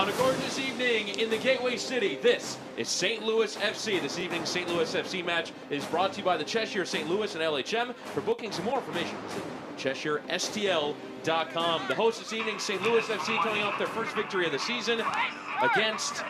On a gorgeous evening in the Gateway City, this is St. Louis FC. This evening's St. Louis FC match is brought to you by the Cheshire St. Louis and LHM. For booking some more information, visit CheshireSTL.com. The host this evening, St. Louis FC, coming off their first victory of the season against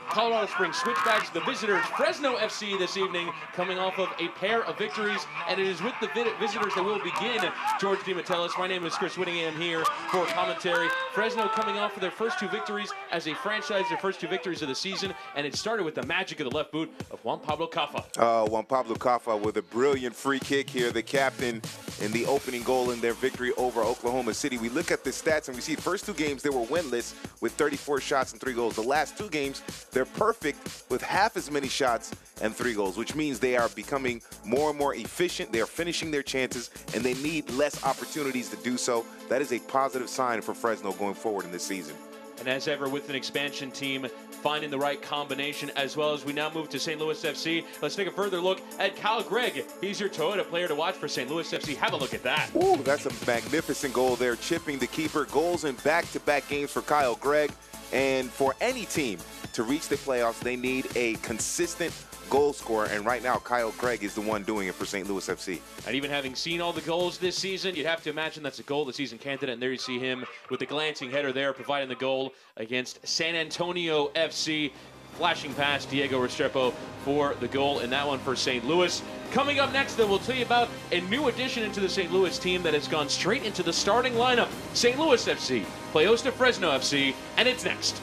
Colorado Springs Switchbacks. The visitors, Fresno FC, this evening, coming off of a pair of victories, and it is with the visitors that we'll begin. George DeMattelis, my name is Chris Whittingham here for commentary. Fresno coming off of their first two victories as a franchise, their first two victories of the season, and it started with the magic of the left boot of Juan Pablo Caffa. Juan Pablo Caffa with a brilliant free kick here, the captain in the opening goal in their victory over Oklahoma City. We look at the stats and we see first two games they were winless with 34 shots and 3 goals. The last two games, they're perfect with half as many shots and 3 goals, which means they are becoming more and more efficient. They are finishing their chances, and they need less opportunities to do so. That is a positive sign for Fresno going forward in this season. And as ever with an expansion team, finding the right combination, as well as we now move to St. Louis FC. Let's take a further look at Kyle Gregg. He's your Toyota player to watch for St. Louis FC. Have a look at that. Ooh, that's a magnificent goal there, chipping the keeper. Goals in back-to-back games for Kyle Gregg. And for any team to reach the playoffs, they need a consistent goal scorer, and right now Kyle Gregg is the one doing it for St. Louis FC. And even having seen all the goals this season, you'd have to imagine that's a goal of the season candidate, and there you see him with the glancing header there, providing the goal against San Antonio FC. Flashing past Diego Restrepo for the goal in that one for St. Louis. Coming up next, then, we'll tell you about a new addition into the St. Louis team that has gone straight into the starting lineup. St. Louis FC play host to Fresno FC, and it's next.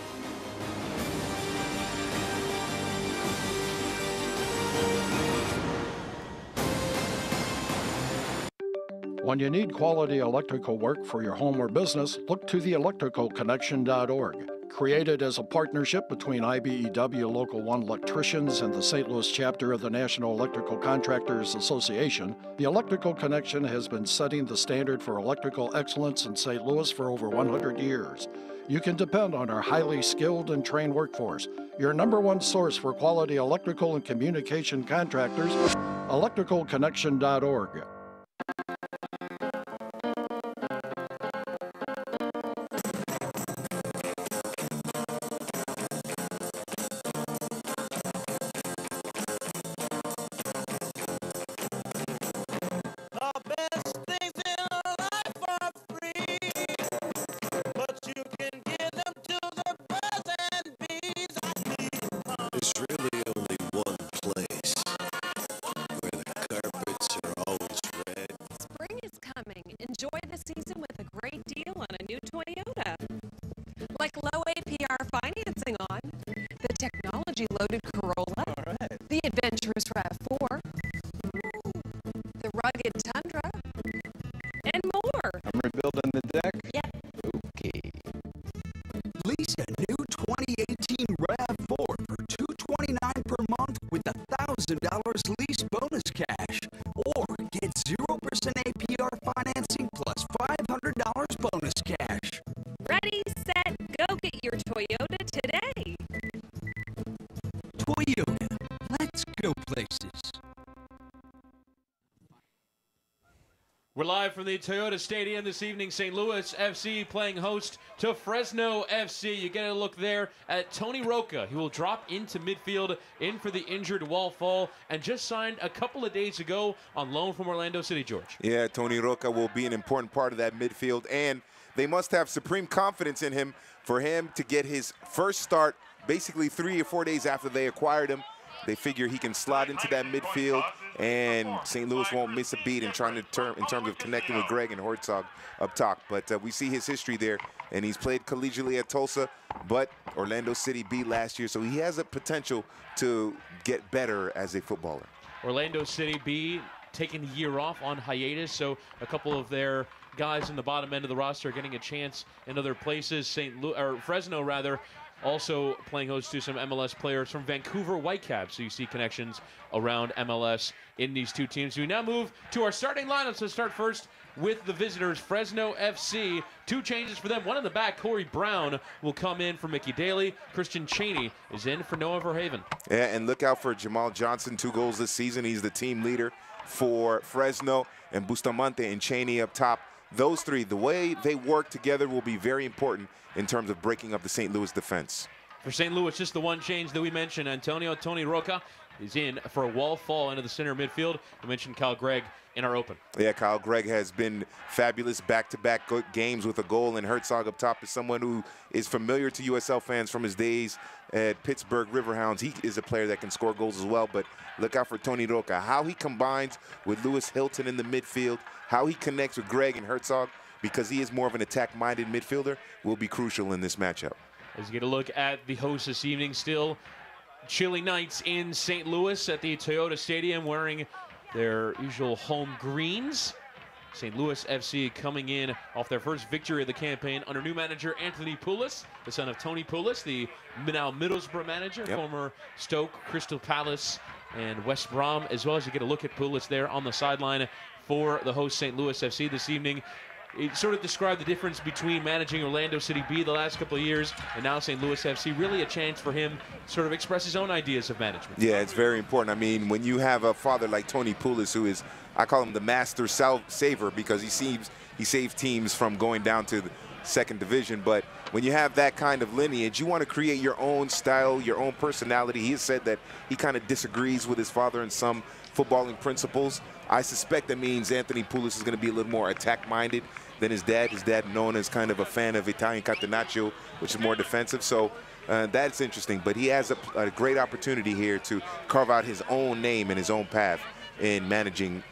When you need quality electrical work for your home or business, look to the electricalconnection.org. Created as a partnership between IBEW Local 1 electricians and the St. Louis chapter of the National Electrical Contractors Association, the Electrical Connection has been setting the standard for electrical excellence in St. Louis for over 100 years. You can depend on our highly skilled and trained workforce, your #1 source for quality electrical and communication contractors, electricalconnection.org. Enjoy the season with a great deal on a new Toyota. Like low APR financing on the technology-loaded Corolla, the adventurous RAV4, the rugged Tundra, and more. I'm rebuilding the deck? Yep. Okay. Lease a new 2018 RAV4 for $229 per month with $1,000 lease bonus cash. Or get 0% APR financing plus $500 bonus cash. Ready, set, go get your Toyota today. Toyota, let's go places. We're live from the Toyota Stadium this evening. St. Louis FC playing host to Fresno FC. You get a look there at Tony Roca. He will drop into midfield, in for the injured Wall Fall, and just signed a couple of days ago on loan from Orlando City, George. Yeah, Tony Roca will be an important part of that midfield, and they must have supreme confidence in him for him to get his first start basically 3 or 4 days after they acquired him. They figure he can slot into that midfield, and St. Louis won't miss a beat in terms of connecting with Gregg and Herzog up top. But we see his history there, and he's played collegiately at Tulsa, but Orlando City beat last year, so he has a potential to get better as a footballer. Orlando City B taking a year off on hiatus, so a couple of their guys in the bottom end of the roster are getting a chance in other places. Fresno rather, also playing host to some MLS players from Vancouver Whitecaps. So you see connections around MLS in these two teams. We now move to our starting lineups. Let's start first with the visitors, Fresno FC. 2 changes for them. One in the back, Corey Brown will come in for Mickey Daly. Christian Cheney is in for Noah Verhaven. Yeah, and look out for Jamal Johnson, 2 goals this season. He's the team leader for Fresno, and Bustamante and Cheney up top those three, the way they work together will be very important in terms of breaking up the St. Louis defense. For St. Louis, just the one change that we mentioned. Tony Roca is in for a wall fall into the center midfield. We mentioned Kyle Gregg in our open. Yeah, Kyle Gregg has been fabulous back-to-back games with a goal, and Herzog up top is someone who is familiar to USL fans from his days at Pittsburgh Riverhounds. He is a player that can score goals as well, but look out for Tony Roca. How he combines with Lewis Hilton in the midfield, how he connects with Gregg and Herzog, because he is more of an attack-minded midfielder, will be crucial in this matchup. As you get a look at the hosts this evening, still chilly nights in St. Louis at the Toyota Stadium, wearing their usual home greens. St. Louis FC coming in off their first victory of the campaign under new manager Anthony Poulos, the son of Tony Poulos, the now Middlesbrough manager, former Stoke, Crystal Palace, and West Brom, as well as you get a look at Poulos there on the sideline for the host St. Louis FC this evening. It sort of described the difference between managing Orlando City B the last couple of years and now St. Louis FC. Really a chance for him to sort of express his own ideas of management. Yeah, it's very important. I mean, when you have a father like Tony Poulos, who is, I call him the master saver, because he saves teams from going down to the second division. But when you have that kind of lineage, you want to create your own style, your own personality. He has said that he kind of disagrees with his father in some footballing principles. I suspect that means Anthony Poulos is going to be a little more attack-minded than his dad. His dad known as kind of a fan of Italian Catenaccio, which is more defensive. So that's interesting. But he has a great opportunity here to carve out his own name and his own path in managing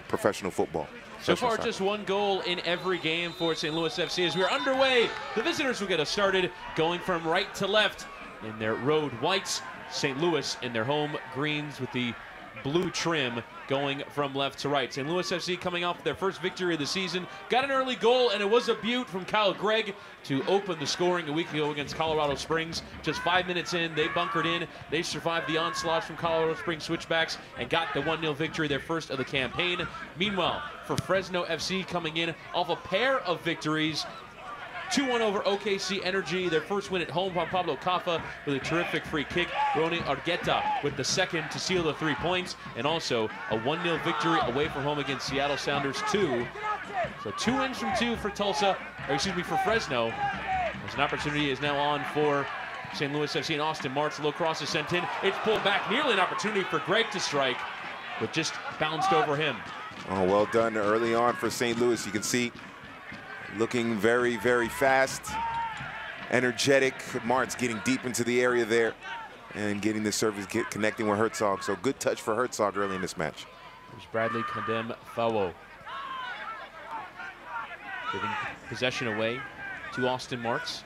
professional football. So far, just one goal in every game for St. Louis FC. As we're underway, the visitors will get us started, going from right to left in their road whites. St. Louis in their home greens with the blue trim, going from left to right. St. Louis FC coming off their first victory of the season. Got an early goal, and it was a beaut from Kyle Gregg to open the scoring a week ago against Colorado Springs. Just 5 minutes in, they bunkered in. They survived the onslaught from Colorado Springs switchbacks and got the 1-0 victory, their first of the campaign. Meanwhile, for Fresno FC coming in off a pair of victories, 2-1 over OKC Energy, their first win at home. Juan Pablo Caffa with a terrific free kick. Rony Argueta with the second to seal the 3 points. And also a 1-0 victory away from home against Seattle Sounders 2. So 2 wins from 2 for Tulsa, or excuse me, for Fresno. As an opportunity is now on for St. Louis FC and Austin March. Low cross is sent in. It's pulled back, nearly an opportunity for Gregg to strike, but just bounced over him. Oh, well done early on for St. Louis. You can see looking very, very fast, energetic. Mart's getting deep into the area there and getting the service, connecting with Herzog. So good touch for Herzog early in this match. There's Bradley Condem Fawo giving possession away to Austin Marks.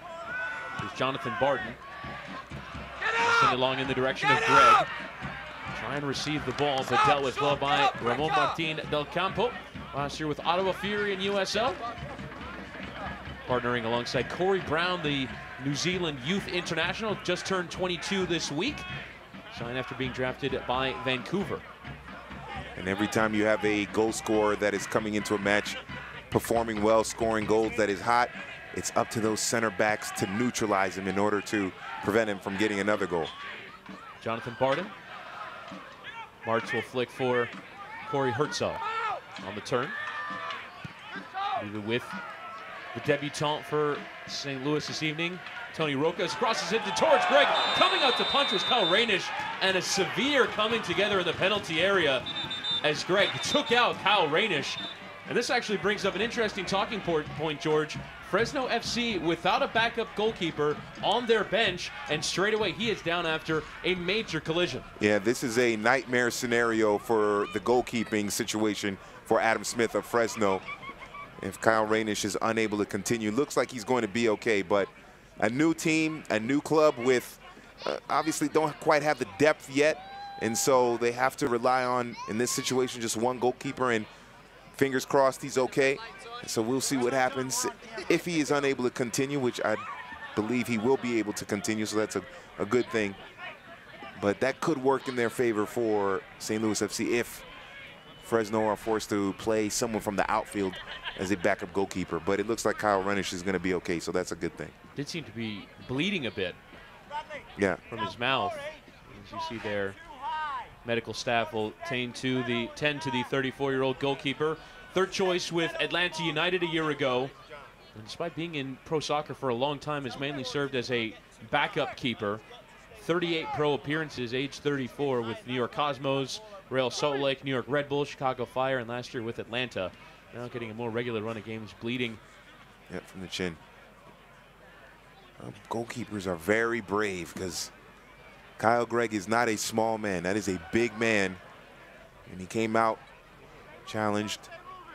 There's Jonathan Barton. Send it along in the direction of Gregg. Try and receive the ball, but dealt with well by Ramon Martin Del Campo. Last year with Ottawa Fury in USL. Partnering alongside Corey Brown, the New Zealand Youth International, just turned 22 this week. Signed after being drafted by Vancouver. And every time you have a goal scorer that is coming into a match, performing well, scoring goals that is hot, it's up to those center backs to neutralize him in order to prevent him from getting another goal. Jonathan Barton. March will flick for Corey Herzog on the turn. Even with the debutant for St. Louis this evening, Tony Roca crosses it towards Gregg. Coming out to punch was Kyle Rainish, and a severe coming together in the penalty area as Gregg took out Kyle Rainish. And this actually brings up an interesting talking point, George. Fresno FC without a backup goalkeeper on their bench, and straight away he is down after a major collision. Yeah, this is a nightmare scenario for the goalkeeping situation for Adam Smith of Fresno. If Kyle Rainish is unable to continue, looks like he's going to be okay, but a new team, a new club with obviously don't quite have the depth yet, and so they have to rely on, in this situation, just one goalkeeper, and fingers crossed he's okay. So we'll see what happens if he is unable to continue, which I believe he will be able to continue, so that's a good thing. But that could work in their favor for St. Louis FC if Fresno are forced to play someone from the outfield as a backup goalkeeper. But it looks like Kyle Rainish is going to be okay, so that's a good thing. Did seem to be bleeding a bit from his mouth. As you see there, medical staff will tend to the 34-year-old goalkeeper third choice with Atlanta United a year ago. And despite being in pro soccer for a long time, has mainly served as a backup keeper. 38 pro appearances, age 34, with New York Cosmos, Real Salt Lake, New York Red Bull, Chicago Fire, and last year with Atlanta. Now getting a more regular run of games, bleeding. Yep, from the chin. Goalkeepers are very brave because Kyle Gregg is not a small man. That is a big man. And he came out, challenged,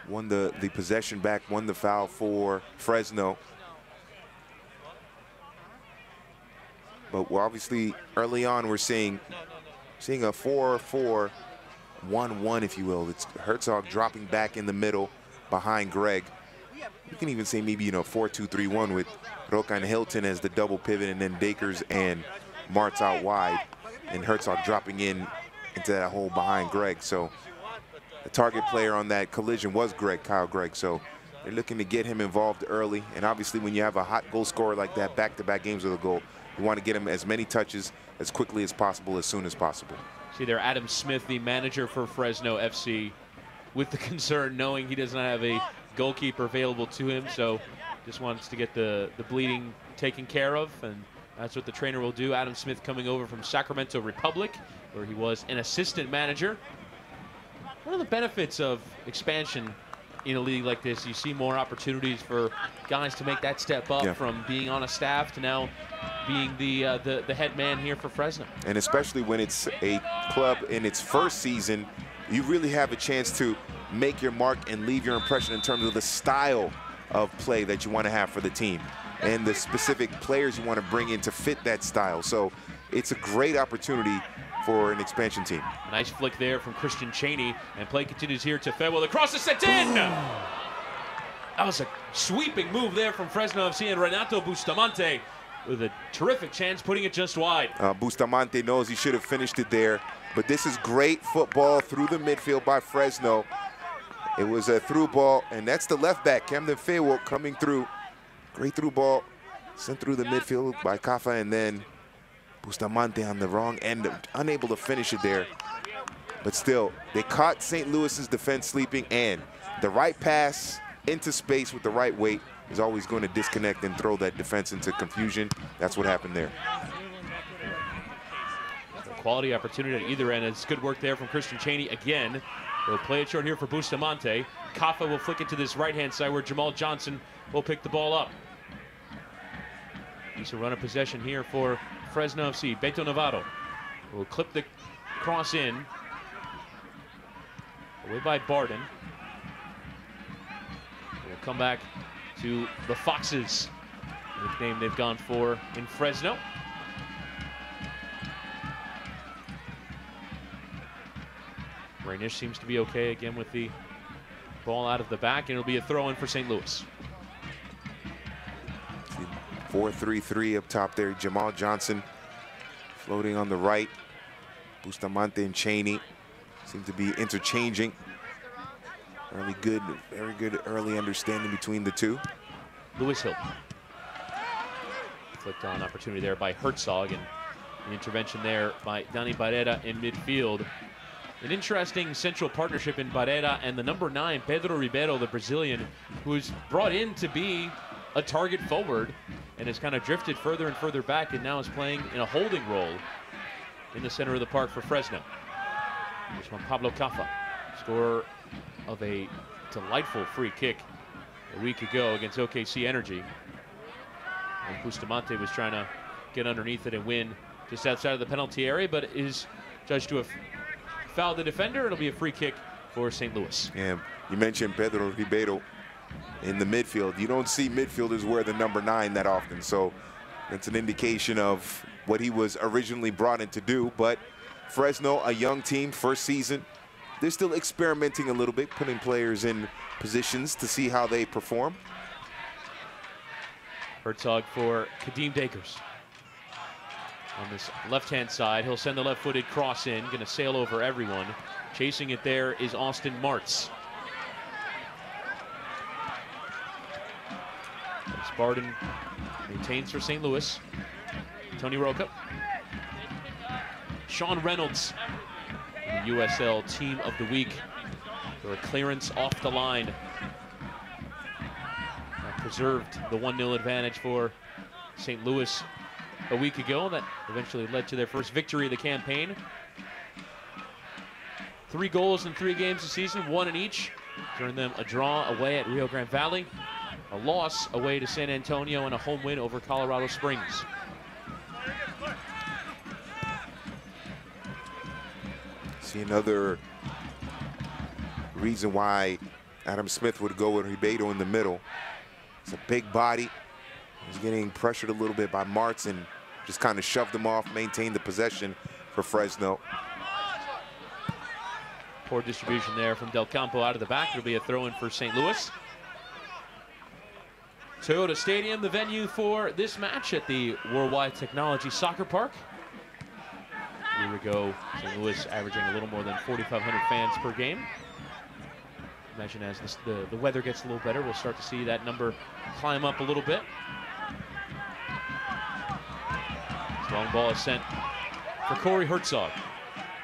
won the possession back, won the foul for Fresno. But we're obviously early on we're seeing a 4-4-1-1, if you will. It's Herzog dropping back in the middle behind Gregg. You can even say maybe 4-2-3-1 with Roca and Hilton as the double pivot, and then Dakers and Martz out wide, and Herzog dropping into that hole behind Gregg. So the target player on that collision was Kyle Gregg. So they're looking to get him involved early. And obviously when you have a hot goal scorer like that, back-to-back games with a goal, you want to get him as many touches as quickly as possible, as soon as possible. See there, Adam Smith, the manager for Fresno FC, with the concern knowing he doesn't have a goalkeeper available to him, so just wants to get the bleeding taken care of, and that's what the trainer will do. Adam Smith coming over from Sacramento Republic, where he was an assistant manager. One of the benefits of expansion in a league like this, you see more opportunities for guys to make that step up from being on a staff to now being the head man here for Fresno. And especially when it's a club in its first season, you really have a chance to make your mark and leave your impression in terms of the style of play that you want to have for the team and the specific players you want to bring in to fit that style. So it's a great opportunity for an expansion team. A nice flick there from Christian Cheney, and play continues here to Fedwell. The cross is sent in! That was a sweeping move there from Fresno FC, and Renato Bustamante with a terrific chance, putting it just wide. Bustamante knows he should have finished it there, but this is great football through the midfield by Fresno. It was a through ball, and that's the left back, Camden Fedwell, coming through. Great through ball, sent through the midfield by Kafa, and then Bustamante on the wrong end, unable to finish it there. But still, they caught St. Louis's defense sleeping, and the right pass into space with the right weight is always going to disconnect and throw that defense into confusion. That's what happened there. Quality opportunity at either end. It's good work there from Christian Cheney again. They'll play it short here for Bustamante. Kafa will flick it to this right-hand side where Jamal Johnson will pick the ball up. He's a run of possession here for Fresno FC. Beto Navarro will clip the cross in. Away by Barden. We'll come back to the Foxes, the nickname they've gone for in Fresno. Rainish seems to be okay again with the ball out of the back, and it'll be a throw-in for St. Louis. 4-3-3 up top there. Jamal Johnson floating on the right. Bustamante and Cheney seem to be interchanging. Really good, very good early understanding between the two. Lewis Hill. Flicked on opportunity there by Herzog, and an intervention there by Dani Barrera in midfield. An interesting central partnership in Barrera and the number 9, Pedro Ribeiro, the Brazilian, who's brought in to be a target forward and has kind of drifted further and further back, and now is playing in a holding role in the center of the park for Fresno. This one, Pablo Kafa, scorer of a delightful free kick a week ago against OKC Energy. And Bustamante was trying to get underneath it and win just outside of the penalty area, but is judged to have fouled the defender. It'll be a free kick for St. Louis. Yeah, you mentioned Pedro Ribeiro in the midfield. You don't see midfielders wear the number 9 that often, so that's an indication of what he was originally brought in to do. But Fresno, a young team, first season, they're still experimenting a little bit, putting players in positions to see how they perform. Herzog for Kadeem Dakers. On this left-hand side, he'll send the left-footed cross in, going to sail over everyone. Chasing it there is Austin Martz. Barden maintains for St. Louis. Tony Roca. Sean Reynolds, the USL Team of the Week for for a clearance off the line. That preserved the 1-0 advantage for St. Louis a week ago. That eventually led to their first victory of the campaign. 3 goals in 3 games this season, 1 in each. Turned them a draw away at Rio Grande Valley, a loss away to San Antonio, and a home win over Colorado Springs. See another reason why Adam Smith would go with Ribeiro in the middle. It's a big body. He's getting pressured a little bit by Martz and just kind of shoved him off, maintained the possession for Fresno. Poor distribution there from Del Campo out of the back. It'll be a throw-in for St. Louis. Toyota Stadium, the venue for this match at the Worldwide Technology Soccer Park. Here we go, St. Louis averaging a little more than 4,500 fans per game. Imagine as the weather gets a little better, we'll start to see that number climb up a little bit. This long ball is sent for Corey Herzog.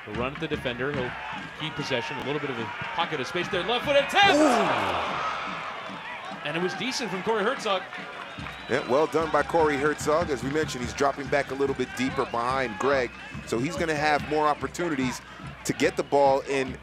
He'll run at the defender, he'll keep possession, a little bit of a pocket of space there, left foot attempt! And it was decent from Corey Herzog. Yeah, well done by Corey Herzog. As we mentioned, he's dropping back a little bit deeper behind Greg, so he's going to have more opportunities to get the ball in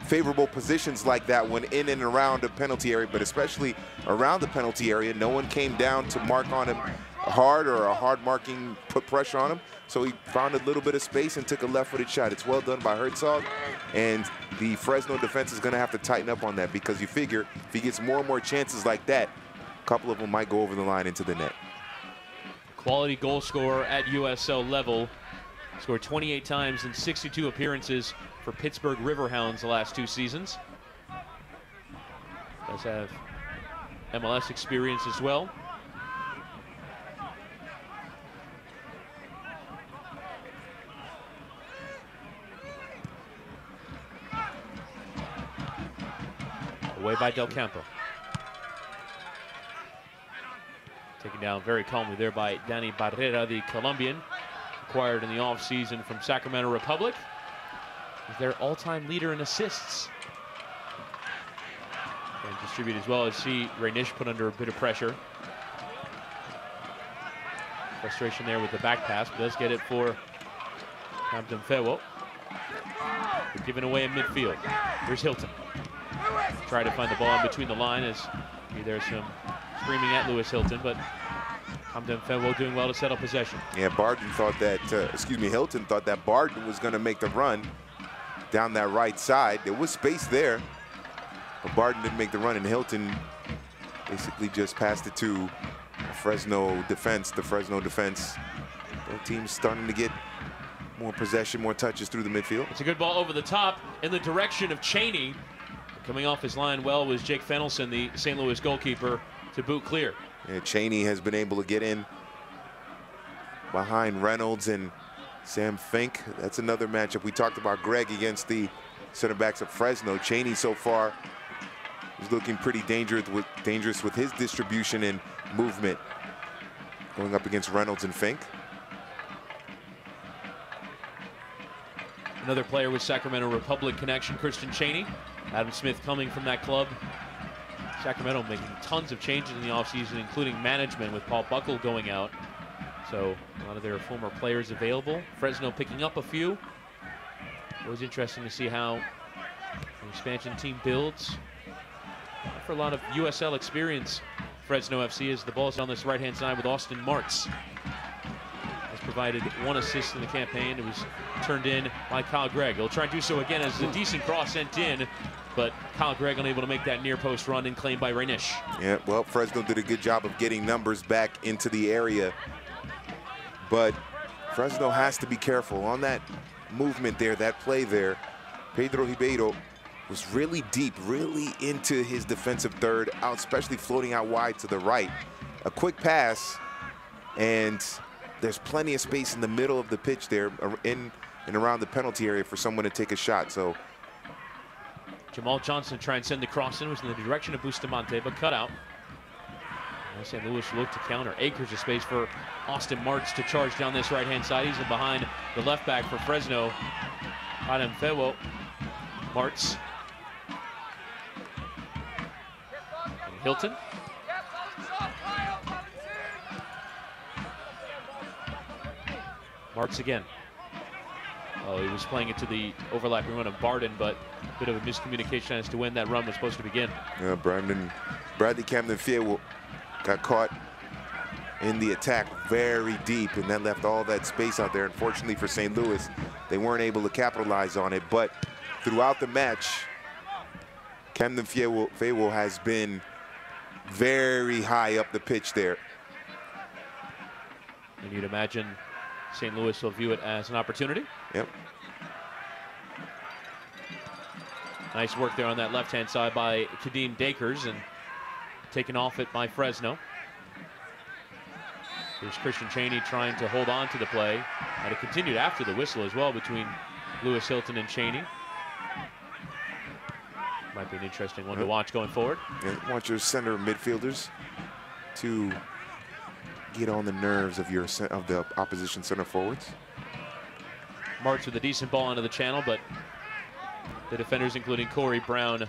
favorable positions like that when in and around the penalty area, but especially around the penalty area. No one came down to mark on him hard, or a hard marking put pressure on him, so he found a little bit of space and took a left-footed shot. It's well done by Herzog, and the Fresno defense is going to have to tighten up on that, because you figure if he gets more and more chances like that, a couple of them might go over the line into the net. Quality goal scorer at USL level. Scored 28 times in 62 appearances for Pittsburgh Riverhounds the last 2 seasons. Does have MLS experience as well. Away by Del Campo. Taken down very calmly there by Danny Barrera, the Colombian, acquired in the offseason from Sacramento Republic. He's their all-time leader in assists. And distribute as well as see Reynish put under a bit of pressure. Frustration there with the back pass, but does get it for Hampton Fewo. They're giving away in midfield. Here's Hilton. Try to find the ball in between the line as there's some screaming at Lewis Hilton, but Hamdan Fewo doing well to settle possession. Yeah, Hilton thought that Barden was going to make the run down that right side. There was space there, but Barden didn't make the run, and Hilton basically just passed it to Fresno defense. The Fresno defense, both teams starting to get more possession, more touches through the midfield. It's a good ball over the top in the direction of Cheney. Coming off his line well was Jake Fennelson, the St. Louis goalkeeper, to boot clear. Yeah, Cheney has been able to get in behind Reynolds and Sam Fink. That's another matchup. We talked about Greg against the center backs of Fresno. Cheney so far is looking pretty dangerous with his distribution and movement going up against Reynolds and Fink. Another player with Sacramento Republic connection, Christian Cheney. Adam Smith coming from that club. Sacramento making tons of changes in the offseason, including management with Paul Buckle going out. So a lot of their former players available. Fresno picking up a few. Always interesting to see how the expansion team builds. For a lot of USL experience, Fresno FC, as the ball's on this right-hand side with Austin Martz. Has provided 1 assist in the campaign. It was turned in by Kyle Gregg. He'll try and do so again as a decent cross sent in, but Kyle Gregg unable to make that near post run and claimed by Reynish. Yeah, well, Fresno did a good job of getting numbers back into the area, but Fresno has to be careful on that movement there, that play there. Pedro Ribeiro was really deep, really into his defensive third, out, especially floating out wide to the right. A quick pass, and there's plenty of space in the middle of the pitch there, in and around the penalty area for someone to take a shot. So Jamal Johnson trying to send the cross in, was in the direction of Bustamante, but cut out. St. Louis looked to counter. Acres of space for Austin Martz to charge down this right-hand side. He's in behind the left back for Fresno, Adam Fewo. Martz Hilton. Marks again. Oh, he was playing it to the overlapping run of Barden, but a bit of a miscommunication as to when that run was supposed to begin. Yeah, Bradley Camden-Field got caught in the attack very deep, and that left all that space out there. Unfortunately for St. Louis, they weren't able to capitalize on it. But throughout the match, Camden-Field has been very high up the pitch there. And you'd imagine St. Louis will view it as an opportunity. Yep. Nice work there on that left-hand side by Kadeem Dakers, and taken off it by Fresno. Here's Christian Cheney trying to hold on to the play, and it continued after the whistle as well between Lewis Hilton and Cheney. Might be an interesting one to watch going forward. Yeah, want your center midfielders to get on the nerves of the opposition center forwards. Marks with a decent ball into the channel, but the defenders, including Corey Brown,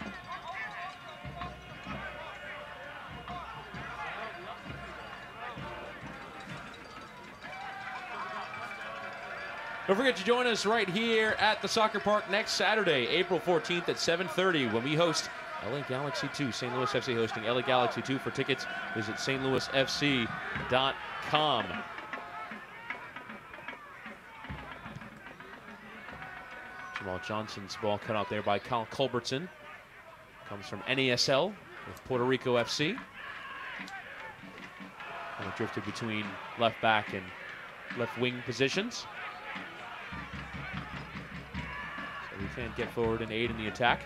don't forget to join us right here at the soccer park next Saturday, April 14th at 7:30 when we host LA Galaxy 2. St. Louis FC hosting LA Galaxy 2. For tickets, visit stlouisfc.com. Jamal Johnson's ball cut out there by Kyle Culbertson. Comes from NASL with Puerto Rico FC. Kind of drifted between left back and left wing positions. So we can get forward and aid in the attack.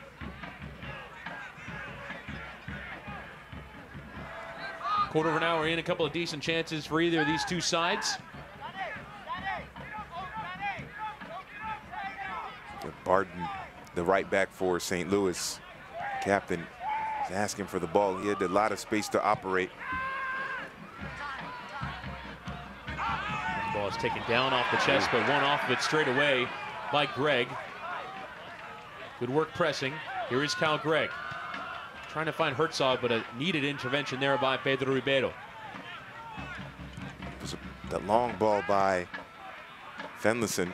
Quarter of an hour in, a couple of decent chances for either of these two sides. Barden, the right back for St. Louis, captain, is asking for the ball. He had a lot of space to operate. The ball is taken down off the chest, but one off of it straight away by Gregg. Good work pressing. Here is Kyle Gregg. Trying to find Herzog, but a needed intervention there by Pedro Ribeiro. The long ball by Fenlison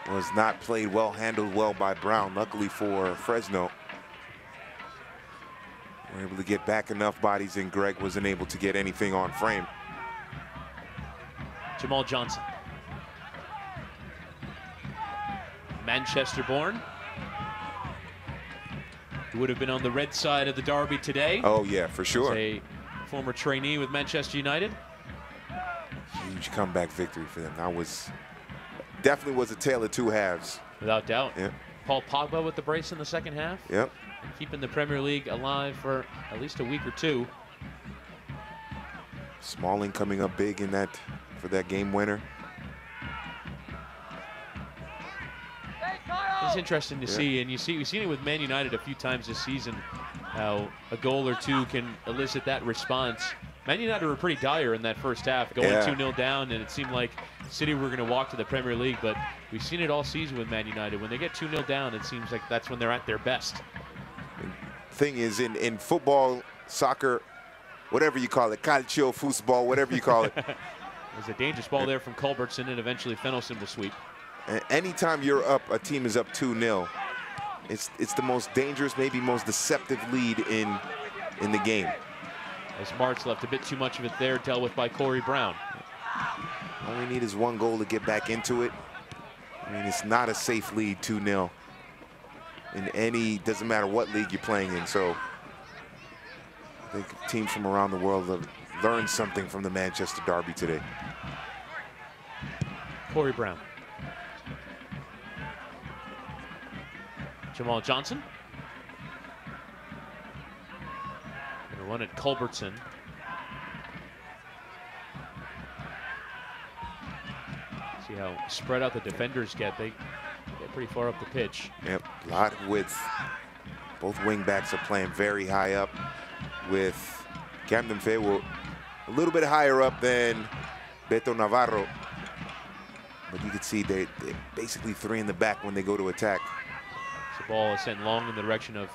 was not played well, handled well by Brown. Luckily for Fresno, were able to get back enough bodies, and Gregg wasn't able to get anything on frame. Jamal Johnson. Manchester born. He would have been on the red side of the derby today. Oh yeah, for sure. As a former trainee with Manchester United. Huge comeback victory for them. That was definitely was a tale of two halves. Without doubt. Yep. Paul Pogba with the brace in the second half. Yep. And keeping the Premier League alive for at least a week or two. Smalling coming up big in that for that game winner. It's interesting to see, and we've seen it with Man United a few times this season, how a goal or two can elicit that response. Man United were pretty dire in that first half, going 2-0 down, and it seemed like City were going to walk to the Premier League, but we've seen it all season with Man United. When they get 2-0 down, it seems like that's when they're at their best. Thing is, in football, soccer, whatever you call it, calcio, football, whatever you call it. There's a dangerous ball there from Culbertson, and eventually Fenelson will sweep. Anytime you're up, a team is up 2-0, it's the most dangerous, maybe most deceptive lead in the game. As Marks left a bit too much of it there, dealt with by Corey Brown. All we need is one goal to get back into it. I mean, it's not a safe lead, 2-0. In any, doesn't matter what league you're playing in. So I think teams from around the world have learned something from the Manchester derby today. Corey Brown. Jamal Johnson. Gonna run at Culbertson. See how spread out the defenders get. They get pretty far up the pitch. Yep, a lot of width. Both wing backs are playing very high up, with Camden Faywood a little bit higher up than Beto Navarro. But you can see they're basically three in the back when they go to attack. The ball is sent long in the direction of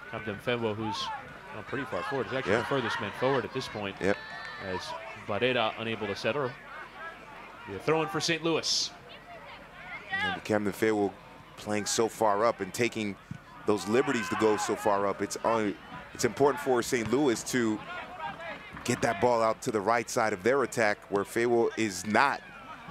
Camden Fenwa, who's Well, pretty far forward. It's actually the furthest man forward at this point. Yep. As Barrera unable to settle. Be a throw-in for St. Louis. And Camden Fayetteville playing so far up and taking those liberties to go so far up. It's important for St. Louis to get that ball out to the right side of their attack, where Fayetteville is not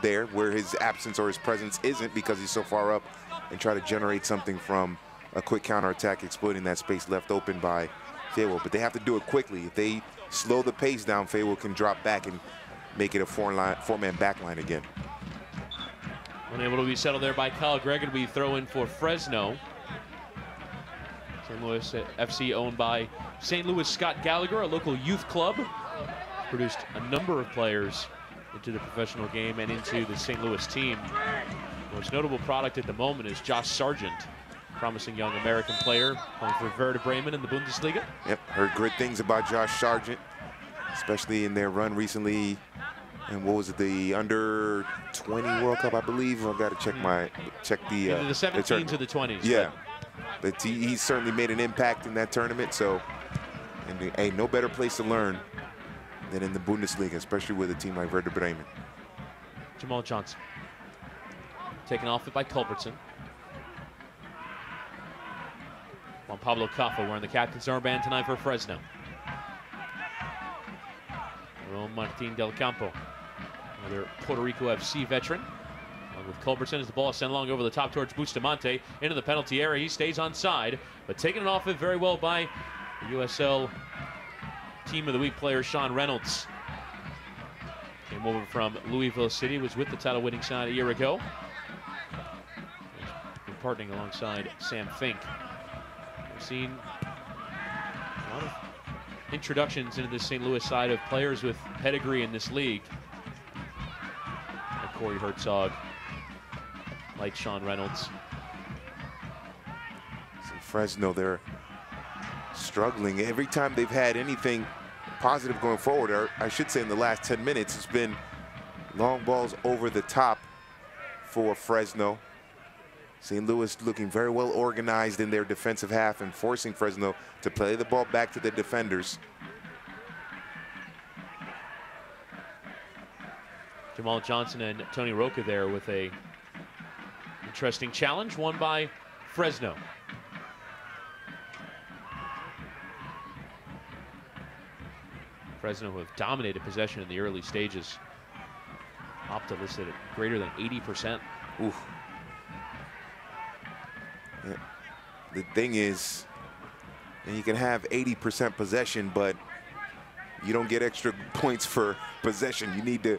there, where his absence or his presence isn't because he's so far up, and try to generate something from a quick counterattack, exploiting that space left open by Fayetteville. But they have to do it quickly. If they slow the pace down, Fayetteville can drop back and make it a four-man back line again. Unable to be settled there by Kyle Gregg. It'll be throw in for Fresno. St. Louis FC owned by St. Louis Scott Gallagher, a local youth club. Produced a number of players into the professional game and into the St. Louis team. Most notable product at the moment is Josh Sargent, promising young American player playing for Werder Bremen in the Bundesliga. Yep, heard great things about Josh Sargent, especially in their run recently. And what was it, the under-20 World Cup, I believe? I've got to check the Into the 17s or the 20s. Yeah, but he certainly made an impact in that tournament. So, and hey, no better place to learn than in the Bundesliga, especially with a team like Werder Bremen. Jamal Johnson taken off it by Culbertson. Juan Pablo Caffa wearing the captain's armband tonight for Fresno. Ron Martin Del Campo, another Puerto Rico FC veteran. Along with Culbertson as the ball is sent along over the top towards Bustamante into the penalty area. He stays on side, but taken it off it very well by the USL Team of the Week player Sean Reynolds. Came over from Louisville City, was with the title-winning side a year ago. Been partnering alongside Sam Fink. We've seen a lot of introductions into the St. Louis side of players with pedigree in this league. Like Corey Herzog, like Sean Reynolds. So Fresno, they're struggling. Every time they've had anything positive going forward, or I should say in the last 10 minutes, it's been long balls over the top for Fresno. St. Louis looking very well organized in their defensive half and forcing Fresno to play the ball back to the defenders. Jamal Johnson and Tony Roca there with a interesting challenge, won by Fresno. Fresno have dominated possession in the early stages. Opta listed at greater than 80%. Oof. Yeah. The thing is, you can have 80% possession, but you don't get extra points for possession. You need to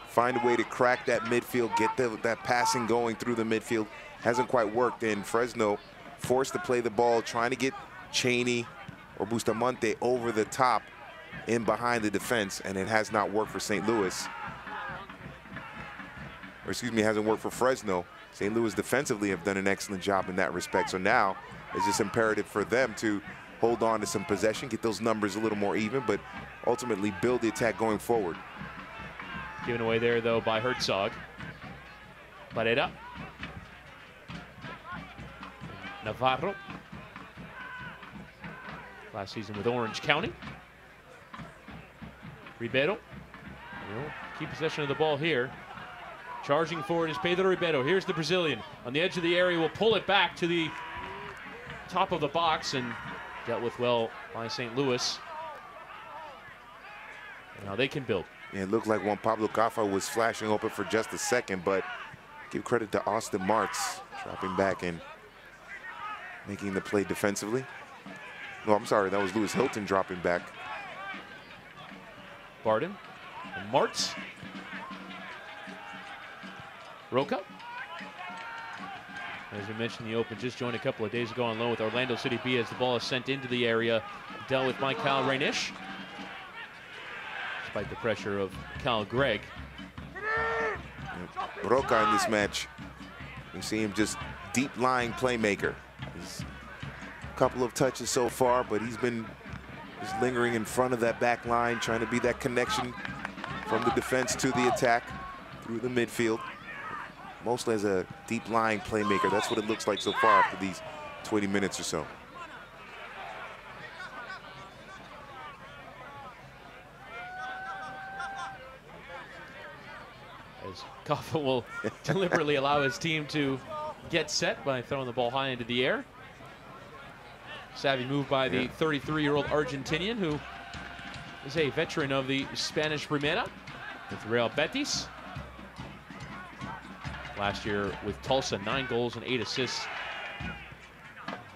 find a way to crack that midfield, get that passing going through the midfield. Hasn't quite worked, and Fresno forced to play the ball, trying to get Cheney or Bustamante over the top in behind the defense, and it has not worked for St. Louis. Or excuse me, it hasn't worked for Fresno. St. Louis defensively have done an excellent job in that respect. So now it's just imperative for them to hold on to some possession, get those numbers a little more even, but ultimately build the attack going forward. Given away there, though, by Herzog. Barrera. Navarro. Last season with Orange County. Ribeiro. Keep possession of the ball here. Charging forward is Pedro Ribeiro. Here's the Brazilian on the edge of the area. Will pull it back to the top of the box and dealt with well by St. Louis. And now they can build. Yeah, it looked like Juan Pablo Caffa was flashing open for just a second, but give credit to Austin Martz dropping back and making the play defensively. No, I'm sorry, that was Lewis Hilton dropping back. Barden and Martz. Roca. As we mentioned, the Open just joined a couple of days ago on loan with Orlando City B as the ball is sent into the area. Dealt with by Kyle Rainish. Despite the pressure of Kyle Gregg. Roca in this match, we see him just deep-lying playmaker. He's a couple of touches so far, but he's been just lingering in front of that back line, trying to be that connection from the defense to the attack through the midfield. Mostly as a deep-lying playmaker. That's what it looks like so far after these 20 minutes or so. As Kaffa will deliberately allow his team to get set by throwing the ball high into the air. Savvy move by the 33-year-old Argentinian, who is a veteran of the Spanish Primera with Real Betis. Last year with Tulsa, 9 goals and 8 assists.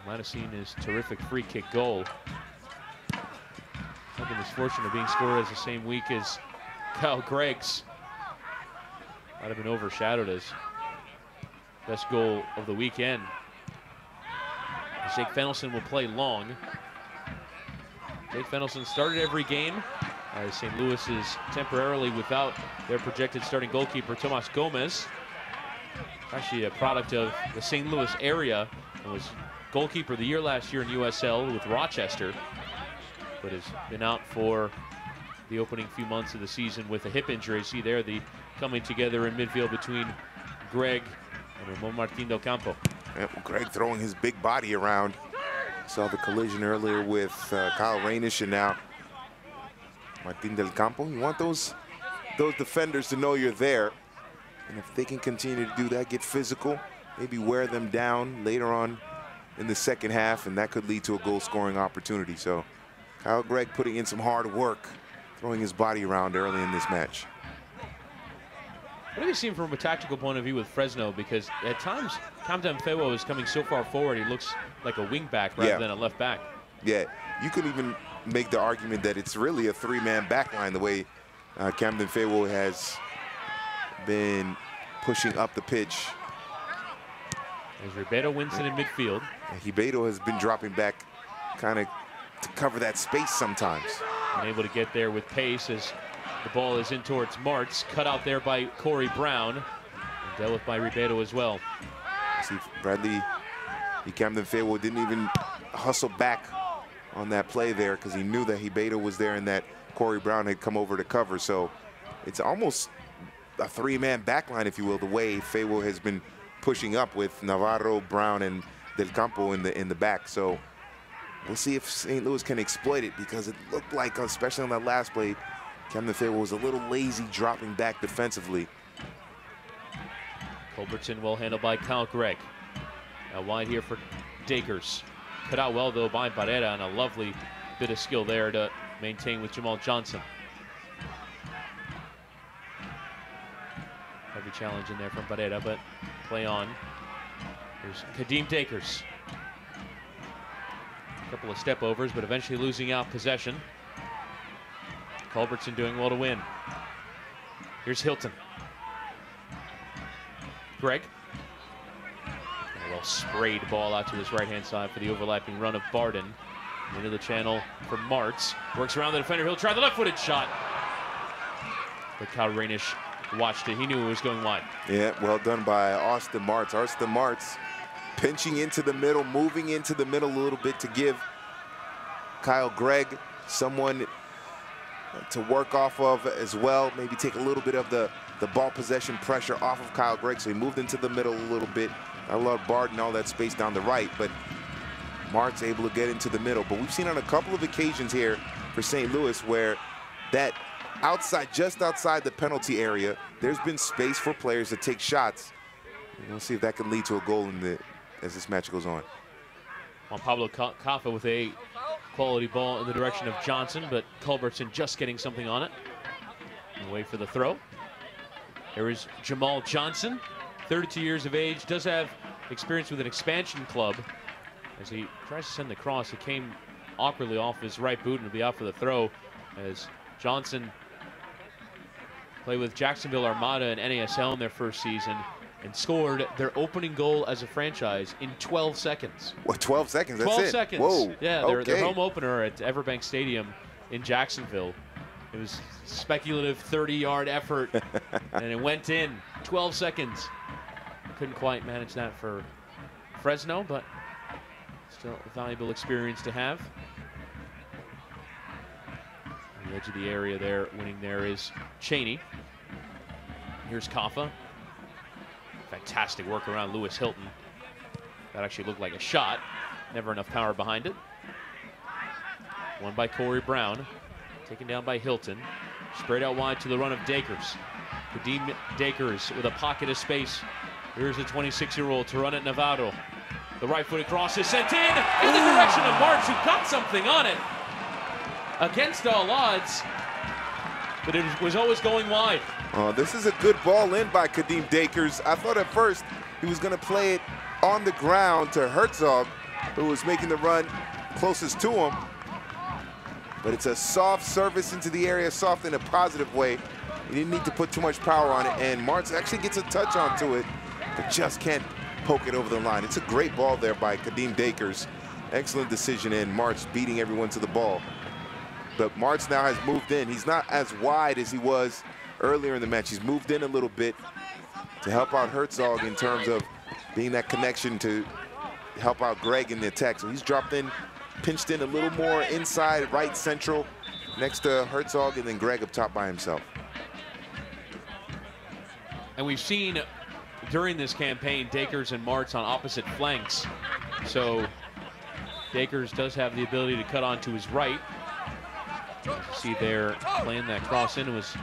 Might have seen his terrific free kick goal. Had the misfortune of being scored as the same week as Kyle Gregg's. Might have been overshadowed as best goal of the weekend. Jake Fennelson will play long. Jake Fennelson started every game as St. Louis is temporarily without their projected starting goalkeeper, Tomas Gomez. Actually a product of the St. Louis area and was goalkeeper of the year last year in USL with Rochester, but has been out for the opening few months of the season with a hip injury. See there the coming together in midfield between Gregg and Ramon Martin del Campo. Gregg throwing his big body around. Saw the collision earlier with Kyle Rainish, and now Martin del Campo. You want those defenders to know you're there. And if they can continue to do that, get physical, maybe wear them down later on in the second half, and that could lead to a goal-scoring opportunity. So Kyle Gregg putting in some hard work, throwing his body around early in this match. What have you seen from a tactical point of view with Fresno? Because at times, Camden Fewo is coming so far forward, he looks like a wing back rather than a left back. Yeah, you could even make the argument that it's really a 3-man back line, the way Camden Fewo has been pushing up the pitch. As Ribeiro wins it in midfield. Ribeiro has been dropping back kind of to cover that space sometimes. And able to get there with pace as the ball is in towards Martz. Cut out there by Corey Brown. And dealt with by Ribeiro as well. See, Bradley, Camden Fewo didn't even hustle back on that play there because he knew that Ribeiro was there and that Corey Brown had come over to cover. So it's almost a 3-man back line, if you will, the way Fewo has been pushing up with Navarro, Brown, and Del Campo in the back. So we'll see if St. Louis can exploit it, because it looked like, especially on that last play, Camden Fewo was a little lazy dropping back defensively. Culbertson well handled by Kyle Gregg. Now wide here for Dakers. Cut out well though by Barrera, and a lovely bit of skill there to maintain with Jamal Johnson. Heavy challenge in there from Barrera, but play on. There's Kadeem Dakers. A couple of step overs, but eventually losing out possession. Culbertson doing well to win. Here's Hilton. Gregg. A well sprayed ball out to his right-hand side for the overlapping run of Barden. Into the channel for Martz. Works around the defender. He'll try the left-footed shot. But Kyle Rainish watched it. He knew it was going wide. Yeah, well done by Austin Martz. Austin Martz pinching into the middle, moving into the middle a little bit to give Kyle Gregg someone to work off of as well. Maybe take a little bit of the ball possession pressure off of Kyle Gregg. So he moved into the middle a little bit. I love Barden, all that space down the right, but Martz able to get into the middle. But we've seen on a couple of occasions here for St. Louis where that outside, just outside the penalty area, there's been space for players to take shots. And we'll see if that can lead to a goal as this match goes on. Juan Pablo Kaffa with a quality ball in the direction of Johnson, but Culbertson just getting something on it. And wait for the throw. There is Jamal Johnson, 32 years of age, does have experience with an expansion club. As he tries to send the cross, it came awkwardly off his right boot and will be out for the throw, as Johnson played with Jacksonville Armada and NASL in their first season and scored their opening goal as a franchise in 12 seconds. What, 12 seconds? That's 12 it? seconds. Whoa. Yeah, their home opener at Everbank Stadium in Jacksonville. It was speculative 30-yard effort, and it went in 12 seconds. Couldn't quite manage that for Fresno, but still a valuable experience to have. On the edge of the area there, winning there is Cheney. Here's Kaffa. Fantastic work around Lewis Hilton. That actually looked like a shot. Never enough power behind it. Won by Corey Brown. Taken down by Hilton. Sprayed out wide to the run of Dakers. Kadeem Dakers with a pocket of space. Here's the 26-year-old to run at Navarro. The right-footed cross is sent in the direction of March, who got something on it. Against all odds, but it was always going wide. This is a good ball in by Kadeem Dakers. I thought at first he was going to play it on the ground to Herzog, who was making the run closest to him. But it's a soft service into the area, soft in a positive way. He didn't need to put too much power on it, and Martz actually gets a touch onto it, but just can't poke it over the line. It's a great ball there by Kadeem Dakers. Excellent decision, and Martz beating everyone to the ball. But Martz now has moved in. He's not as wide as he was earlier in the match. He's moved in a little bit to help out Herzog in terms of being that connection to help out Greg in the attack. So he's dropped in, pinched in a little more inside, right central, next to Herzog, and then Greg up top by himself. And we've seen during this campaign Dakers and Martz on opposite flanks. So Dakers does have the ability to cut onto his right. As you see there, playing that cross in. It was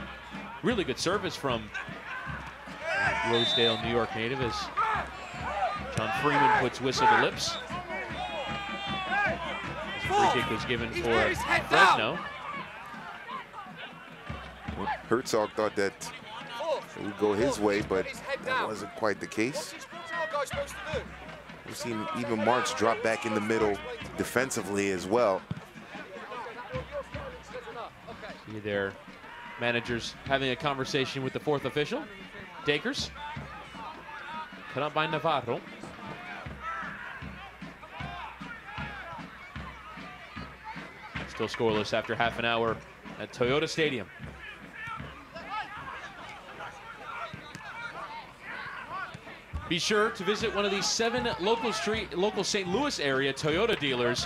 really good service from Rosedale, New York native, as John Freeman puts whistle to lips. This free kick was given for Fresno. Well, Herzog thought that it would go his way, but that wasn't quite the case. We've seen even Martz drop back in the middle defensively as well. See their managers having a conversation with the fourth official. Dakers. Cut out by Navarro. Still scoreless after half an hour at Toyota Stadium. Be sure to visit one of these 7 local St. Louis area Toyota dealers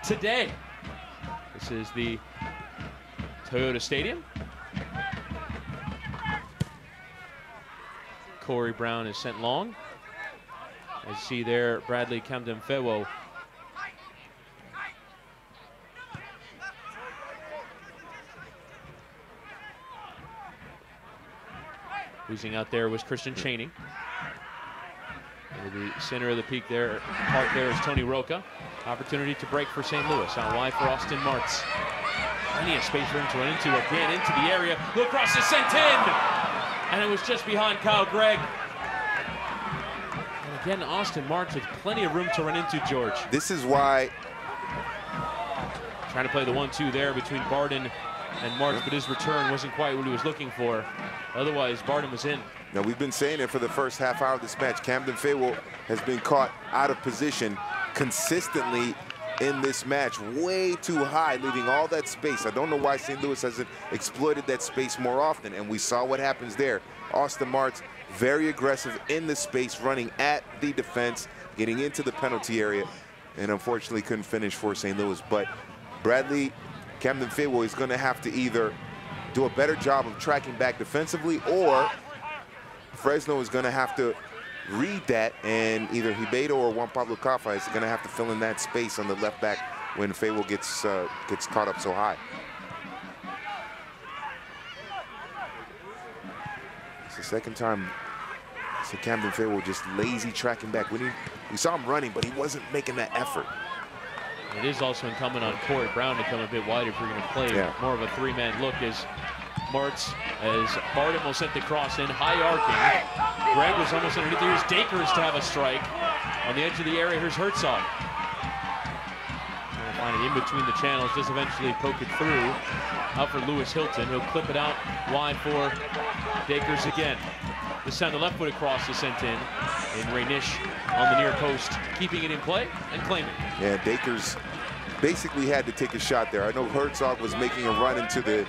today. This is the Toyota Stadium. Corey Brown is sent long. As you see there, Bradley Camden-Fewo. Losing out there was Christian Chaney. In the center of the park there is Tony Roca. Opportunity to break for St. Louis. Out wide for Austin Martz. Plenty of space for him to run into. Again into the area. Look cross is sent in! And it was just behind Kyle Gregg. And again, Austin Martz with plenty of room to run into, George. This is why. Trying to play the 1-2 there between Barden and Martz, but his return wasn't quite what he was looking for. Otherwise, Barden was in. Now, we've been saying it for the first half hour of this match. Camden-Fewo has been caught out of position consistently in this match, way too high, leaving all that space. I don't know why St. Louis hasn't exploited that space more often, and we saw what happens there. Austin Martz, very aggressive in the space, running at the defense, getting into the penalty area, and unfortunately couldn't finish for St. Louis. But Bradley Camden-Fewo is going to have to either do a better job of tracking back defensively, or Fresno is going to have to read that, and either Ribeiro or Juan Pablo Cafa is going to have to fill in that space on the left back when Fewo gets caught up so high. It's the second time so Camden-Fewo just lazy tracking back. We saw him running, but he wasn't making that effort. It is also incumbent on Corey Brown to come a bit wider if we're going to play more of a 3-man look as Martz, as Barden will send the cross in, high arcing. Greg was almost underneath. Here's Dakers to have a strike. On the edge of the area, here's Herzog. Find it in between the channels, just eventually poke it through. Out for Lewis Hilton. He'll clip it out wide for Dakers again. This time the left-footed cross is sent in. And Reynish on the near post, keeping it in play and claiming. Yeah, Dakers basically had to take a shot there. I know Herzog was making a run into the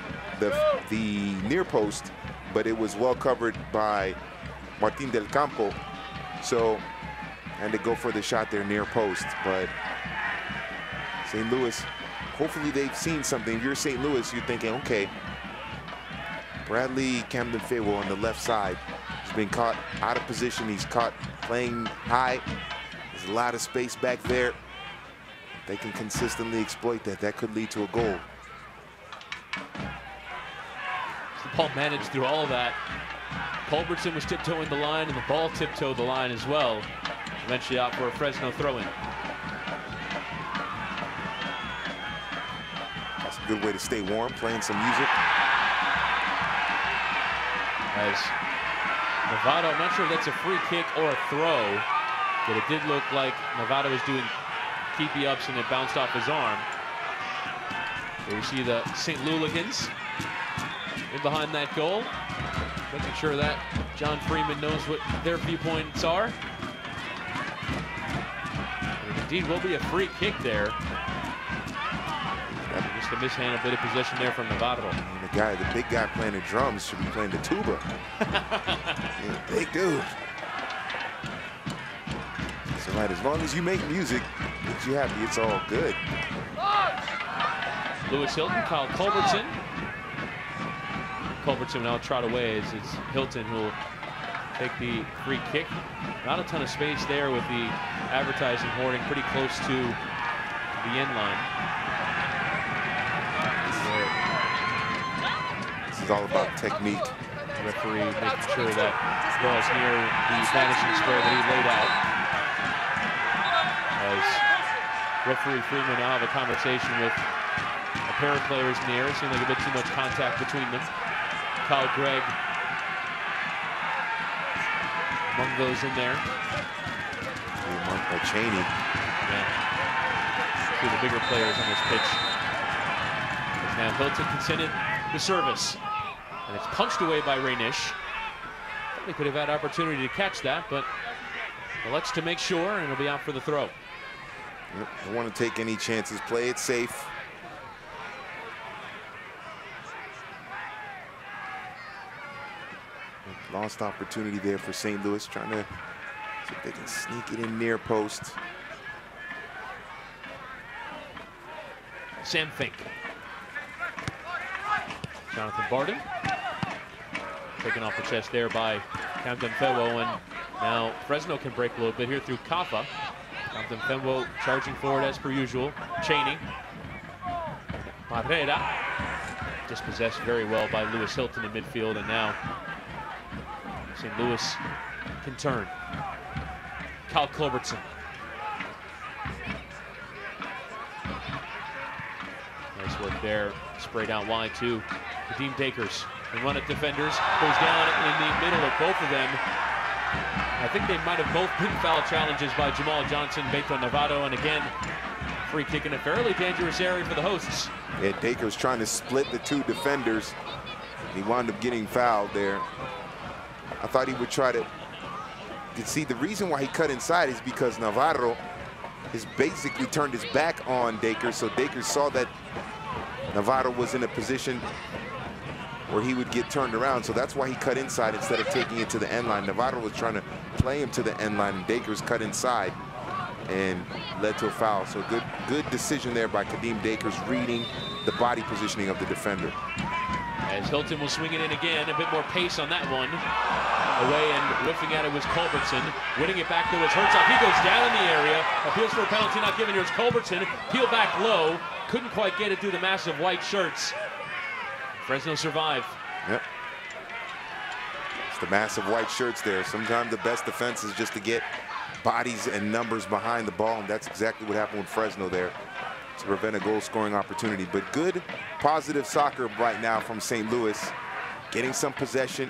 near post, but it was well covered by Martin Del Campo. So, had to go for the shot there near post. But St. Louis, hopefully they've seen something. If you're St. Louis, you're thinking, okay, Bradley Camden-Fewo on the left side. He's been caught out of position. He's caught playing high. There's a lot of space back there. They can consistently exploit that. That could lead to a goal. It's the Paul managed through all of that. Culbertson was tiptoeing the line, and the ball tiptoed the line as well. Eventually out for a Fresno throw-in. That's a good way to stay warm, playing some music. As Novato, I'm not sure if that's a free kick or a throw, but it did look like Novato was doing keepy-ups and it bounced off his arm. There you see the St. Louligans in behind that goal. Making sure that John Freeman knows what their viewpoints are. It indeed will be a free kick there. Just a mishandled bit of possession there from Novato. And the big guy playing the drums should be playing the tuba. Yeah, big dude. So right, as long as you make music, makes you happy, it's all good. Lewis Hilton, Kyle Culbertson. Culbertson now trot away as it's Hilton who will take the free kick. Not a ton of space there with the advertising hoarding pretty close to the end line. This is all about technique. The referee making sure that ball is near the vanishing square that he laid out. As referee Freeman now have a conversation with a pair of players in the area. Seemed like a bit too much contact between them. Kyle Gregg among those in there. Cheney. Yeah. Two of the bigger players on this pitch. As now Hilton consented the service. And it's punched away by Raynish. They could have had opportunity to catch that, but elects to make sure, and it'll be out for the throw. Yep, don't want to take any chances. Play it safe. Lost opportunity there for St. Louis, trying to see if they can sneak it in near post. Sam Fink. Jonathan Barden. Taken off the chest there by Camden Fenwo, and now Fresno can break a little bit here through Kafa. Camden Fenwo charging forward as per usual. Cheney. Barrera. Dispossessed very well by Lewis Hilton in midfield, and now St. Louis can turn. Kyle Culbertson. Nice work there. Sprayed out wide to Kadeem Dakers. They run at defenders. Goes down in the middle of both of them. I think they might have both been foul challenges by Jamal Johnson, Beto Novato, and again, free kick in a fairly dangerous area for the hosts. Yeah, Dakers trying to split the two defenders. He wound up getting fouled there. I thought he would try to see the reason why he cut inside is because Navarro has basically turned his back on Dakers, so Dakers saw that Navarro was in a position where he would get turned around, so that's why he cut inside instead of taking it to the end line. Navarro was trying to play him to the end line, and Dakers cut inside and led to a foul. So good decision there by Kadeem Dakers, reading the body positioning of the defender. As Hilton will swing it in again, a bit more pace on that one. Away and whiffing at it was Culbertson. Winning it back there was Herzog. He goes down in the area. Appeals for a penalty not given. Here's Culbertson. Peel back low. Couldn't quite get it through the massive white shirts. Fresno survive. Yep. It's the massive white shirts there. Sometimes the best defense is just to get bodies and numbers behind the ball, and that's exactly what happened with Fresno there to prevent a goal-scoring opportunity. But good, positive soccer right now from St. Louis. Getting some possession,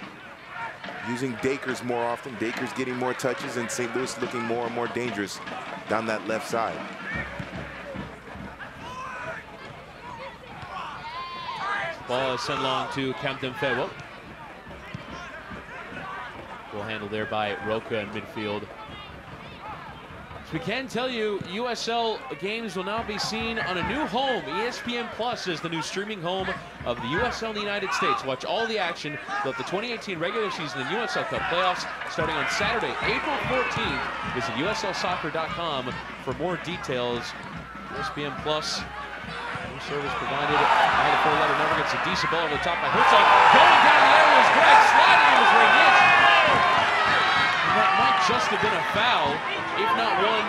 using Dakers more often. Dakers getting more touches, and St. Louis looking more and more dangerous down that left side. Ball is sent along to Camden Fenwo. Well handled there by Roca in midfield. So we can tell you USL games will now be seen on a new home. ESPN Plus is the new streaming home of the USL in the United States. Watch all the action throughout the 2018 regular season and USL Cup playoffs starting on Saturday, April 14th. Visit USLsoccer.com for more details. ESPN Plus, new service provided by the four-letter number. Gets a decent ball over the top by Herzog. Going down the area was Greg. Sliding it was Raynish. And that might just have been a foul, if not one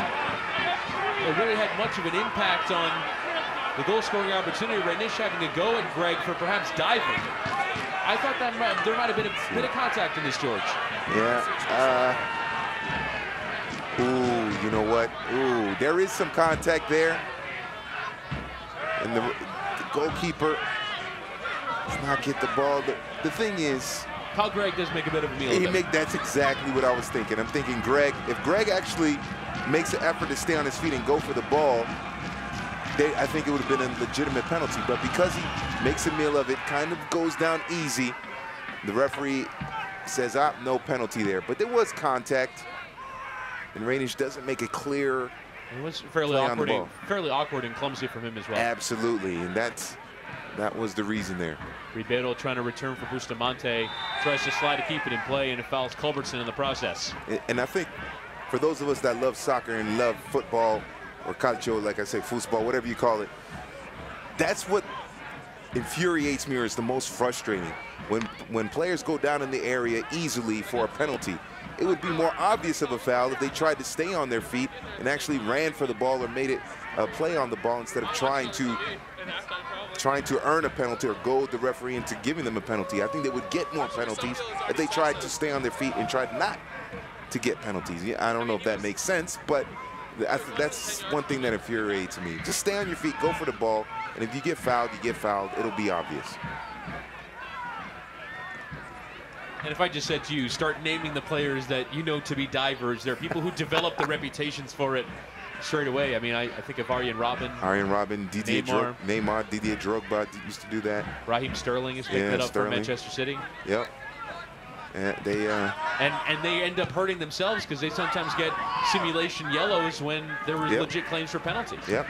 that really had much of an impact on the goal-scoring opportunity. Raynish having to go at Greg for perhaps diving. I thought that there might have been a bit of contact in this, George. Yeah. Ooh, you know what? Ooh, there is some contact there. And the goalkeeper does not get the ball. The thing is, Kyle Gregg does make a bit of a meal of it. That's exactly what I was thinking. I'm thinking if Gregg actually makes an effort to stay on his feet and go for the ball, I think it would have been a legitimate penalty. But because he makes a meal of it, kind of goes down easy, the referee says, no penalty there. But there was contact, and Rainish doesn't make it clear. It was fairly awkward and clumsy from him as well. Absolutely, and that was the reason there. Ribeiro trying to return for Bustamante, tries to slide to keep it in play, and it fouls Culbertson in the process. And I think for those of us that love soccer and love football, or calcio, like I say, football, whatever you call it, that's what infuriates me or is the most frustrating. When players go down in the area easily for a penalty, it would be more obvious of a foul if they tried to stay on their feet and actually ran for the ball or made it a play on the ball instead of trying to earn a penalty or goad the referee into giving them a penalty. I think they would get more penalties if they tried to stay on their feet and tried not to get penalties. I don't know if that makes sense, but that's one thing that infuriates me. Just stay on your feet, go for the ball, and if you get fouled, you get fouled. It'll be obvious. And if I just said to you, start naming the players that you know to be divers, there are people who develop the reputations for it straight away. I mean, I think of Arjen Robben. Didier Drogba used to do that. Raheem Sterling has picked it up for Manchester City. Yep. And they end up hurting themselves because they sometimes get simulation yellows when there was legit claims for penalties. Yep.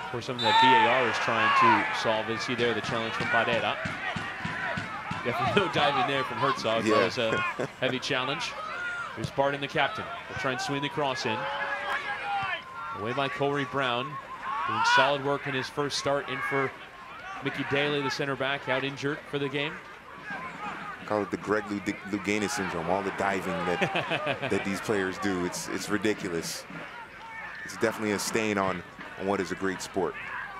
Of course, something that VAR is trying to solve. Is he there? The challenge from Padera. Definitely no diving there from Herzog. Yeah. That was a heavy challenge. Here's Barton, the captain. Will try and swing the cross in. Away by Corey Brown. Doing solid work in his first start. In for Mickey Daly, the center back, out injured for the game. Call it the Greg Louganis syndrome. All the diving that these players do. It's ridiculous. It's definitely a stain on what is a great sport.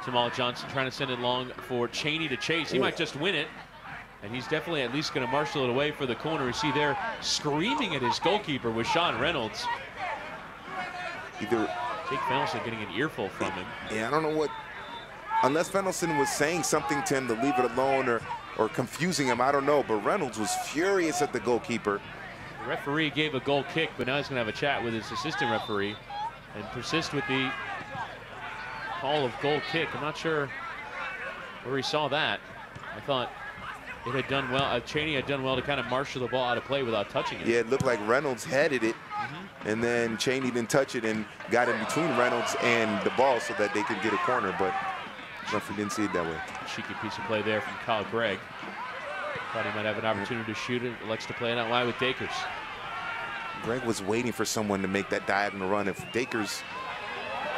Jamal Johnson trying to send it long for Cheney to chase. He might just win it. And he's definitely at least going to marshal it away for the corner. You see there screaming at his goalkeeper with Sean Reynolds. Jake Fennelson getting an earful from him. Yeah, I don't know what, unless Fennelson was saying something to him to leave it alone or confusing him, I don't know. But Reynolds was furious at the goalkeeper. The referee gave a goal kick, but now he's going to have a chat with his assistant referee and persist with the call of goal kick. I'm not sure where he saw that. I thought it had done well. Cheney had done well to kind of marshal the ball out of play without touching it. Yeah, it looked like Reynolds headed it, and then Cheney didn't touch it and got in between Reynolds and the ball so that they could get a corner, but referee didn't see it that way. Cheeky piece of play there from Kyle Gregg. Thought he might have an opportunity to shoot it. Likes to play it out wide with Dakers. Gregg was waiting for someone to make that diagonal run. If Dakers...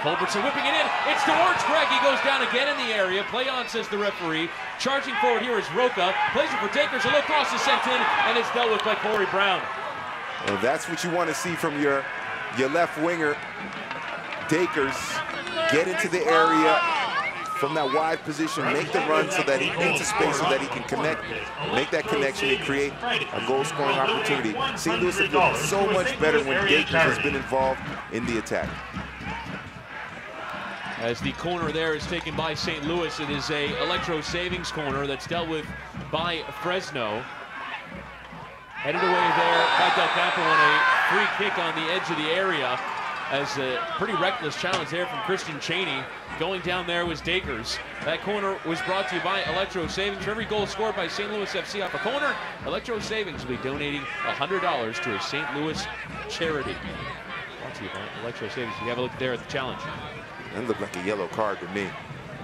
Culbertson whipping it in. It's towards Gregg. He goes down again in the area. Play on, says the referee. Charging forward here is Roca. Plays it for Dakers. A low cross is sent in, and it's dealt with by Corey Brown. Well, that's what you want to see from your left winger. Dakers get into the area from that wide position, make the run so that he into space so that he can connect, make that connection and create a goal-scoring opportunity. St. Louis has looked so much better when Dakers has been involved in the attack. As the corner there is taken by St. Louis, it is a Electro Savings corner that's dealt with by Fresno. Headed away there by Del Campo on a free kick on the edge of the area, as a pretty reckless challenge there from Christian Cheney. Going down there was Dakers. That corner was brought to you by Electro Savings. For every goal scored by St. Louis FC off a corner, Electro Savings will be donating $100 to a St. Louis charity. Brought to you by Electro Savings. You have a look there at the challenge. That looked like a yellow card to me.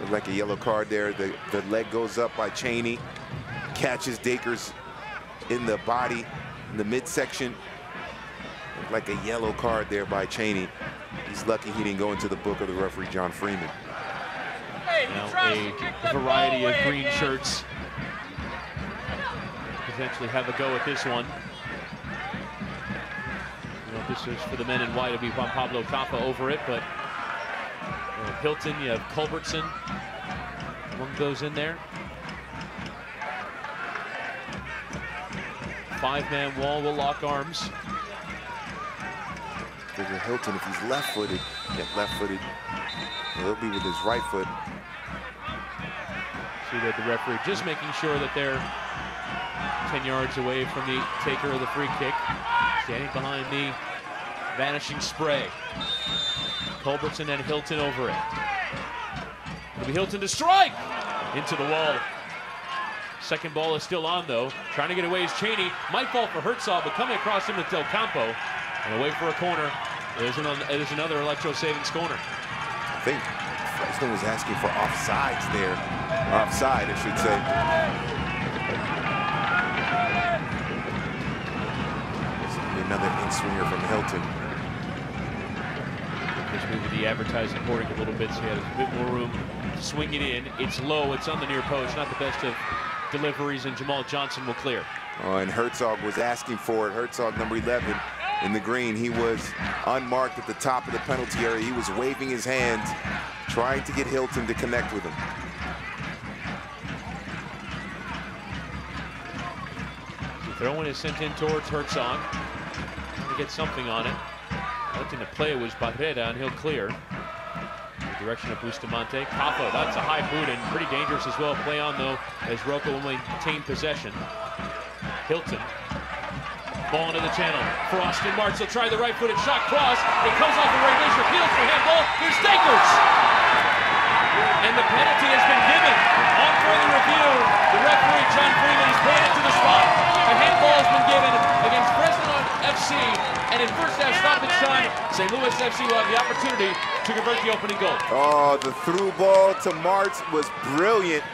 Looked like a yellow card there. The leg goes up by Cheney, catches Dakers in the body, in the midsection. Looked like a yellow card there by Cheney. He's lucky he didn't go into the book of the referee, John Freeman. Now a variety of green shirts potentially have a go at this one. You know, this is for the men in white. It'll be Juan Pablo Capa over it, but Hilton, you have Culbertson among those in there. 5-man wall will lock arms. Figure Hilton, if he's left-footed, he'll be with his right foot. See that the referee just making sure that they're 10 yards away from the taker of the free kick. Standing behind the vanishing spray. Culbertson and Hilton over it. It'll be Hilton to strike! Into the wall. Second ball is still on though. Trying to get away is Cheney. Might fall for Herzog, but coming across him with Del Campo. And away for a corner. It is another Electro Savings corner. I think Fresno was asking for offsides there. Offside, I should say. Another in-swinger from Hilton. Just moving the advertising boarding a little bit so he has a bit more room to swing it in. It's low, it's on the near post. Not the best of deliveries, and Jamal Johnson will clear. Oh, and Herzog was asking for it. Herzog, number 11 in the green. He was unmarked at the top of the penalty area. He was waving his hands, trying to get Hilton to connect with him. The throw-in is sent in towards Herzog. Trying to get something on it. Looking to play was Barrera, and he'll clear. In the direction of Bustamante. Capo, that's a high boot and pretty dangerous as well. Play on though, as Rocco will maintain possession. Hilton. Ball into the channel. Frost and Martz will try the right-footed shot. Cross. It comes off the right edge. Appeals for handball. Here's Stakers. And the penalty has been given. On further review, the referee, John Freeman, has pointed to the spot. A handball has been given against Fresno FC. And in first half stoppage time, St. Louis FC will have the opportunity to convert the opening goal. Oh, the through ball to Martz was brilliant.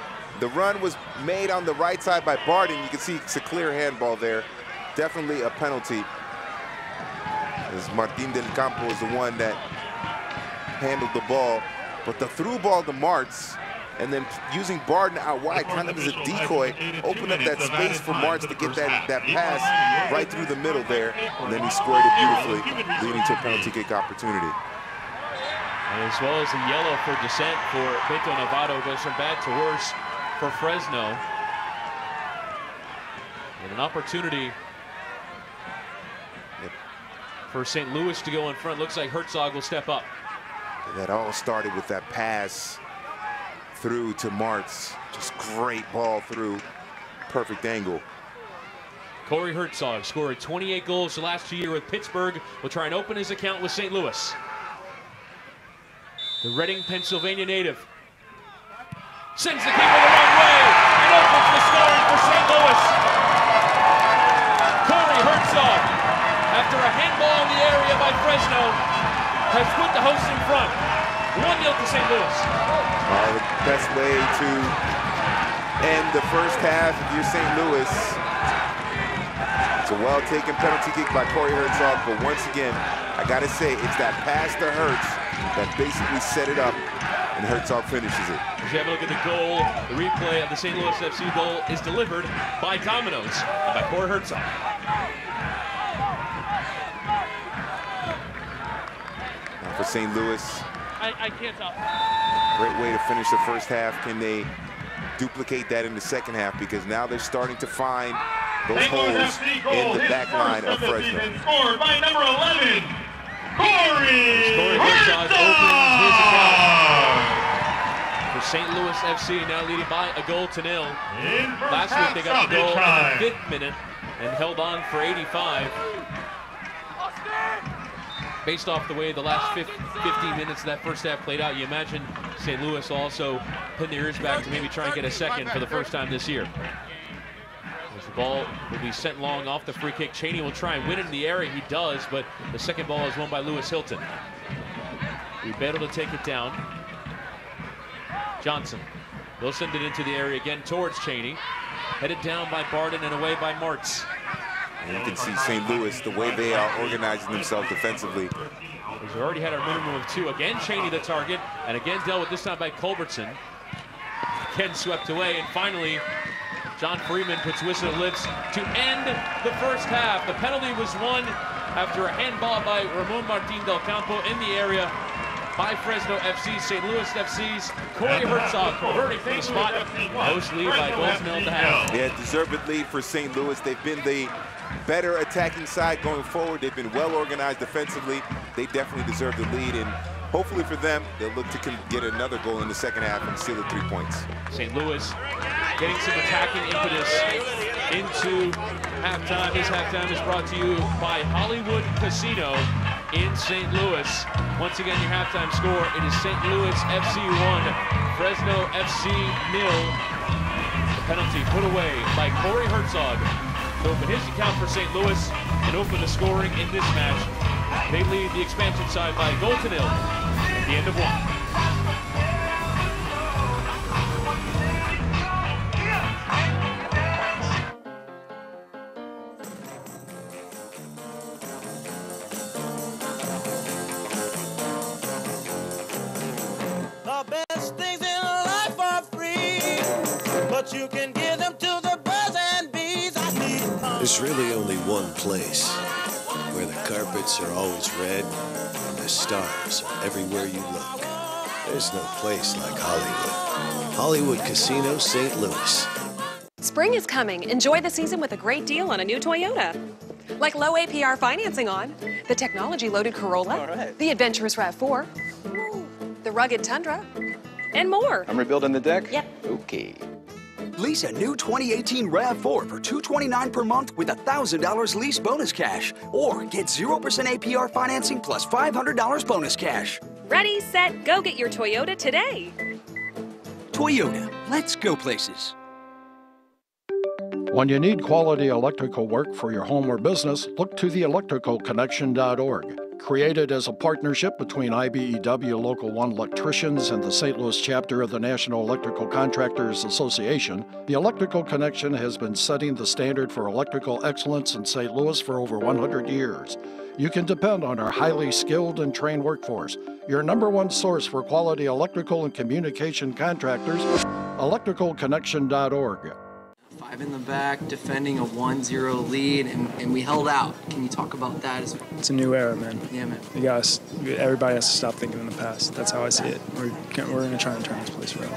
The run was made on the right side by Barden. You can see it's a clear handball there. Definitely a penalty, as Martin Del Campo is the one that handled the ball. But the through ball to Martz, and then using Barden out wide kind of as a decoy, opened up that space for Martz to get that pass right through the middle there. And then he squared it beautifully, leading to a penalty kick opportunity. And as well as the yellow for dissent for Beto Navarro, goes from bad to worse for Fresno. And an opportunity for St. Louis to go in front. Looks like Herzog will step up. That all started with that pass through to Martz. Just great ball through, perfect angle. Corey Herzog scored 28 goals the last 2 years with Pittsburgh. Will try and open his account with St. Louis. The Reading, Pennsylvania native sends the keeper the wrong way and opens the scoring for St. Louis. Corey Herzog, after a handball in the area by Fresno, has put the hosts in front. 1-0 to St. Louis. The best way to end the first half if you're St. Louis. It's a well-taken penalty kick by Corey Herzog, but once again, I gotta say, it's that pass to Hertz that basically set it up, and Herzog finishes it. As you have a look at the goal, the replay of the St. Louis FC goal is delivered by Domino's by Corey Herzog. Now for St. Louis, I can't stop. great way to finish the first half. Can they duplicate that in the second half? Because now they're starting to find those holes in the back line of Fresno. Scored by number 11, Corey Herzog opens his account for St. Louis FC, now leading by a goal to nil. Last week they got the goal in the 5th minute and held on for 85. Based off the way the last 15 minutes of that first half played out, you imagine St. Louis will also pin their ears back to maybe try and get a second for the first time this year. As the ball will be sent long off the free kick, Cheney will try and win it in the area. He does, but the second ball is won by Lewis Hilton. Ribeiro to take it down. Johnson, they'll send it into the area again towards Cheney. Headed down by Barden and away by Martz. And you can see St. Louis, the way they are organizing themselves defensively. We've already had our minimum of 2. Again, Cheney the target, and again dealt with this time by Culbertson. Again swept away, and finally, John Freeman puts whistle to lips to end the first half. The penalty was won after a handball by Ramon Martin Del Campo in the area. by Fresno FC. St. Louis FC's Corey Herzog converting from the spot. Close lead by Goldsmill at the half. Yeah, deserved lead for St. Louis. They've been the better attacking side going forward. They've been well organized defensively. They definitely deserve the lead, and hopefully for them, they'll look to get another goal in the second half and seal the 3 points. St. Louis getting some attacking impetus into halftime. This halftime is brought to you by Hollywood Casino in St. Louis. Once again, your halftime score, it is St. Louis FC 1, Fresno FC 0. The penalty put away by Corey Herzog to open his account for St. Louis and open the scoring in this match. They lead the expansion side by a goal to 0 at the end of 1. You can give them to the birds and bees. There's really only one place where the carpets are always red and the stars are everywhere you look. There's no place like Hollywood. Hollywood Casino, St. Louis. Spring is coming. Enjoy the season with a great deal on a new Toyota. Like low APR financing on the technology-loaded Corolla, the adventurous RAV4, the rugged Tundra, and more. I'm rebuilding the deck? Yep. Okay. Lease a new 2018 RAV4 for $229 per month with $1,000 lease bonus cash. Or get 0% APR financing plus $500 bonus cash. Ready, set, go get your Toyota today. Toyota, let's go places. When you need quality electrical work for your home or business, look to the electricalconnection.org. Created as a partnership between IBEW Local 1 electricians and the St. Louis chapter of the National Electrical Contractors Association, the Electrical Connection has been setting the standard for electrical excellence in St. Louis for over 100 years. You can depend on our highly skilled and trained workforce, your #1 source for quality electrical and communication contractors, electricalconnection.org. 5 in the back, defending a 1-0 lead, and we held out. Can you talk about that as well? It's a new era, man. Yeah, man. Everybody has to stop thinking in the past. That's how I see it. We're going to try and turn this place around.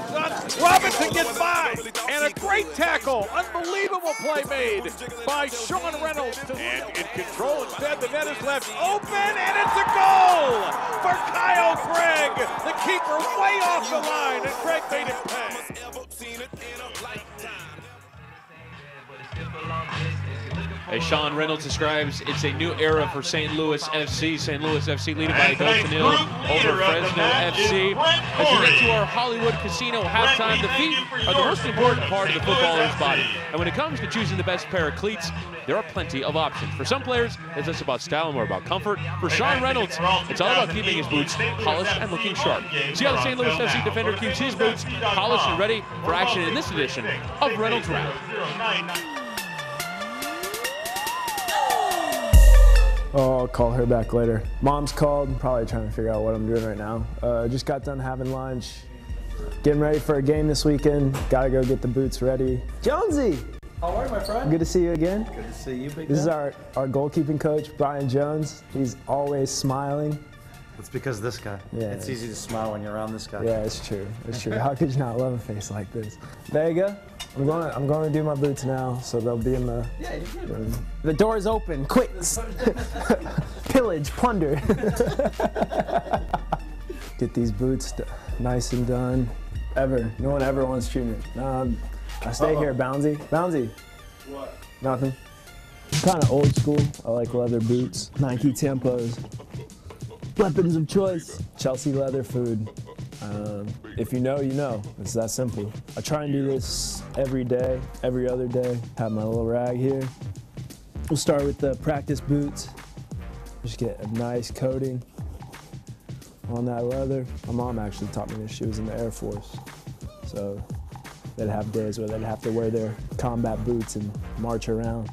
Robinson gets by, and a great tackle. Unbelievable play made by Sean Reynolds. And in control instead, the net is left open, and it's a goal for Kyle Craig. The keeper way off the line, and Craig made it pay. As Sean Reynolds describes, it's a new era for St. Louis FC. St. Louis FC leading by a goal to 0 over Fresno FC. As we get to our Hollywood Casino halftime, the feet are the most important part of the footballer's body. And when it comes to choosing the best pair of cleats, there are plenty of options. For some players, it's less about style and more about comfort. For Sean Reynolds, it's all about keeping his boots polished and looking sharp. See how the St. Louis FC defender keeps his boots polished and ready for action in this edition of Reynolds Round. Oh, I'll call her back later. Mom's called, probably trying to figure out what I'm doing right now. Just got done having lunch, getting ready for a game this weekend. Gotta go get the boots ready. Jonesy! How are you, my friend? Good to see you again. Good to see you, big This is guy. our goalkeeping coach, Brian Jones. He's always smiling. It's because of this guy. Yeah. It's easy to smile when you're around this guy. Yeah, it's true. It's true. How could you not love a face like this? Vega, I'm going to do my boots now, so they'll be in the. Yeah, you did. The door is open. Quick! Pillage, plunder. Get these boots nice and done. No one ever wants junior. I stay here, Bouncy. Bouncy. What? Nothing. I'm kind of old school. I like leather boots. Nike Tempos. Weapons of choice. Chelsea leather food. If you know, you know. It's that simple. I try and do this every day, every other day. Have my little rag here. We'll start with the practice boots. Just get a nice coating on that leather. My mom actually taught me this. She was in the Air Force. So they'd have days where they'd have to wear their combat boots and march around.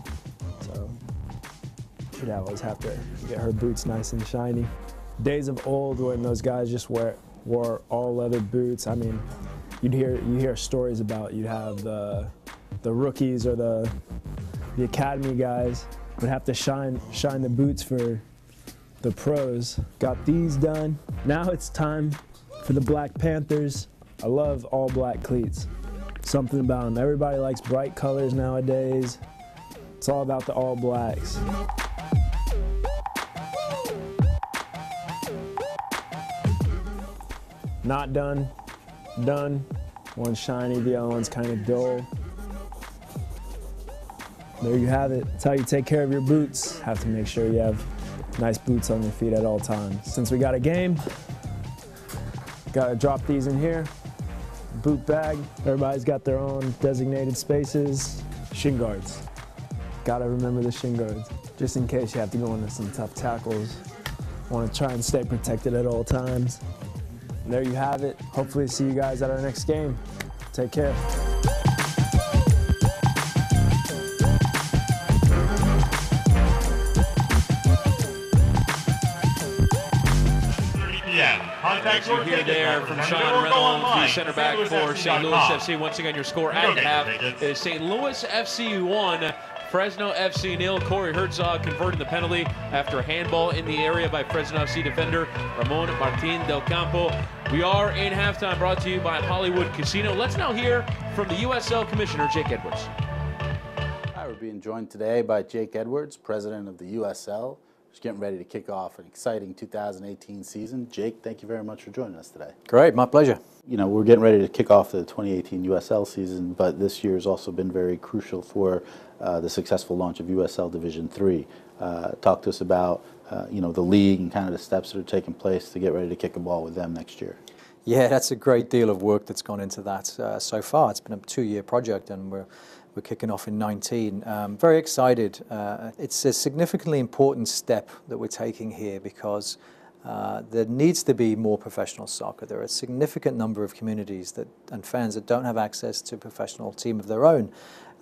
So she'd always have to get her boots nice and shiny. Days of old when those guys just wore all leather boots. I mean, you hear stories about you'd have the rookies or the academy guys would have to shine the boots for the pros. Got these done. Now it's time for the Black Panthers. I love all black cleats. Something about them. Everybody likes bright colors nowadays. It's all about the all blacks. Not done. Done. One's shiny, the other one's kind of dull. There you have it. That's how you take care of your boots. Have to make sure you have nice boots on your feet at all times. Since we got a game, gotta drop these in here. Boot bag. Everybody's got their own designated spaces. Shin guards. Gotta remember the shin guards. Just in case you have to go into some tough tackles. Want to try and stay protected at all times. And there you have it. Hopefully see you guys at our next game. Take care. As you hear there from Sean Reynolds, the center back for St. Louis FC. Once again, your score at the half is St. Louis FC 1, Fresno FC 0. Corey Herzog converting the penalty after a handball in the area by Fresno FC defender Ramon Martin del Campo. We are in halftime, brought to you by Hollywood Casino. Let's now hear from the USL Commissioner, Jake Edwards. Hi, we're being joined today by Jake Edwards, president of the USL. Just getting ready to kick off an exciting 2018 season. Jake, thank you very much for joining us today. Great, my pleasure. You know, we're getting ready to kick off the 2018 USL season, but this year has also been very crucial for the successful launch of USL Division 3. Talk to us about, you know, the league and kind of the steps that are taking place to get ready to kick a ball with them next year. Yeah, that's a great deal of work that's gone into that so far. It's been a 2-year project, and we're kicking off in 19. Very excited. It's a significantly important step that we're taking here because there needs to be more professional soccer. There are a significant number of communities and fans that don't have access to a professional team of their own.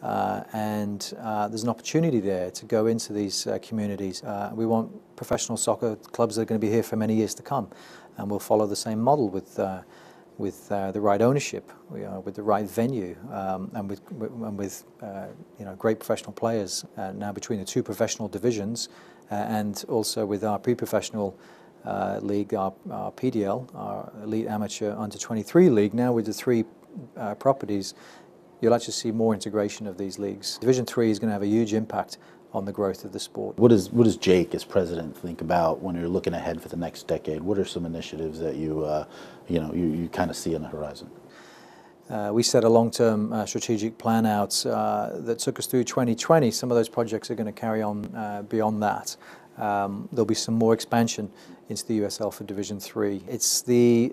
And there's an opportunity there to go into these communities. We want professional soccer clubs that are going to be here for many years to come, and we'll follow the same model with the right ownership, with the right venue, and with you know, great professional players. Now between the 2 professional divisions, and also with our pre-professional league, our PDL, our Elite Amateur Under 23 league. Now with the 3 properties, you'll actually see more integration of these leagues. Division 3 is going to have a huge impact on the growth of the sport. What does Jake, as president, think about when you're looking ahead for the next decade? What are some initiatives that you kind of see on the horizon? We set a long-term strategic plan out that took us through 2020. Some of those projects are going to carry on beyond that. There'll be some more expansion into the USL for Division 3. It's the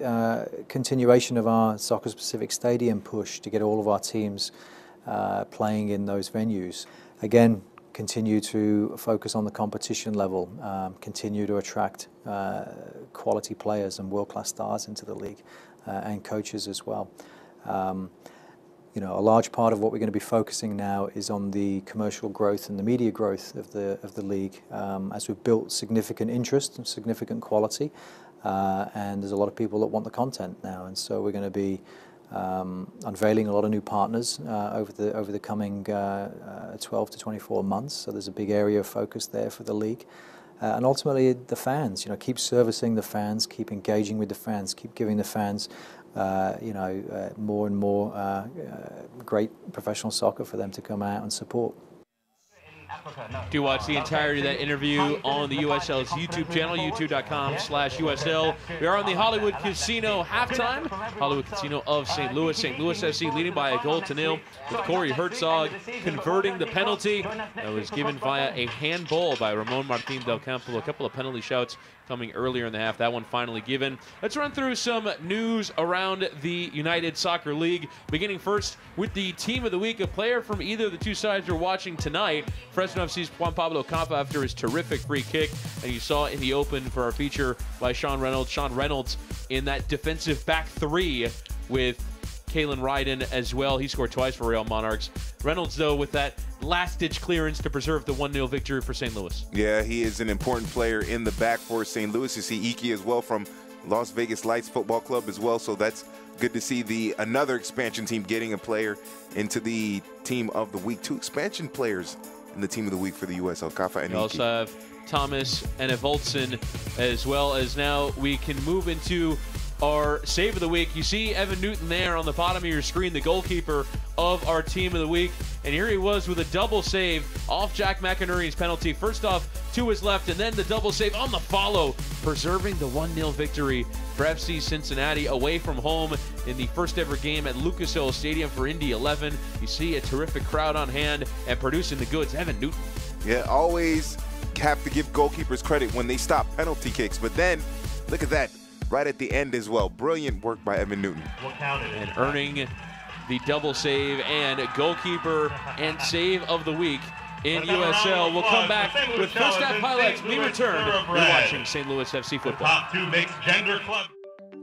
continuation of our soccer-specific stadium push to get all of our teams playing in those venues. Again, continue to focus on the competition level, continue to attract quality players and world-class stars into the league, and coaches as well. You know, a large part of what we're going to be focusing now is on the commercial growth and the media growth of the league, as we've built significant interest and significant quality, and there's a lot of people that want the content now, and so we're going to be unveiling a lot of new partners over the coming 12 to 24 months. So there's a big area of focus there for the league. And ultimately the fans, you know, keep servicing the fans, keep engaging with the fans, keep giving the fans more and more great professional soccer for them to come out and support. To watch the entirety of that interview on the USL's YouTube channel, youtube.com/USL. We are on the Hollywood Casino halftime. Hollywood Casino of St. Louis. St. Louis FC leading by 1-0 with Corey Herzog converting the penalty that was given via a handball by Ramon Martin del Campo. A couple of penalty shouts coming earlier in the half. That one finally given. Let's run through some news around the United Soccer League, beginning first with the Team of the Week, a player from either of the 2 sides you're watching tonight. Fresno FC's Juan Pablo Campa after his terrific free kick, and you saw in the open for our feature by Sean Reynolds. Sean Reynolds in that defensive back 3 with Kalen Ryden as well. He scored twice for Real Monarchs. Reynolds, though, with that last-ditch clearance to preserve the 1-0 victory for St. Louis. Yeah, he is an important player in the back for St. Louis. You see Iki as well from Las Vegas Lights Football Club as well, so that's good to see another expansion team getting a player into the Team of the Week. 2 expansion players in the Team of the Week for the USL, Kafa and Iki. We also have Thomas, and Evoltson, as well as now we can move into our save of the week. You see Evan Newton there on the bottom of your screen, the goalkeeper of our team of the week. And here he was with a double save off Jack McInerney's penalty. First off to his left, and then the double save on the follow, preserving the 1-0 victory for FC Cincinnati away from home in the first ever game at Lucas Oil Stadium for Indy 11. You see a terrific crowd on hand and producing the goods, Evan Newton. Yeah, always have to give goalkeepers credit when they stop penalty kicks. But then, look at that. Right at the end as well. Brilliant work by Evan Newton. And earning the double save and goalkeeper and save of the week in USL. We'll come back with first half highlights. We return. You're watching St. Louis FC football. Top 2 mixed gender club.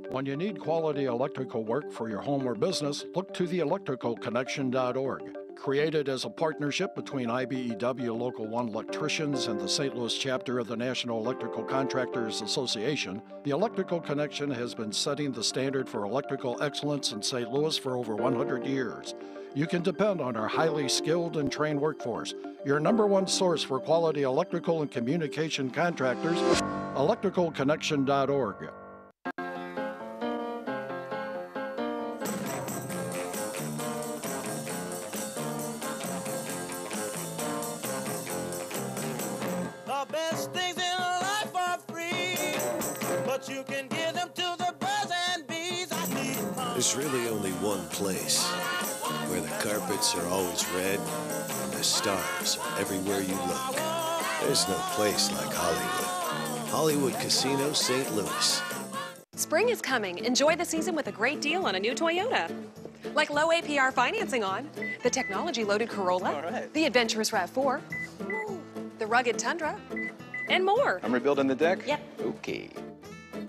When you need quality electrical work for your home or business, look to the electricalconnection.org. Created as a partnership between IBEW Local 1 electricians and the St. Louis chapter of the National Electrical Contractors Association, the Electrical Connection has been setting the standard for electrical excellence in St. Louis for over 100 years. You can depend on our highly skilled and trained workforce, your #1 source for quality electrical and communication contractors, electricalconnection.org. You can give them to the birds and bees. There's really only one place where the carpets are always red and the stars are everywhere you look. There's no place like Hollywood. Hollywood Casino St. Louis. Spring is coming. Enjoy the season with a great deal on a new Toyota. Like low APR financing on the technology-loaded Corolla, the adventurous RAV4, the rugged Tundra, and more. I'm rebuilding the deck? Yep. Okay.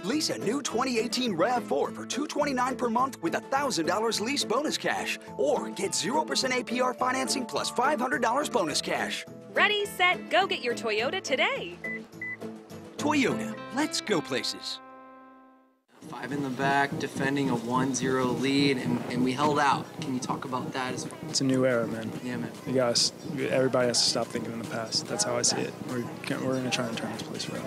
Lease a new 2018 RAV4 for $229 per month with $1,000 lease bonus cash. Or get 0% APR financing plus $500 bonus cash. Ready, set, go get your Toyota today. Toyota, let's go places. 5 in the back, defending a 1-0 lead, and we held out. Can you talk about that as well? It's a new era, man. Yeah, man. Everybody has to stop thinking in the past. That's how I see it. We're going to try and turn this place around.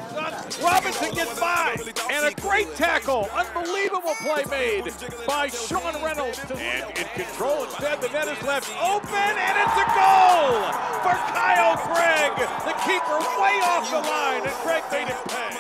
Robinson gets by, and a great tackle. Unbelievable play made by Sean Reynolds. And in control instead, the net is left open, and it's a goal for Kyle Craig. The keeper way off the line, and Craig made him pay.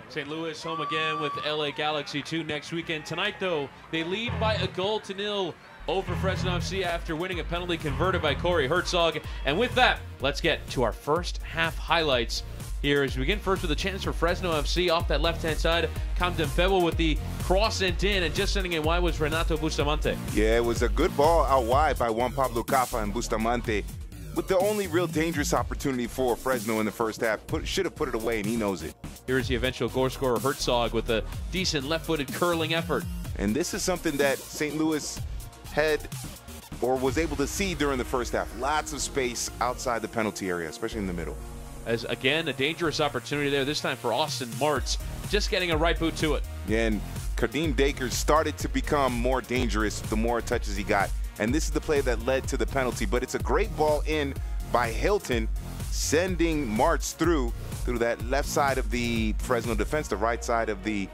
St. Louis home again with LA Galaxy 2 next weekend. Tonight, though, they lead by a 1-0 over Fresno FC after winning a penalty converted by Corey Herzog. And with that, let's get to our first half highlights here as we begin first with a chance for Fresno FC off that left-hand side. Camden Febo with the cross sent in, and just sending it wide was Renato Bustamante. Yeah, it was a good ball out wide by Juan Pablo Cafa and Bustamante, with the only real dangerous opportunity for Fresno in the first half. Should have put it away, and he knows it. Here's the eventual goal scorer, Herzog, with a decent left-footed curling effort. And this is something that St. Louis had or was able to see during the first half. Lots of space outside the penalty area, especially in the middle. As, again, a dangerous opportunity there, this time for Austin Martz, just getting a right boot to it. And Kadeem Dakers started to become more dangerous the more touches he got. And this is the play that led to the penalty. But it's a great ball in by Hilton, sending Martz through that left side of the Fresno defense, the right side of the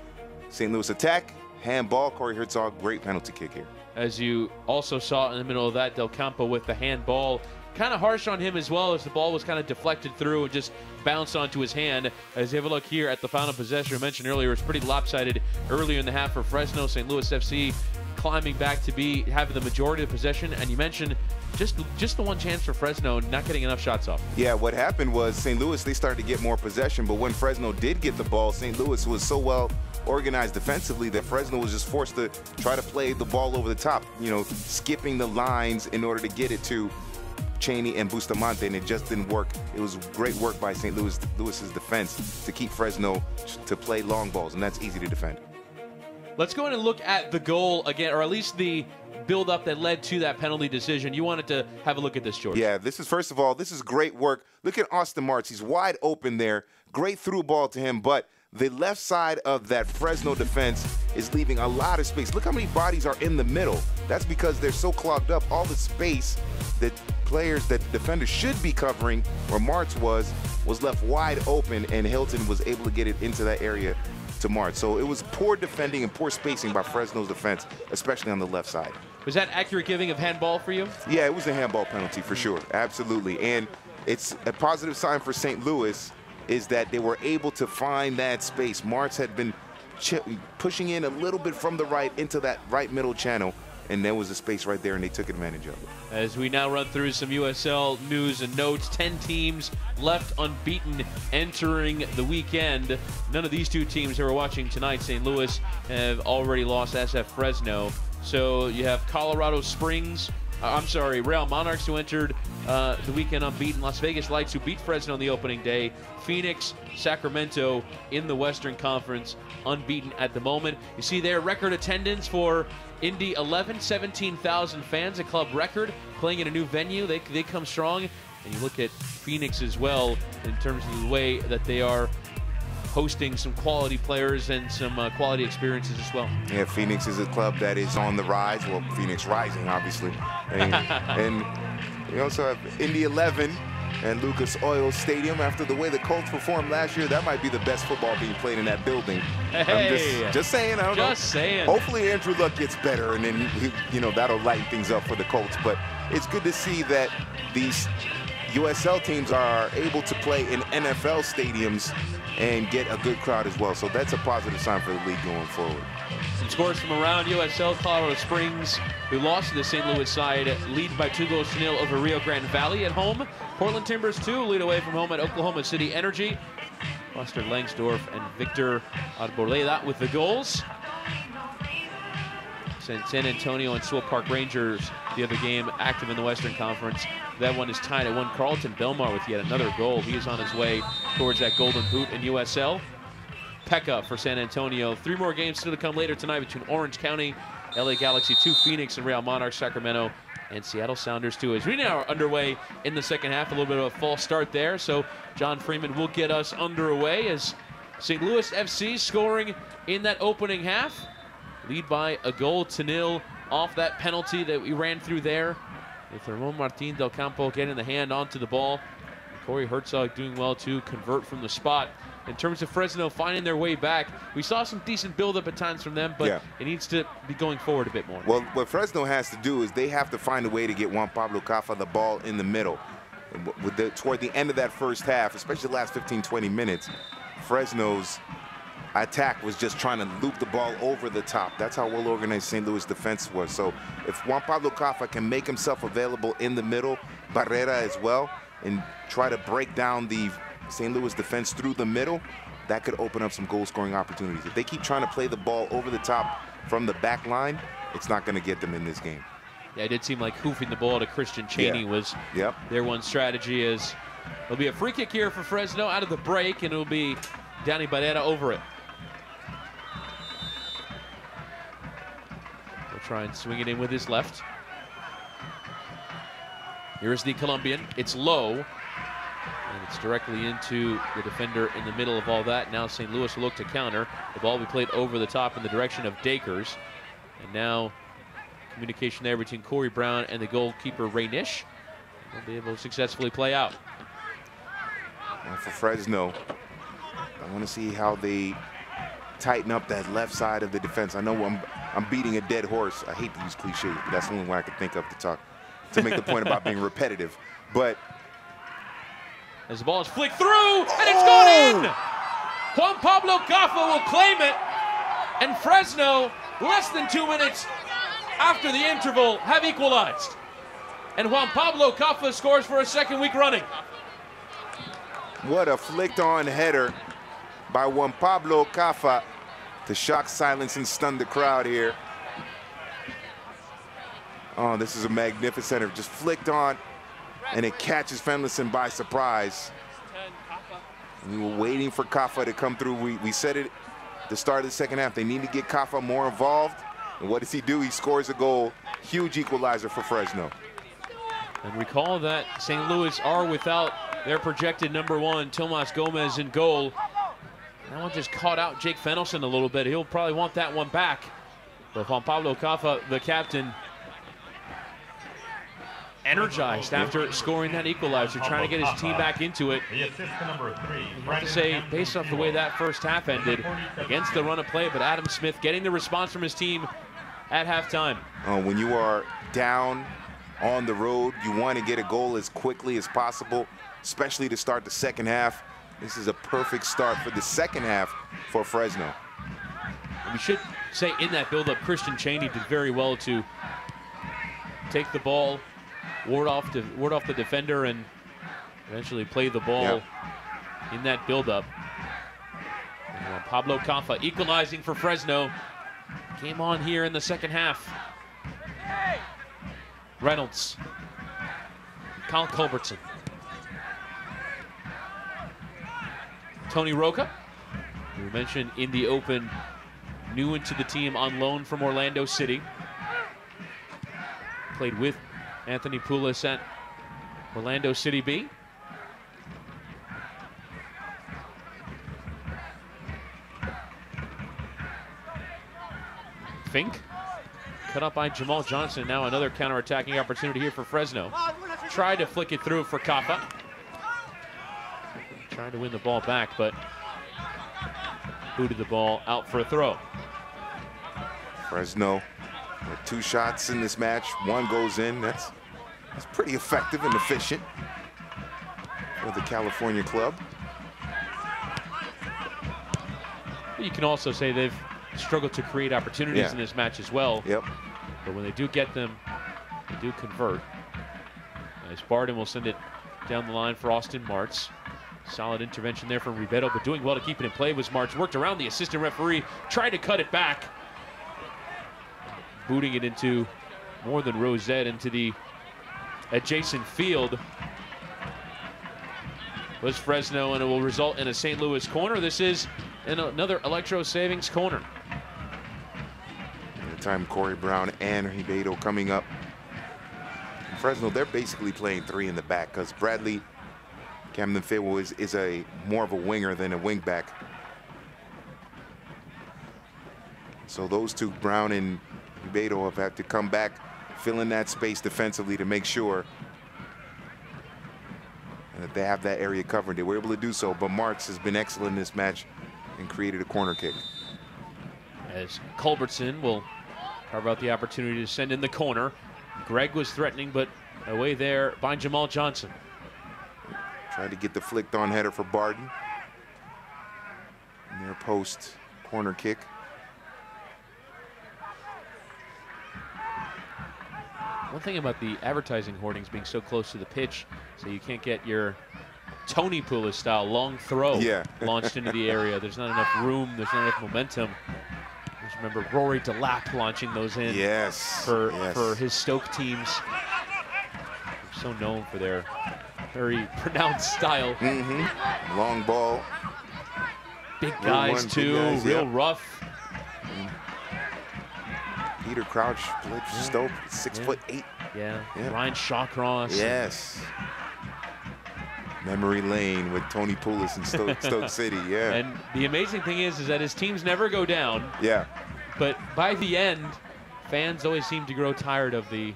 St. Louis attack. Handball, Corey Herzog, great penalty kick here. As you also saw in the middle of that, Del Campo with the handball. Kind of harsh on him as well, as the ball was kind of deflected through and just bounced onto his hand. As you have a look here at the final possession I mentioned earlier, it was pretty lopsided earlier in the half for Fresno. St. Louis FC climbing back to having the majority of the possession. And you mentioned just the one chance for Fresno, not getting enough shots off. Yeah, what happened was St. Louis, they started to get more possession, but when Fresno did get the ball, St. Louis was so well organized defensively that Fresno was just forced to try to play the ball over the top, skipping the lines in order to get it to Cheney and Bustamante, and it just didn't work. It was great work by St. Louis's defense to keep Fresno to play long balls, and that's easy to defend. Let's go in and look at the goal again, or at least the build-up that led to that penalty decision. You wanted to have a look at this, George. Yeah, first of all, this is great work. Look at Austin Martz. He's wide open there. Great through ball to him, but the left side of that Fresno defense is leaving a lot of space. Look how many bodies are in the middle. That's because they're so clogged up. All the space that players that the defender should be covering, or Martz was left wide open, and Hilton was able to get it into that area to Martz. So it was poor defending and poor spacing by Fresno's defense, especially on the left side. Was that accurate giving of handball for you? Yeah, it was a handball penalty for sure, absolutely. And it's a positive sign for St. Louis is that they were able to find that space. Martz had been pushing in a little bit from the right into that right middle channel, and there was a space right there, and they took advantage of it. As we now run through some USL news and notes, 10 teams left unbeaten entering the weekend. None of these two teams that we're watching tonight, St. Louis, have already lost SF Fresno. So you have Colorado Springs, Real Monarchs, who entered the weekend unbeaten. Las Vegas Lights, who beat Fresno on the opening day. Phoenix, Sacramento in the Western Conference, unbeaten at the moment. You see their record attendance for Indy 11, 17,000 fans, a club record, playing in a new venue. They come strong. And you look at Phoenix as well in terms of the way that they are hosting some quality players and some quality experiences as well. Yeah, Phoenix is a club that is on the rise. Well, Phoenix Rising, obviously. And we also have Indy 11 and Lucas Oil Stadium. After the way the Colts performed last year, that might be the best football being played in that building. Hey, I'm just saying. I don't know. Just saying. Hopefully Andrew Luck gets better, and then that'll lighten things up for the Colts. But it's good to see that these USL teams are able to play in NFL stadiums and get a good crowd as well. So that's a positive sign for the league going forward. Some scores from around USL. Colorado Springs, who lost to the St. Louis side, lead by 2-0 over Rio Grande Valley at home. Portland Timbers 2 lead away from home at Oklahoma City Energy. Buster Langsdorff and Victor Arboleda with the goals. San Antonio and Sewell Park Rangers, the other game, active in the Western Conference. That one is tied at 1. Carlton Belmar with yet another goal. He is on his way towards that golden boot in USL. Pekka for San Antonio. 3 more games still to come later tonight between Orange County, LA Galaxy 2, Phoenix, and Real Monarchs, Sacramento, and Seattle Sounders 2. As we now are underway in the second half, a little bit of a false start there. So John Freeman will get us underway as St. Louis FC scoring in that opening half. Lead by 1-0 off that penalty that we ran through there. With Ramon Martin Del Campo getting the hand onto the ball. Corey Herzog doing well to convert from the spot. In terms of Fresno finding their way back, we saw some decent buildup at times from them, but it needs to be going forward a bit more. Well, what Fresno has to do is they have to find a way to get Juan Pablo Caffa the ball in the middle. Toward the end of that first half, especially the last 15, 20 minutes, Fresno's attack was just trying to loop the ball over the top. That's how well organized St. Louis defense was. So if Juan Pablo Caffa can make himself available in the middle, Barrera as well, and try to break down the St. Louis defense through the middle, that could open up some goal-scoring opportunities. If they keep trying to play the ball over the top from the back line, it's not going to get them in this game. Yeah, it did seem like hoofing the ball to Christian Chaney was their one strategy. Is it'll be a free kick here for Fresno out of the break, and it'll be Danny Barrera over it. He'll try and swing it in with his left. Here's the Colombian. It's low, and it's directly into the defender in the middle of all that. Now St. Louis will look to counter. The ball will be played over the top in the direction of Dakers. And now communication there between Corey Brown and the goalkeeper, Ray Nish. They'll be able to successfully play out. Well, for Fresno, I want to see how they tighten up that left side of the defense. I know I'm beating a dead horse. I hate to use cliches, but that's the only one I can think of to make the point about being repetitive. But as the ball is flicked through, and it's gone in! Juan Pablo Caffa will claim it, and Fresno, less than 2 minutes after the interval, have equalized. And Juan Pablo Caffa scores for a second week running. What a flicked-on header by Juan Pablo Caffa to shock, silence, and stun the crowd here. Oh, this is a magnificent header. Just flicked on, and it catches Fenlison by surprise. We were waiting for Caffa to come through. We said it at the start of the second half. They need to get Caffa more involved. And what does he do? He scores a goal. Huge equalizer for Fresno. And recall that St. Louis are without their projected #1, Tomas Gomez, in goal. That one just caught out Jake Fenelson a little bit. He'll probably want that one back. But Juan Pablo Caffa, the captain, energized after scoring that equalizer, trying to get his team back into it. The assist to number 3. I have to say, based off the way that first half ended, against the run of play, but Adam Smith getting the response from his team at halftime. When you are down on the road, you want to get a goal as quickly as possible, especially to start the second half. This is a perfect start for the second half for Fresno. We should say in that build-up, Christian Chaney did very well to take the ball, ward off the defender, and eventually play the ball in that build-up. Pablo Caffa equalizing for Fresno. Came on here in the second half. Reynolds. Kyle Culbertson. Tony Roca, who we mentioned in the open, new into the team on loan from Orlando City. Played with Anthony Poulos at Orlando City B. Fink, cut up by Jamal Johnson. Now another counter-attacking opportunity here for Fresno. Tried to flick it through for Caffa. Trying to win the ball back, but booted the ball out for a throw. Fresno with 2 shots in this match. 1 goes in. That's pretty effective and efficient for the California club. You can also say they've struggled to create opportunities in this match as well. Yep. But when they do get them, they do convert. As Barden will send it down the line for Austin Martz. Solid intervention there from Ribeiro, but doing well to keep it in play was Martz. Worked around the assistant referee, tried to cut it back. Booting it into more than Rosette, into the adjacent field was Fresno, and it will result in a St. Louis corner. This is another Electro Savings corner. At the time, Corey Brown and Ribeiro coming up. In Fresno, they're basically playing 3 in the back because Bradley Camden Fayetteville is a more of a winger than a wing back. So those 2, Brown and Ribeiro, have had to come back, fill in that space defensively to make sure that they have that area covered. They were able to do so, but Martz has been excellent in this match and created a corner kick. As Culbertson will carve out the opportunity to send in the corner. Greg was threatening, but away there by Jamal Johnson. Tried to get the flicked on header for Barden. Near post corner kick. One thing about the advertising hoardings being so close to the pitch, so you can't get your Tony Poulos style long throw launched into the area. There's not enough room, there's not enough momentum. Just remember Rory DeLapp launching those in for his Stoke teams. They're so known for their very pronounced style. Long ball. Big guys too, real rough. Peter Crouch played for Stoke, 6'8". Yeah. Ryan Shawcross. Yes. Memory lane with Tony Poulos in Stoke City, And the amazing thing is that his teams never go down. Yeah. But by the end, fans always seem to grow tired of the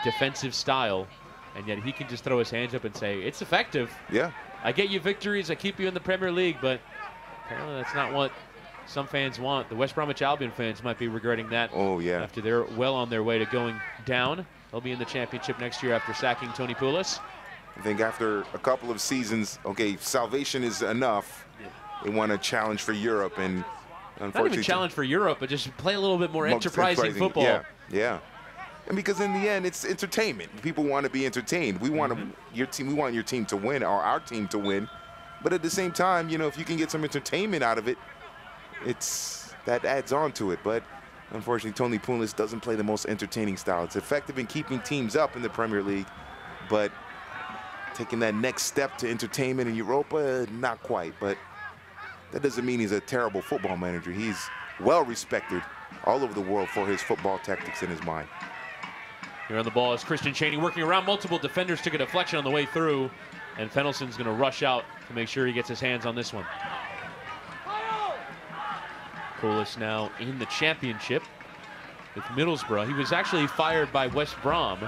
defensive style, and yet he can just throw his hands up and say, it's effective. Yeah. I get you victories, I keep you in the Premier League, but apparently that's not what some fans want. The West Bromwich Albion fans might be regretting that. Oh, yeah. After they're well on their way to going down. They'll be in the championship next year after sacking Tony Poulos. I think after a couple of seasons, okay, salvation is enough. They want a challenge for Europe, and unfortunately, not even challenge for Europe, but just play a little bit more enterprising football. Yeah. And because in the end, it's entertainment. People want to be entertained. We want your team. We want your team to win, or our team to win. But at the same time, you know, if you can get some entertainment out of it, that adds on to it. But unfortunately, Tony Poulos doesn't play the most entertaining style. It's effective in keeping teams up in the Premier League, but taking that next step to entertainment in Europa, not quite. But that doesn't mean he's a terrible football manager. He's well respected all over the world for his football tactics in his mind. Here on the ball is Christian Chaney working around multiple defenders, took a deflection on the way through, and Fennelson's going to rush out to make sure he gets his hands on this one. Poulos now in the championship with Middlesbrough. He was actually fired by West Brom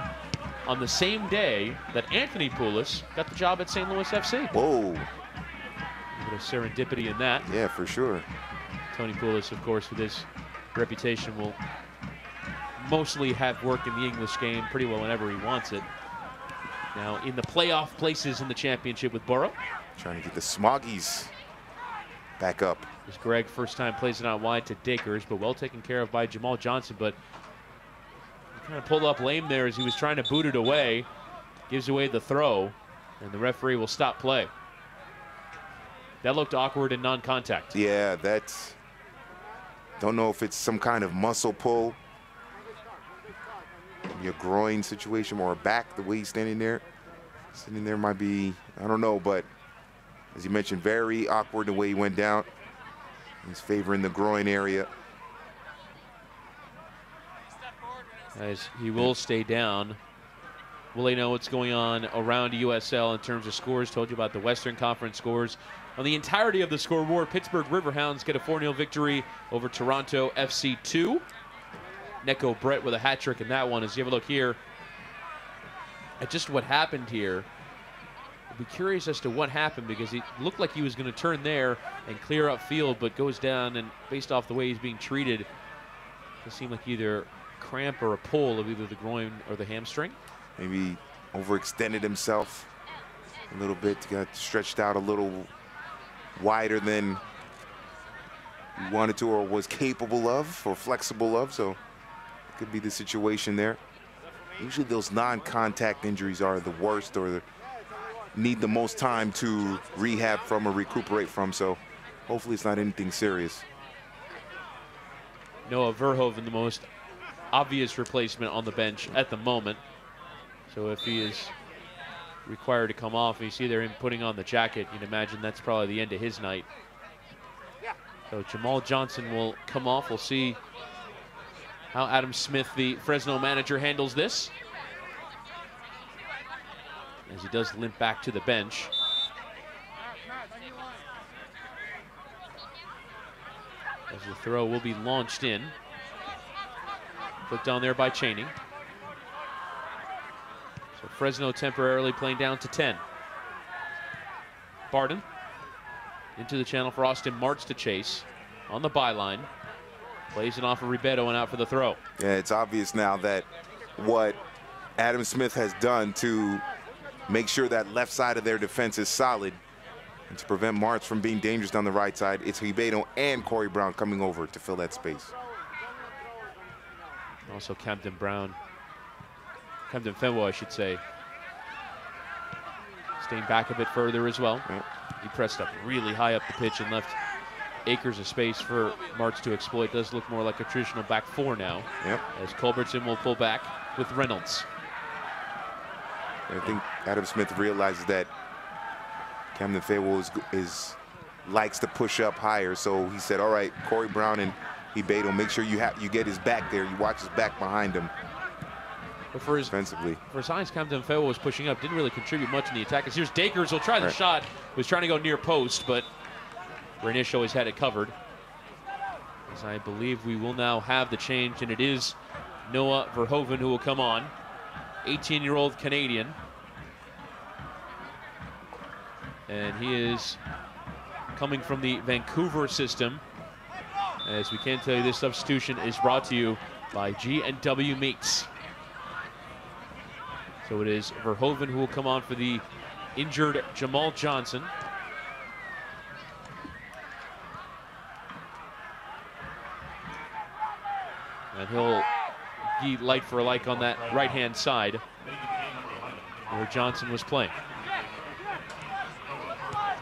on the same day that Anthony Poulos got the job at St. Louis FC. Whoa. A bit of serendipity in that. Yeah, for sure. Tony Poulos, of course, with his reputation, will mostly have work in the English game pretty well whenever he wants it. Now in the playoff places in the championship with Borough. Trying to get the Smoggies back up. As Greg first time plays it out wide to Dakers, but well taken care of by Jamal Johnson. But he kind of pulled up lame there as he was trying to boot it away. Gives away the throw, and the referee will stop play. That looked awkward and non-contact. Yeah, that's... Don't know if it's some kind of muscle pull. Maybe a groin situation or a back, the way he's standing there. Sitting there might be, I don't know, but as you mentioned, very awkward the way he went down. He's favoring the groin area. As he will stay down. Will they know what's going on around USL in terms of scores? Told you about the Western Conference scores. On the entirety of the scoreboard, Pittsburgh Riverhounds get a 4-0 victory over Toronto FC 2. Neko Brett with a hat trick in that one. As you have a look here at just what happened here, I'd be curious as to what happened, because he looked like he was going to turn there and clear up field, but goes down, and based off the way he's being treated, it seemed like either cramp or a pull of either the groin or the hamstring. Maybe overextended himself a little bit, got stretched out a little wider than he wanted to or was capable of or flexible of, so it could be the situation there. Usually those non-contact injuries are the worst or need the most time to rehab from or recuperate from, so hopefully it's not anything serious. Noah Verhoeven, the most obvious replacement on the bench at the moment. So if he is required to come off, you see there him putting on the jacket, you'd imagine that's probably the end of his night. So Jamal Johnson will come off. We'll see how Adam Smith, the Fresno manager, handles this, as he does limp back to the bench. As the throw will be launched in. Put down there by Chaney. So Fresno temporarily playing down to 10. Barden into the channel for Austin Martz to chase on the byline. Plays it off of Ribeiro and out for the throw. Yeah, it's obvious now that what Adam Smith has done to make sure that left side of their defense is solid and to prevent Martz from being dangerous down the right side, it's Ribeiro and Corey Brown coming over to fill that space. Also Camden Fenway, I should say, staying back a bit further as well. Yep. He pressed up really high up the pitch and left acres of space for Martz to exploit. Does look more like a traditional back four now. Yep. As Culbertson will pull back with Reynolds. I think Adam Smith realizes that Camden Fenway likes to push up higher, so he said, all right, Corey Brown and Ribeiro, make sure you get his back there. You watch his back behind him. But for his defensively, for his signs, Camden Fenway was pushing up, didn't really contribute much in the attack. As here's Dakers will try the shot, was trying to go near post, but Rainish always had it covered. As I believe we will now have the change, and it is Noah Verhoeven who will come on. 18-year-old Canadian. And he is coming from the Vancouver system. As we can tell you, this substitution is brought to you by G&W Meats. So it is Verhoeven who will come on for the injured Jamal Johnson. And he'll be like for like on that right-hand side where Johnson was playing.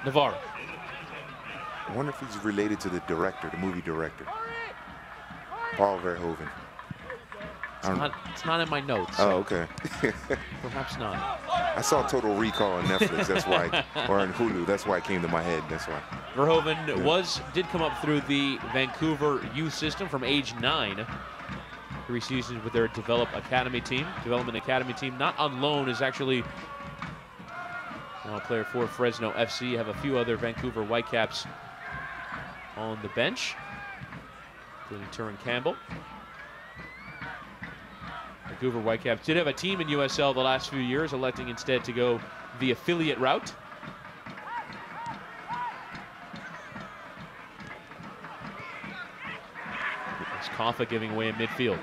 Navarro. I wonder if he's related to the director, the movie director, Paul Verhoeven. It's not in my notes. Oh, okay. Perhaps not. I saw Total Recall on Netflix, that's why, or on Hulu, that's why it came to my head, that's why. Verhoeven did come up through the Vancouver youth system from age 9. 3 seasons with their development academy team, not on loan, is actually now a player for Fresno FC. You have a few other Vancouver Whitecaps on the bench, including Turin Campbell. Vancouver Whitecaps did have a team in USL the last few years, electing instead to go the affiliate route. It's Koffa giving away in midfield.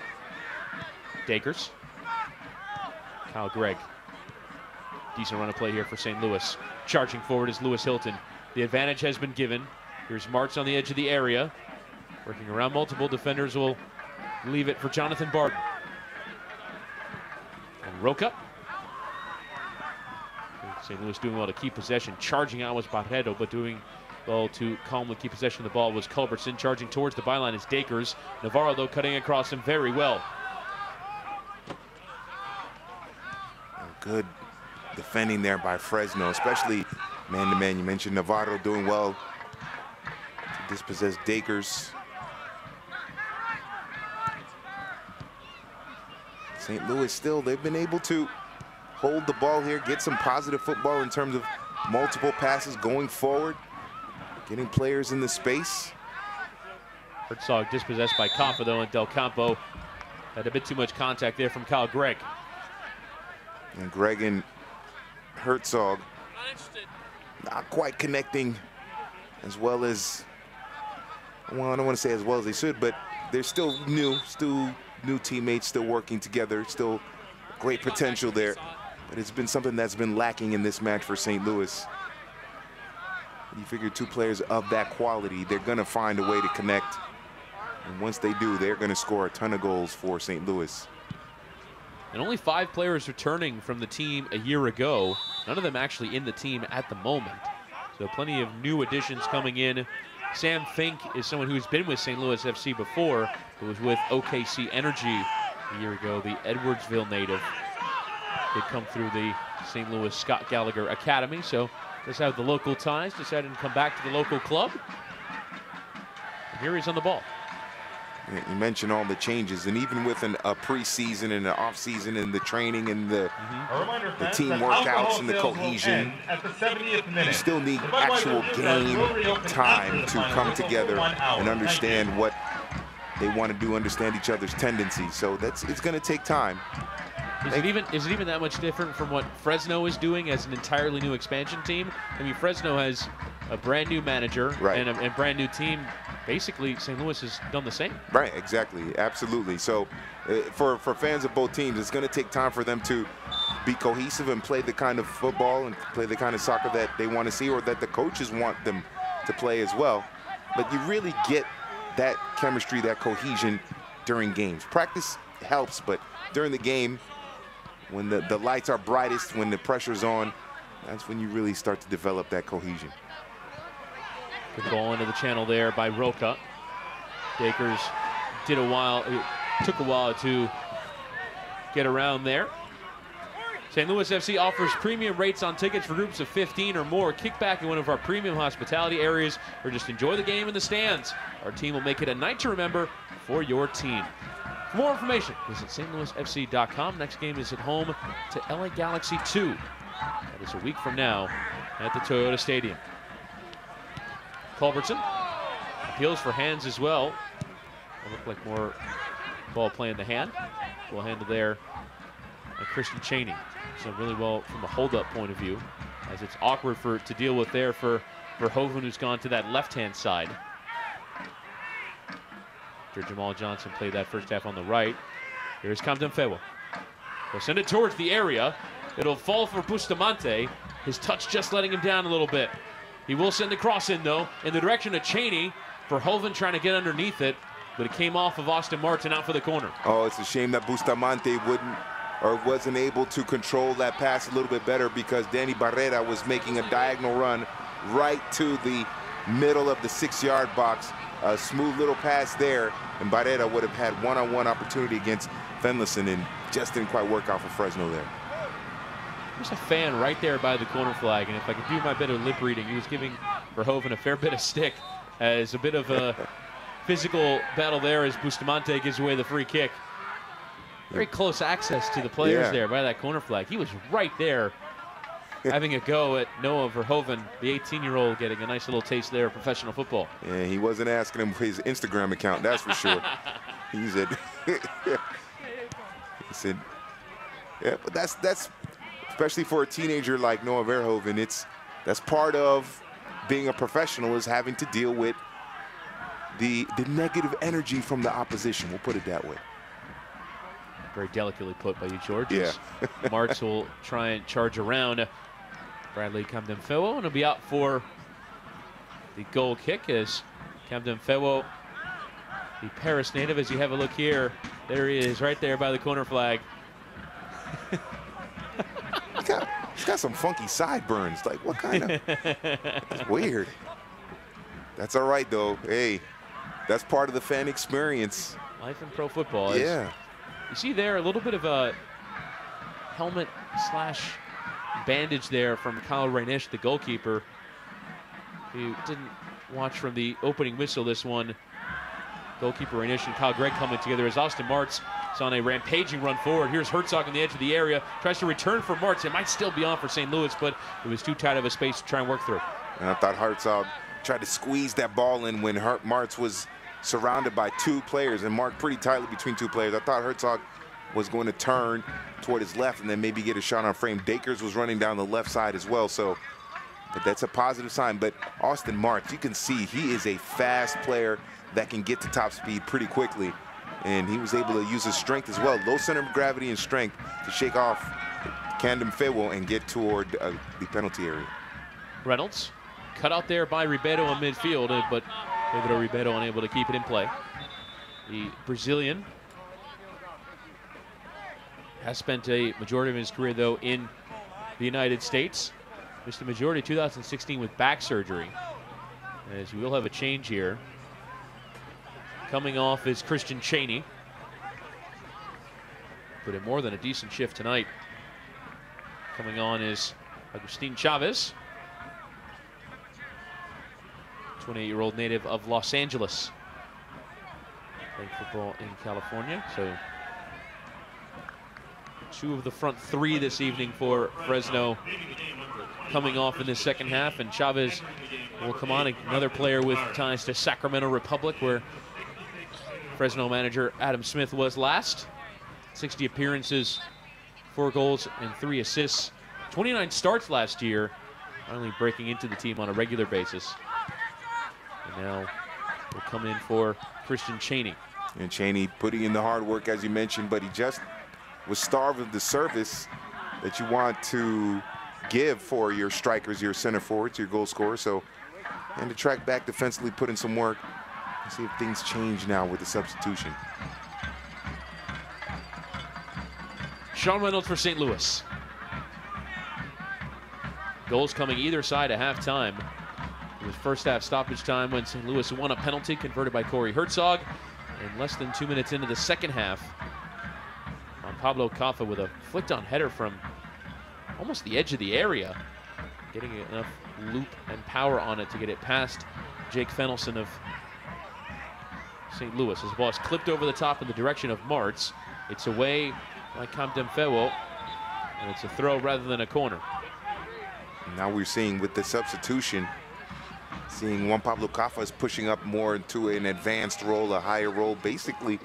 Dakers. Kyle Gregg. Decent run of play here for St. Louis. Charging forward is Lewis Hilton. The advantage has been given. Here's Martz on the edge of the area. Working around multiple defenders will leave it for Jonathan Barton. And Roca. St. Louis doing well to keep possession. Charging out was Barreto, but doing well to calmly keep possession of the ball was Culbertson. Charging towards the byline is Dakers. Navarro, though, cutting across him very well. Good defending there by Fresno, especially man-to-man. You mentioned Navarro doing well to dispossess Dakers. St. Louis still, they've been able to hold the ball here, get some positive football in terms of multiple passes going forward, getting players in the space. Herzog dispossessed by Koffa, though, and Del Campo had a bit too much contact there from Kyle Gregg. And Gregg and Herzog not quite connecting as well as, well, I don't want to say as well as they should, but they're still new teammates, still working together, still great potential there. But it's been something that's been lacking in this match for St. Louis. You figure two players of that quality, they're going to find a way to connect. And once they do, they're going to score a ton of goals for St. Louis. And only 5 players returning from the team a year ago. None of them actually in the team at the moment. So plenty of new additions coming in. Sam Fink is someone who's been with St. Louis FC before, who was with OKC Energy a year ago, the Edwardsville native. Did come through the St. Louis Scott Gallagher Academy, so does have the local ties, decided to come back to the local club. And here he's on the ball. You mentioned all the changes, and even with a preseason and an off-season and the training and the team workouts and the cohesion, you still need actual game time to come together and understand what they want to do, understand each other's tendencies. So it's going to take time. Is it even that much different from what Fresno is doing as an entirely new expansion team? I mean, Fresno has a brand new manager and a brand new team. Basically, St. Louis has done the same. Right, exactly, absolutely. So for fans of both teams, it's going to take time for them to be cohesive and play the kind of football and play the kind of soccer that they want to see, or that the coaches want them to play as well. But you really get that chemistry, that cohesion during games. Practice helps, but during the game, when the lights are brightest, when the pressure's on, that's when you really start to develop that cohesion. Good ball into the channel there by Roca. Dakers took a while to get around there. St. Louis FC offers premium rates on tickets for groups of 15 or more. Kick back in one of our premium hospitality areas, or just enjoy the game in the stands. Our team will make it a night to remember for your team. For more information, visit stlouisfc.com. Next game is at home to LA Galaxy 2. That is a week from now at the Toyota Stadium. Culbertson appeals for hands as well. It looked like more ball play in the hand. Well handled there by Christian Cheney. So really well from a hold-up point of view, as it's awkward to deal with there for Verhoeven, who's gone to that left-hand side. After Jamal Johnson played that first half on the right. Here's Camden Fewa. He'll send it towards the area. It'll fall for Bustamante. His touch just letting him down a little bit. He will send the cross in, though, in the direction of Cheney. Verhoeven trying to get underneath it, but it came off of Austin Martin out for the corner. Oh, it's a shame that Bustamante wasn't able to control that pass a little bit better, because Danny Barrera was making a diagonal run right to the middle of the 6-yard box. A smooth little pass there, and Barrera would have had one-on-one opportunity against Fenlison, and just didn't quite work out for Fresno there. There's a fan right there by the corner flag, and if I could do my bit of lip reading, he was giving Verhoeven a fair bit of stick, as a bit of a physical battle there as Bustamante gives away the free kick. Very close access to the players there by that corner flag. He was right there having a go at Noah Verhoeven, the 18-year-old, getting a nice little taste there of professional football. Yeah, he wasn't asking him for his Instagram account, that's for sure. He said, He said, yeah, but that's especially for a teenager like Noah Verhoeven, that's part of being a professional, is having to deal with the negative energy from the opposition. We'll put it that way. Very delicately put by you, George. Yeah. Martz will try and charge around Bradley Camden-Fewo, and he'll be out for the goal kick as Camden-Fewo, the Paris native, as you have a look here. There he is, right there by the corner flag. He's got some funky sideburns. Like, what kind of? It's weird. That's all right, though. Hey, that's part of the fan experience. Life in pro football. Yeah. You see there a little bit of a helmet slash bandage there from Kyle Reinisch, the goalkeeper, who didn't watch from the opening whistle this one. Goalkeeper Reinisch and Kyle Gregg coming together as Austin Martz is on a rampaging run forward. Here's Herzog on the edge of the area, tries to return for Martz. It might still be on for St. Louis, but it was too tight of a space to try and work through. And I thought Herzog tried to squeeze that ball in when Martz was surrounded by two players and marked pretty tightly between two players. I thought Herzog was going to turn toward his left and then maybe get a shot on frame. Dakers was running down the left side as well, so but that's a positive sign. But Austin Martz, you can see he is a fast player that can get to top speed pretty quickly, and he was able to use his strength as well, low center of gravity and strength, to shake off Camden-Fewo and get toward the penalty area. Reynolds cut out there by Ribeiro in midfield, but David Ribeiro unable to keep it in play. The Brazilian has spent a majority of his career, though, in the United States. Missed the majority of 2016 with back surgery. As you will have a change here. Coming off is Christian Cheney. Put in more than a decent shift tonight. Coming on is Agustin Chavez, 28-year-old native of Los Angeles, playing football in California. So two of the front three this evening for Fresno coming off in the second half, and Chavez will come on, another player with ties to Sacramento Republic, where Fresno manager Adam Smith was last. 60 appearances, 4 goals and 3 assists, 29 starts last year, finally breaking into the team on a regular basis. And now will come in for Christian Cheney. And Cheney putting in the hard work, as you mentioned, but he just was starved of the service that you want to give for your strikers, your center forwards, your goal scorers. So, and to track back defensively, put in some work. See if things change now with the substitution. Sean Reynolds for St. Louis. Goals coming either side at halftime. It was first half stoppage time when St. Louis won a penalty converted by Corey Herzog. And less than 2 minutes into the second half, on Pablo Caffa with a flicked-on header from almost the edge of the area, getting enough loop and power on it to get it past Jake Fennelson of St. Louis. As the ball is clipped over the top in the direction of Martz. It's away by Camden-Fewo, and it's a throw rather than a corner. Now we're seeing with the substitution, seeing Juan Pablo Caffa is pushing up more into an advanced role, a higher role, basically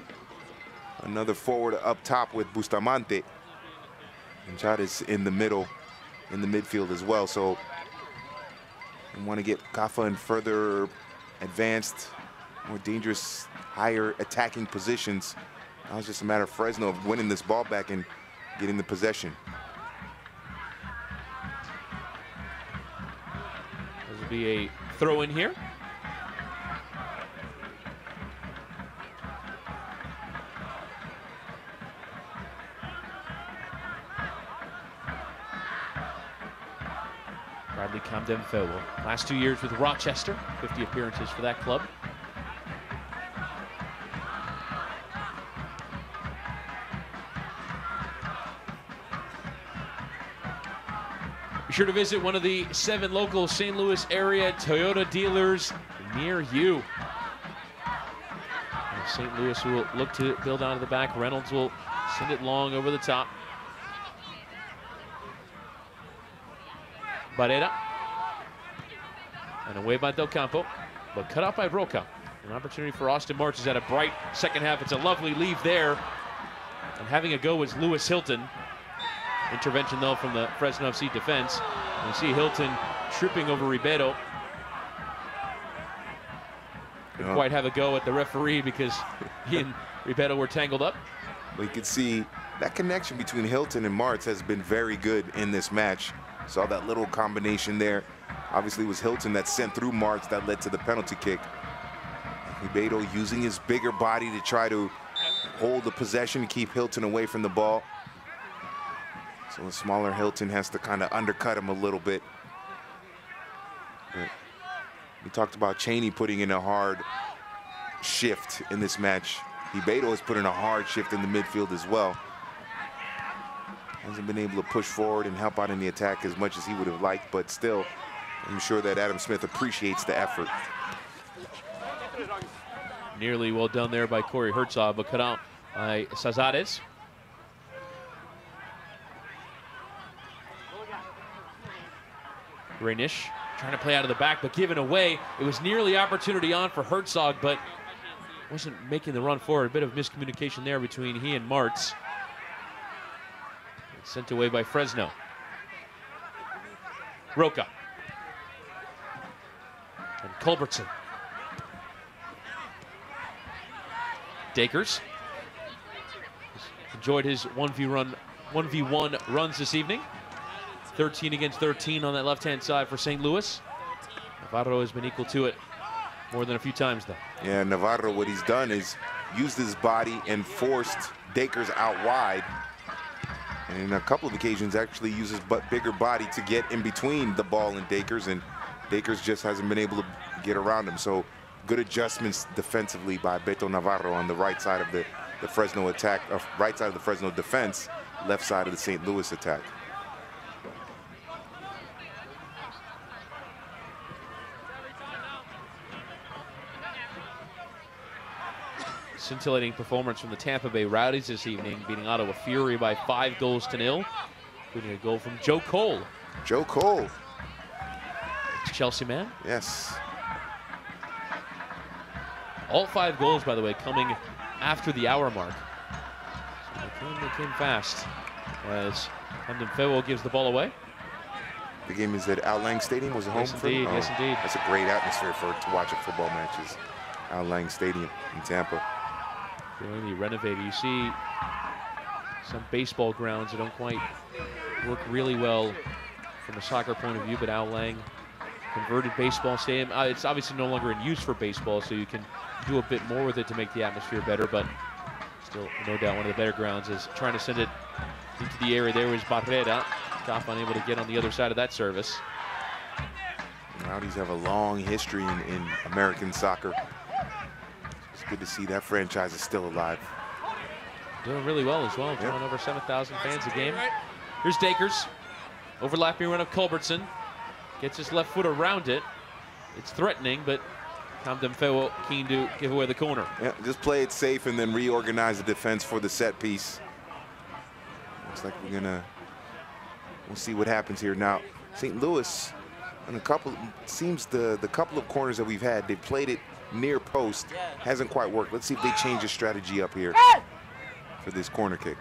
another forward up top with Bustamante. And Chad is in the middle, in the midfield as well. So we want to get Caffa in further advanced, more dangerous, higher attacking positions. Now it's just a matter of Fresno of winning this ball back and getting the possession. This will be a throw in here. Bradley Camden-Fewo, last 2 years with Rochester, 50 appearances for that club. Be sure to visit one of the 7 local St. Louis area Toyota dealers near you. And St. Louis will look to build out of the back. Reynolds will send it long over the top. Barrera. And away by Del Campo, but cut out by Roca. An opportunity for Austin Martz. Has had a bright second half. It's a lovely leave there. And having a go was Lewis Hilton. Intervention, though, from the Fresno FC defense. You see Hilton tripping over Ribeiro. Didn't quite have a go at the referee because he and Ribeiro were tangled up. We could see that connection between Hilton and Martz has been very good in this match. Saw that little combination there. Obviously, it was Hilton that sent through Martz that led to the penalty kick. Ribeiro using his bigger body to try to hold the possession and keep Hilton away from the ball. So a smaller Hilton has to kind of undercut him a little bit. But we talked about Cheney putting in a hard shift in this match. Ribeiro has put in a hard shift in the midfield as well. Hasn't been able to push forward and help out in the attack as much as he would have liked, but still, I'm sure that Adam Smith appreciates the effort. Nearly well done there by Corey Herzog, but cut out by Cazares. Reinisch trying to play out of the back, but given away. It was nearly opportunity on for Herzog, but wasn't making the run forward. A bit of miscommunication there between he and Martz. Sent away by Fresno. Roca. And Culbertson. Dakers enjoyed his 1v1 runs this evening. 13 against 13 on that left-hand side for St. Louis. Navarro has been equal to it more than a few times, though. Yeah, Navarro, what he's done is used his body and forced Dakers out wide. And in a couple of occasions, actually uses bigger body to get in between the ball and Dakers, and Dakers just hasn't been able to get around him. So good adjustments defensively by Beto Navarro on the right side of the Fresno attack, right side of the Fresno defense, left side of the St. Louis attack. Scintillating performance from the Tampa Bay Rowdies this evening, beating Ottawa Fury by 5-0, including a goal from Joe Cole. Joe Cole. Chelsea man. Yes. All 5 goals, by the way, coming after the hour mark. So they came fast as Camden Febo gives the ball away. The game is at Al Lang Stadium. Was it home? Yes, indeed. Yes, indeed. That's a great atmosphere to watch a football matches. Al Lang Stadium in Tampa. Really renovated. You see some baseball grounds that don't quite work really well from a soccer point of view, but Al Lang converted baseball stadium. It's obviously no longer in use for baseball, so you can do a bit more with it to make the atmosphere better, but still, no doubt, one of the better grounds. Is trying to send it into the area. There was Barrera. Goff unable to get on the other side of that service. Rowdies have a long history in American soccer. It's good to see that franchise is still alive. Doing really well as well, drawing over 7,000 fans a game. Here's Dakers. Overlapping run of Culbertson. Gets his left foot around it. It's threatening, but Camden Febo keen to give away the corner. Yeah, just play it safe and then reorganize the defense for the set piece. Looks like we'll see what happens here. Now, St. Louis, and seems the couple of corners that we've had, they played it near post, hasn't quite worked. Let's see if they change the strategy up here for this corner kick.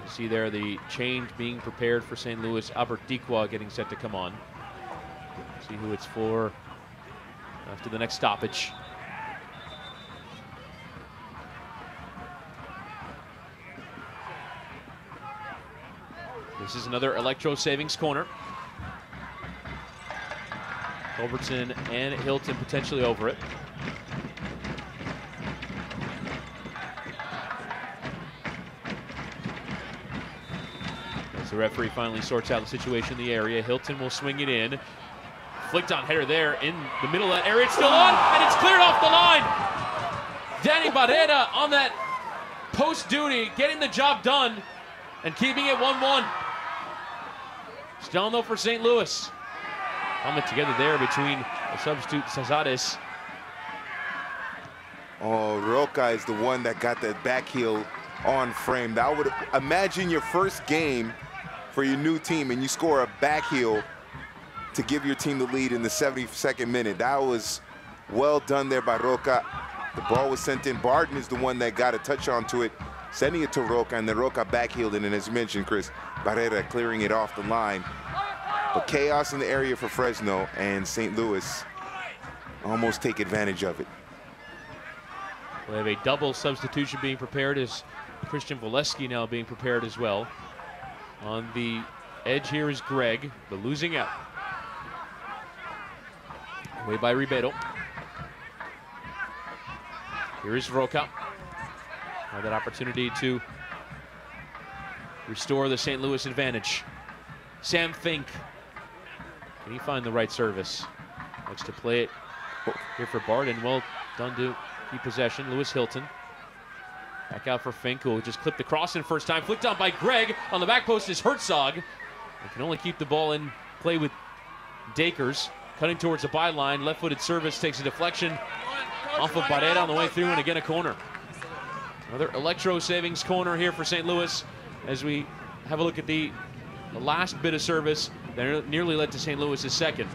You see there the change being prepared for St. Louis. Albert Dikwa getting set to come on. See who it's for after the next stoppage. This is another Electro Savings corner. Culbertson and Hilton potentially over it. As the referee finally sorts out the situation in the area, Hilton will swing it in. Flicked on header there in the middle of that area. It's still on, and it's cleared off the line. Danny Barrera on that post duty, getting the job done and keeping it 1-1. Still though for St. Louis. Coming together there between the substitute Cazares. Oh, Roca is the one that got that back heel on frame. That would imagine your first game for your new team and you score a back heel to give your team the lead in the 72nd minute. That was well done there by Roca. The ball was sent in. Barton is the one that got a touch onto it sending it to Roca, and then Roca backheeled it, and as you mentioned, Chris, Barrera clearing it off the line. But chaos in the area for Fresno, and St. Louis almost take advantage of it. We have a double substitution being prepared as Christian Volesky now being prepared as well. On the edge here is Greg, the losing out. Away by Ribeiro. Here is Roca. Now that opportunity to restore the St. Louis advantage. Sam Fink. Can he find the right service? Looks to play it here for Barden. Well done to keep possession. Lewis Hilton. Back out for Fink, who will just clip the cross in first time. Flicked on by Greg. On the back post is Herzog. They can only keep the ball in play with Dakers. Cutting towards the byline. Left-footed service takes a deflection off of Barrera on the way through, and again a corner. Another Electro Savings corner here for St. Louis as we have a look at the last bit of service that nearly led to St. Louis' second.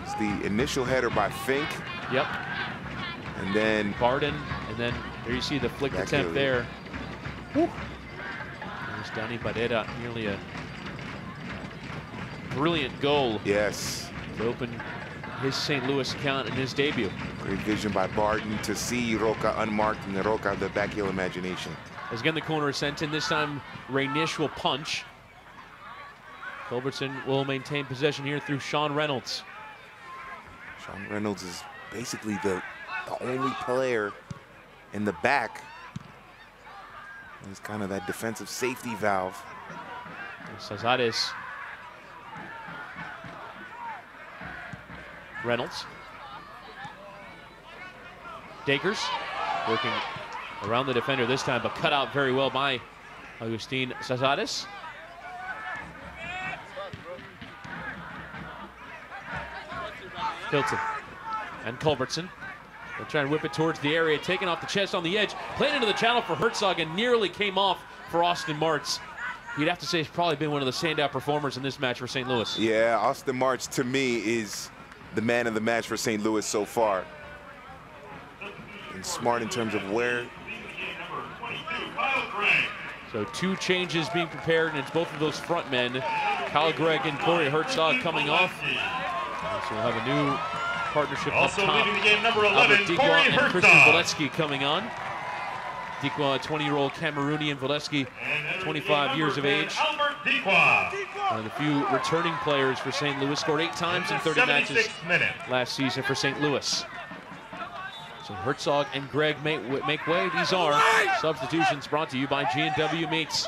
It's the initial header by Fink. Yep. And then Barden, and then there you see the flick attempt there. There's Danny Barrera, nearly a brilliant goal. Yes. To open his St. Louis account in his debut. Great vision by Barden to see Roca unmarked, and then Roca the backheel imagination. As again the corner is sent in, this time Reynish will punch. Culbertson will maintain possession here through Sean Reynolds. Sean Reynolds is basically the only player in the back. He's kind of that defensive safety valve. Cazares. Reynolds. Dakers working around the defender this time, but cut out very well by Agustin Cazares. Hilton and Culbertson. They'll try and whip it towards the area, taken off the chest on the edge, played into the channel for Herzog, and nearly came off for Austin Martz. You'd have to say he's probably been one of the standout performers in this match for St. Louis. Yeah, Austin Martz to me is the man of the match for St. Louis so far. And smart in terms of where. So two changes being prepared, and it's both of those front men, Kyle Gregg and Corey Herzog, coming off. So we'll have a new partnership also up top. leading the game, number 11, Dikwa Corey and Herzog. Christian Volesky coming on. Dikwa, a 20-year-old Cameroonian, Volesky, 25 years of age. One of the few returning players for St. Louis. Scored 8 times in 30 matches last season for St. Louis. So Herzog and Gregg make way. These are substitutions brought to you by G&W Meats,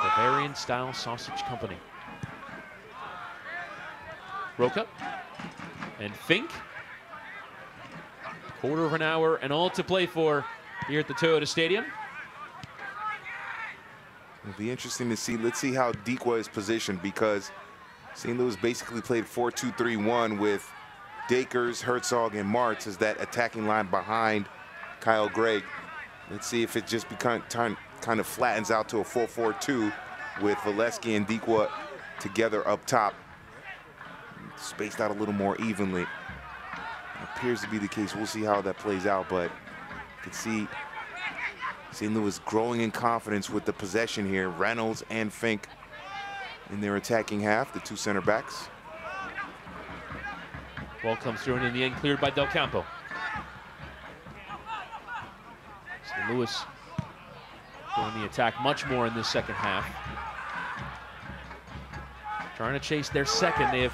Bavarian-style sausage company. Roca and Fink. Quarter of an hour and all to play for here at the Toyota Stadium. It'll be interesting to see. Let's see how Dikwa is positioned, because St. Louis basically played 4-2-3-1 with Dakers, Herzog, and Martz as that attacking line behind Kyle Gregg. Let's see if it just kind of flattens out to a 4-4-2 with Volesky and Dikwa together up top, spaced out a little more evenly. It appears to be the case. We'll see how that plays out, but you can see St. Louis growing in confidence with the possession here. Reynolds and Fink in their attacking half, the two center backs. Ball comes through and in the end cleared by Del Campo. St. Louis going the attack much more in this second half. Trying to chase their second. They have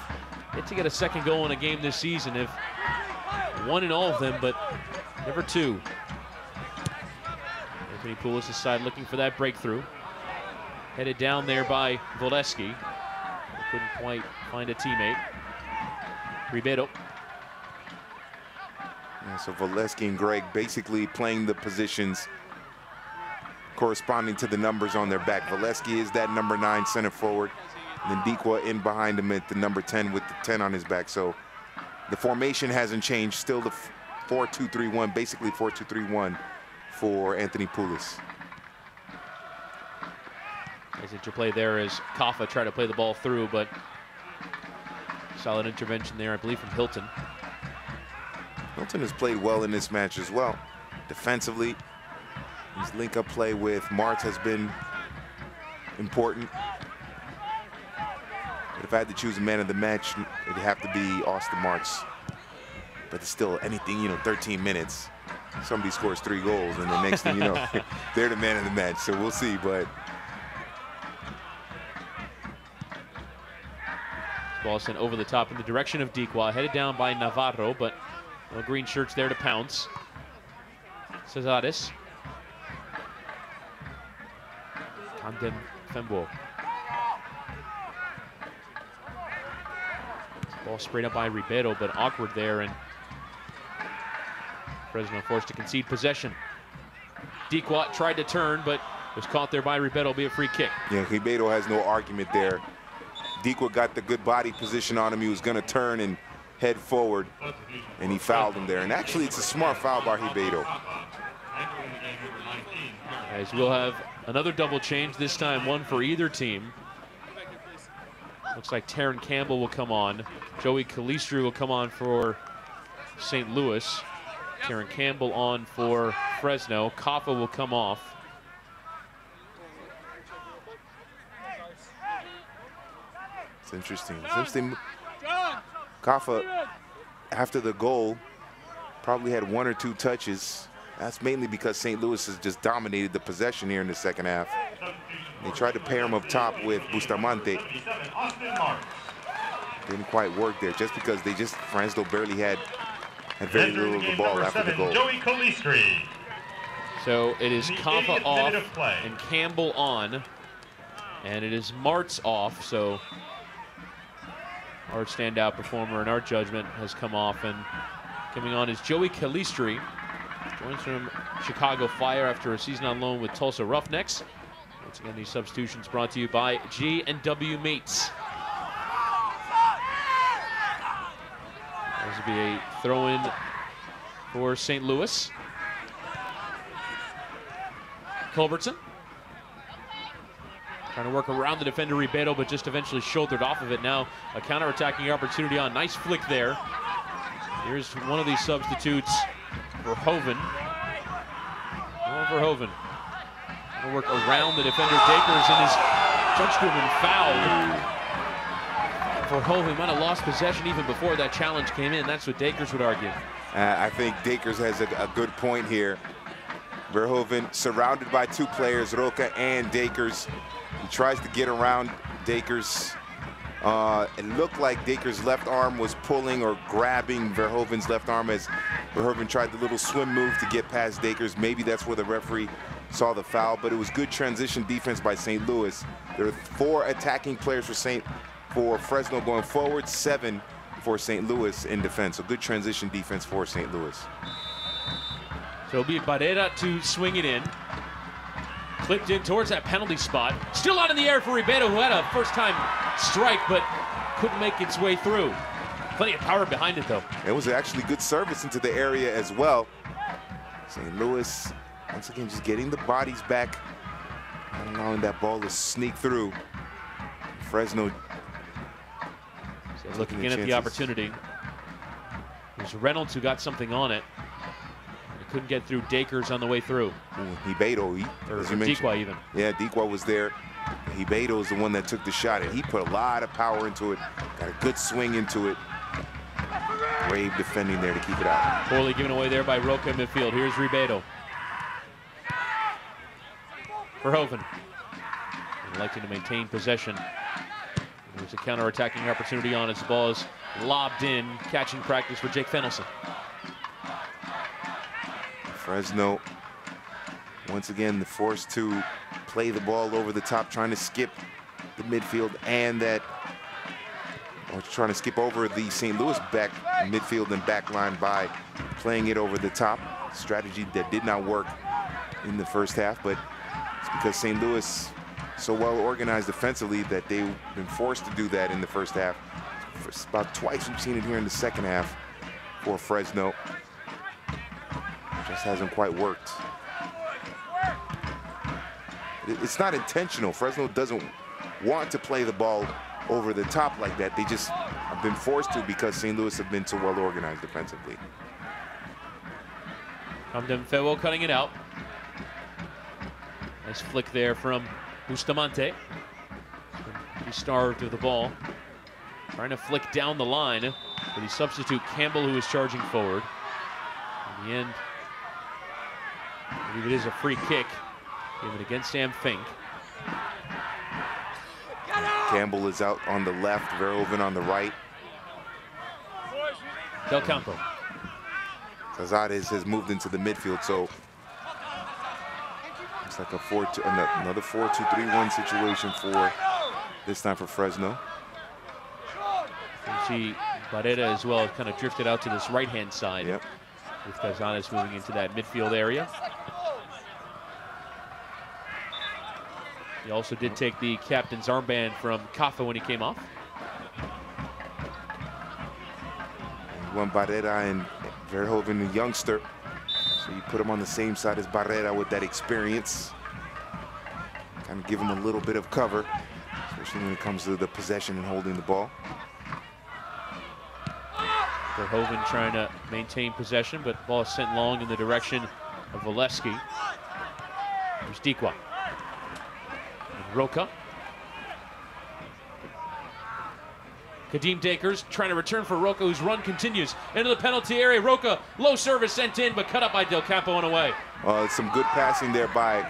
yet to get a second goal in a game this season. They've won in all of them, but never two. Anthony Poulos' side looking for that breakthrough. Headed down there by Volesky. Couldn't quite find a teammate. Ribeiro. Yeah, so Volesky and Gregg basically playing the positions corresponding to the numbers on their back. Volesky is that number 9 center forward, and then Dikwa in behind him at the number 10 with the 10 on his back. So the formation hasn't changed. Still the 4-2-3-1, basically 4-2-3-1 for Anthony Poulos. Nice interplay there as Kaffa tried to play the ball through, but solid intervention there, I believe, from Hilton. Hilton has played well in this match as well. Defensively, His link-up play with Martz has been important. But if I had to choose a man of the match, it'd have to be Austin Martz. But it's still anything, 13 minutes. Somebody scores 3 goals, and the next thing you know, they're the man of the match. So we'll see, but. Ball sent over the top in the direction of Dequa, headed down by Navarro, but no green shirts there to pounce. Cesares. Camden Fembo. Ball sprayed up by Ribeiro, but awkward there, and Fresno forced to concede possession. Dequa tried to turn, but was caught there by Ribeiro. Be a free kick. Yeah, Ribeiro has no argument there. Dequa got the good body position on him. He was going to turn and head forward, and he fouled him there. And actually, it's a smart foul by Ribeiro. As we'll have another double change, this time one for either team. Looks like Taron Campbell will come on. Joey Calistri will come on for St. Louis. Taron Campbell on for Fresno. Kaffa will come off. It's interesting. It's interesting. Kaffa, after the goal, probably had 1 or 2 touches. That's mainly because St. Louis has just dominated the possession here in the second half. They tried to pair him up top with Bustamante. Didn't quite work there, just because Fresno barely had very little of the ball after the goal. Joey Calistri. So it is Kaffa off and Campbell on, and it is Martz off. So our standout performer in our judgment has come off, and coming on is Joey Calistri. Joins from Chicago Fire after a season on loan with Tulsa Roughnecks. Once again, these substitutions brought to you by G&W Meats. This will be a throw-in for St. Louis. Culbertson trying to work around the defender Ribeiro, but just eventually shouldered off of it. Now a counter-attacking opportunity on. Nice flick there. Here's one of these substitutes for Hoven. Verhoeven. Gonna work around the defender Dakers, and is judged to have been fouled. Verhoeven might have lost possession even before that challenge came in. That's what Dakers would argue. I think Dakers has a good point here. Verhoeven surrounded by 2 players, Roca and Dakers. He tries to get around Dakers. It looked like Dakers' left arm was pulling or grabbing Verhoeven's left arm as Verhoeven tried the little swim move to get past Dakers. Maybe that's where the referee saw the foul, but it was good transition defense by St. Louis. There are 4 attacking players for Fresno going forward, 7 for St. Louis in defense. So good transition defense for St. Louis. So it'll be Barrera to swing it in. Clipped in towards that penalty spot. Still out in the air for Ribeiro, who had a first-time strike, but couldn't make its way through. Plenty of power behind it, though. It was actually good service into the area as well. St. Louis, once again, just getting the bodies back, not allowing that ball to sneak through. Fresno so looking in at the opportunity. There's Reynolds who got something on it. Couldn't get through Dakers on the way through. Ribeiro, or Dequa even. Yeah, Dequa was there. Ribeiro is the one that took the shot, and he put a lot of power into it. Got a good swing into it. Brave defending there to keep it out. Poorly given away there by Roca in midfield. Here's Ribeiro. Verhoeven. Electing to maintain possession. There's a counter-attacking opportunity on as the ball is lobbed in. Catching practice for Jake Fennelson. Fresno, once again, forced to play the ball over the top, trying to skip the midfield and trying to skip over the St. Louis back midfield and back line by playing it over the top. Strategy that did not work in the first half, but it's because St. Louis so well organized defensively that they've been forced to do that in the first half. About twice we've seen it here in the second half for Fresno. Just hasn't quite worked. It's not intentional. Fresno doesn't want to play the ball over the top like that. They just have been forced to because St. Louis have been so well organized defensively. Camden Febo cutting it out. Nice flick there from Bustamante. He's starved of the ball. Trying to flick down the line for the substitute Campbell, who is charging forward. In the end, I believe it is a free kick given against Sam Fink. Campbell is out on the left, Verhoeven on the right. Del Campo. Cazares has moved into the midfield, so it's like a another 4-2-3-1 situation for this time for Fresno. You see Barrera as well kind of drifted out to this right-hand side. Yep. With Cazares moving into that midfield area. He also did take the captain's armband from Kaffa when he came off. One Barrera and Verhoeven, a youngster. So you put him on the same side as Barrera with that experience. Kind of give him a little bit of cover, especially when it comes to the possession and holding the ball. Verhoeven trying to maintain possession, but the ball is sent long in the direction of Valesky. There's Dikwa. And Roca. Kadeem Dakers trying to return for Roca, whose run continues into the penalty area. Roca, low service sent in, but cut up by Del Campo and away. Some good passing there by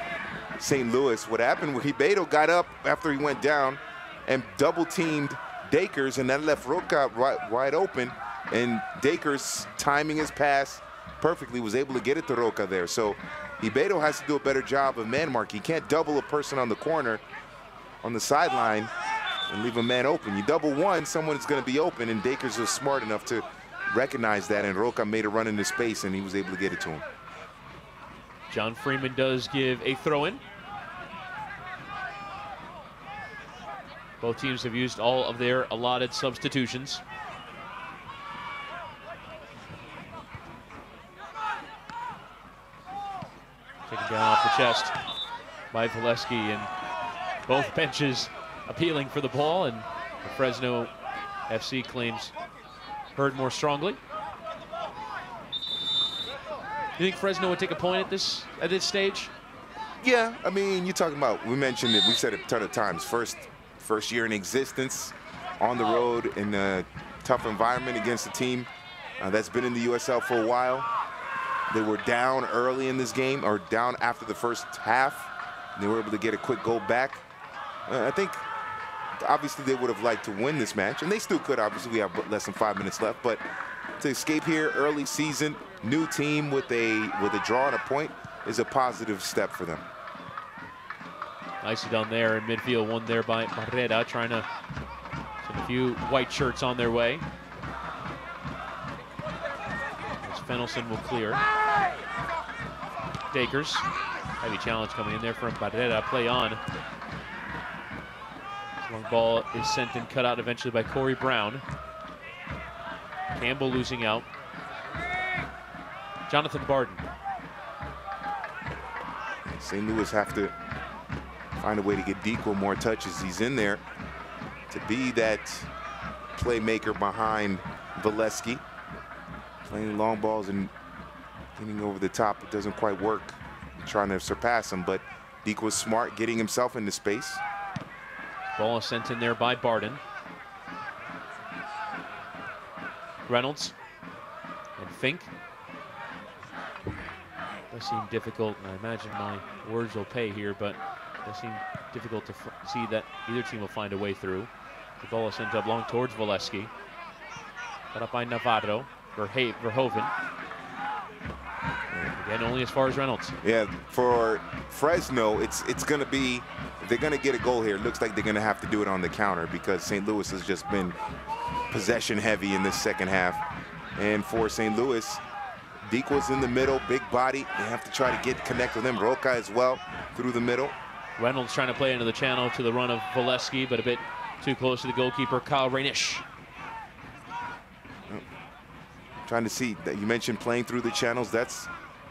St. Louis. What happened was Ribeiro got up after he went down and double-teamed Dakers, and that left Roca wide open. And Dakers, timing his pass perfectly, was able to get it to Roca there. So Ribeiro has to do a better job of man marking. He can't double a person on the corner, on the sideline, and leave a man open. You double one, someone is going to be open, and Dakers was smart enough to recognize that, and Roca made a run into space, and he was able to get it to him. John Freeman does give a throw-in. Both teams have used all of their allotted substitutions. Taken down off the chest by Valesky, and both benches appealing for the ball, and the Fresno FC claims heard more strongly. You think Fresno would take a point at this stage? Yeah, I mean, you're talking about, we mentioned it, we said it a ton of times, first year in existence, on the road in a tough environment against a team that's been in the USL for a while. They were down early in this game, or down after the first half. They were able to get a quick goal back. I think, obviously, they would have liked to win this match, and they still could. Obviously, we have less than 5 minutes left, but to escape here early season, new team with a draw and a point is a positive step for them. Nicely done there in midfield, one there by Barrera, trying to send a few white shirts on their way. As Fennelson will clear. Dakers, heavy challenge coming in there from Barrera, play on. This long ball is sent and cut out eventually by Corey Brown. Campbell losing out. Jonathan Barden. St. Louis have to find a way to get Dikwa more touches. He's in there to be that playmaker behind Valesky. Playing long balls and getting over the top. It doesn't quite work, trying to surpass him, but Dikwa's smart, getting himself into space. Ball is sent in there by Barden. Reynolds and Fink. Does seem difficult, and I imagine my words will pay here, but it does seem difficult to see that either team will find a way through. The ball is sent up long towards Valesky. Cut up by Navarro, Verhoeven. Again, only as far as Reynolds. Yeah, for Fresno, it's going to be, if they're going to get a goal here, it looks like they're going to have to do it on the counter, because St. Louis has just been possession heavy in this second half. And for St. Louis, Dikwa's in the middle, big body. They have to try to connect with him. Roca as well through the middle. Reynolds trying to play into the channel to the run of Valesky, but a bit too close to the goalkeeper, Kyle Rainish. Trying to see that you mentioned playing through the channels. That's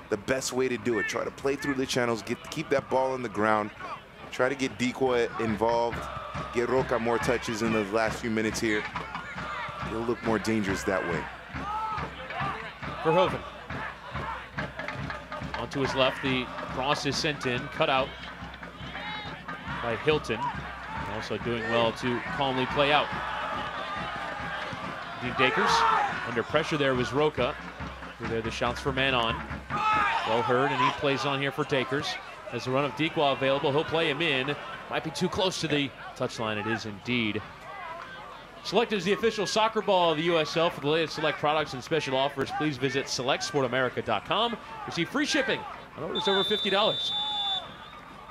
the best way to do it. Try to play through the channels, keep that ball on the ground. Try to get Dikwa involved, get Roca more touches in the last few minutes here. It'll look more dangerous that way. Verhoeven. On to his left, the cross is sent in, cut out by Hilton. And also doing well to calmly play out. Dean Dakers under pressure there was Roca. There the shots for man on. Well heard, and he plays on here for Dakers. As a run of Dequa available, he'll play him in. Might be too close to the touchline. It is indeed. Select is the official soccer ball of the USL. For the latest Select products and special offers, please visit selectsportamerica.com. Receive free shipping on orders over $50.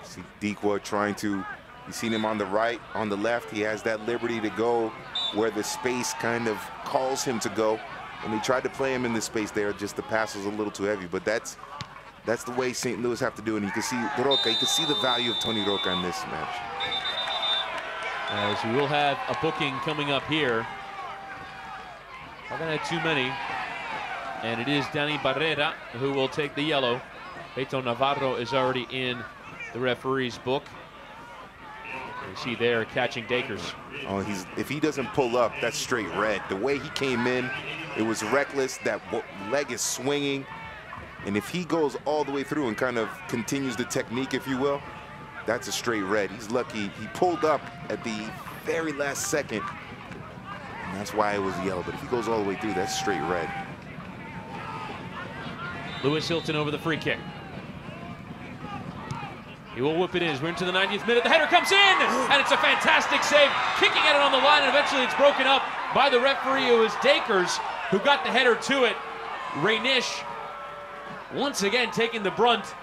See Dequa trying to, you seen him on the right, on the left. He has that liberty to go where the space kind of calls him to go. And he tried to play him in the space there, just the pass was a little too heavy. But that's the way St. Louis have to do it. And you can see Roca, you can see the value of Tony Roca in this match. As we will have a booking coming up here. We're going to have too many. And it is Danny Barrera who will take the yellow. Beto Navarro is already in the referee's book. You see there catching Dakers. Oh, if he doesn't pull up, that's straight red. The way he came in, it was reckless. That leg is swinging. And if he goes all the way through and kind of continues the technique, if you will, that's a straight red. He's lucky he pulled up at the very last second. And that's why it was yellow. But if he goes all the way through, that's straight red. Lewis Hilton over the free kick. He will whip it in as we're into the 90th minute. The header comes in, and it's a fantastic save. Kicking at it on the line, and eventually it's broken up by the referee. It was Dakers who got the header to it. Reynish once again taking the brunt